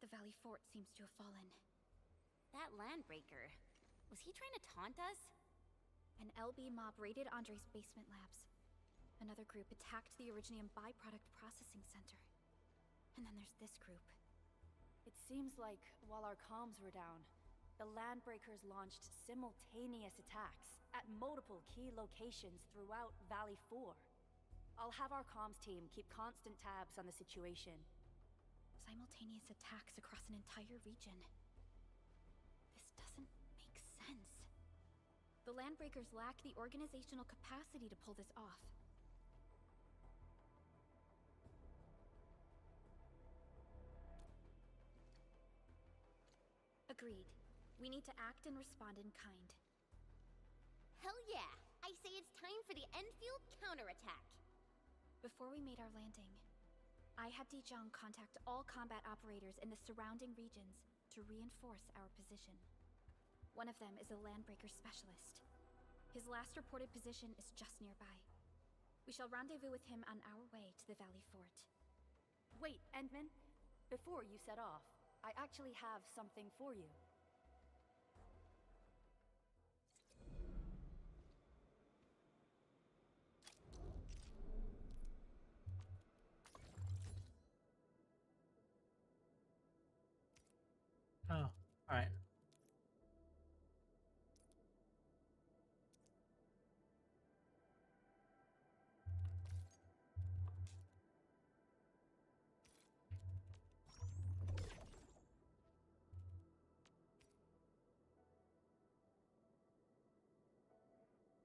The Valley Fort seems to have fallen. That landbreaker, was he trying to taunt us? An LB mob raided Andre's basement labs. Another group attacked the Originium byproduct processing center. And then there's this group. It seems like while our comms were down, the Landbreakers launched simultaneous attacks at multiple key locations throughout Valley 4. I'll have our comms team keep constant tabs on the situation. Simultaneous attacks across an entire region. This doesn't make sense. The Landbreakers lack the organizational capacity to pull this off. Agreed. We need to act and respond in kind. Hell yeah! I say it's time for the Endfield counterattack! Before we made our landing, I had Dijong contact all combat operators in the surrounding regions to reinforce our position. One of them is a Landbreaker specialist. His last reported position is just nearby. We shall rendezvous with him on our way to the Valley Fort. Wait, Endman. Before you set off, I actually have something for you. Oh, alright.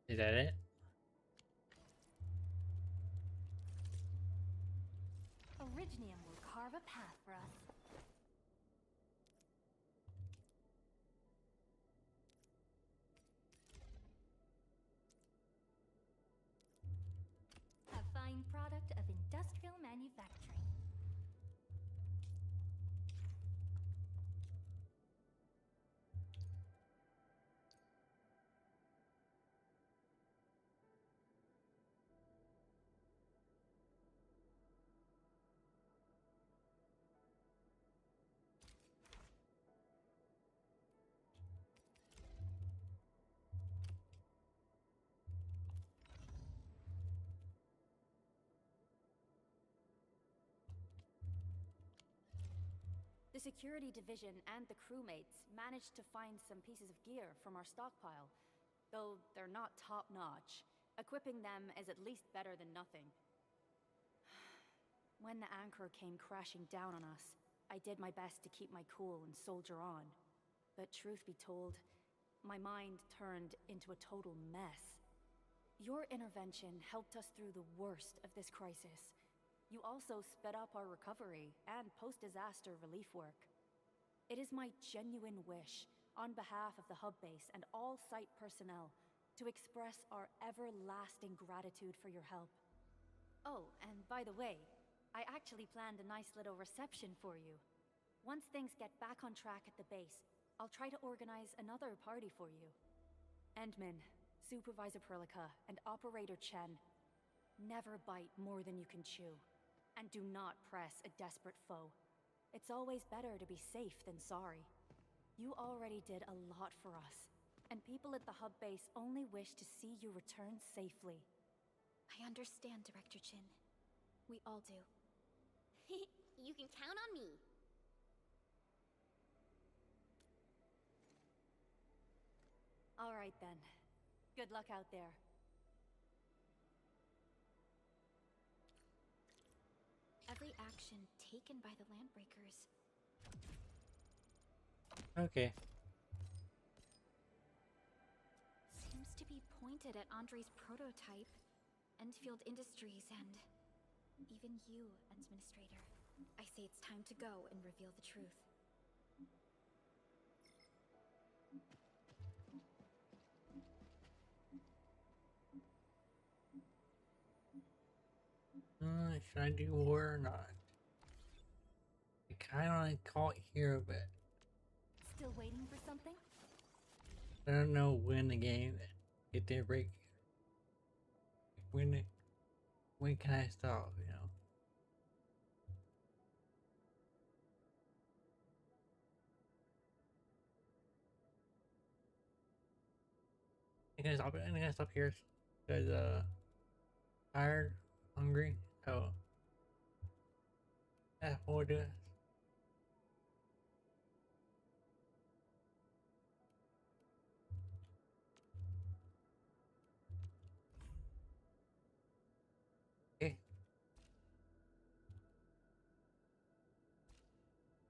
Is that it? Originium will carve a path for us. A fine product of industrial manufacturing. The security division and the crewmates managed to find some pieces of gear from our stockpile, though they're not top-notch. Equipping them is at least better than nothing. When the anchor came crashing down on us, I did my best to keep my cool and soldier on. But truth be told, my mind turned into a total mess. Your intervention helped us through the worst of this crisis. You also sped up our recovery and post-disaster relief work. It is my genuine wish, on behalf of the hub base and all site personnel, to express our everlasting gratitude for your help. Oh, and by the way, I actually planned a nice little reception for you. Once things get back on track at the base, I'll try to organize another party for you. Endman, Supervisor Perlica, and Operator Chen, never bite more than you can chew. And do not press a desperate foe. It's always better to be safe than sorry. You already did a lot for us, and people at the hub base only wish to see you return safely. I understand, Director Chin. We all do. You can count on me. All right then. Good luck out there. Every action taken by the Landbreakers. Okay. Seems to be pointed at Andre's prototype, Endfield Industries, and even you, Administrator. I say it's time to go and reveal the truth. Should I do war or not? I kind of like call it here, but Still waiting for something? I don't know when the game get their break. When can I stop? You know. I think I stop. I think I stop here. Cause tired, hungry. Oh, that's what we'll do. Okay.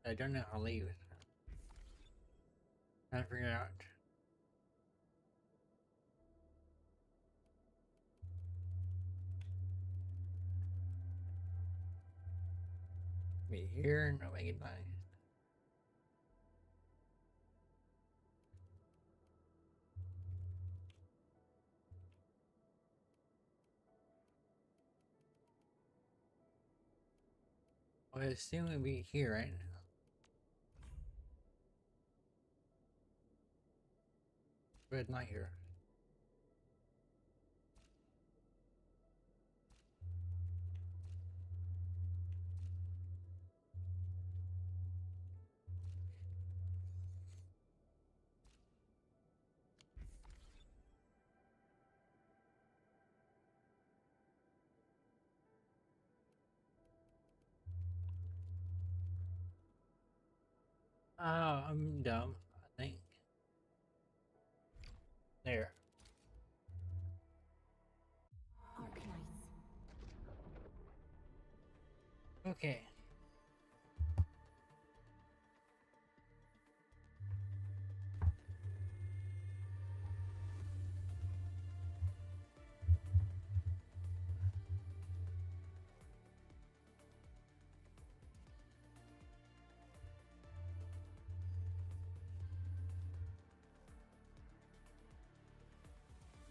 I don't know how to leave. I figure it out. Be here, no make it nice. I assume it'd be here, right? But not here. Oh, I'm dumb, I think. There. Arknights. Okay.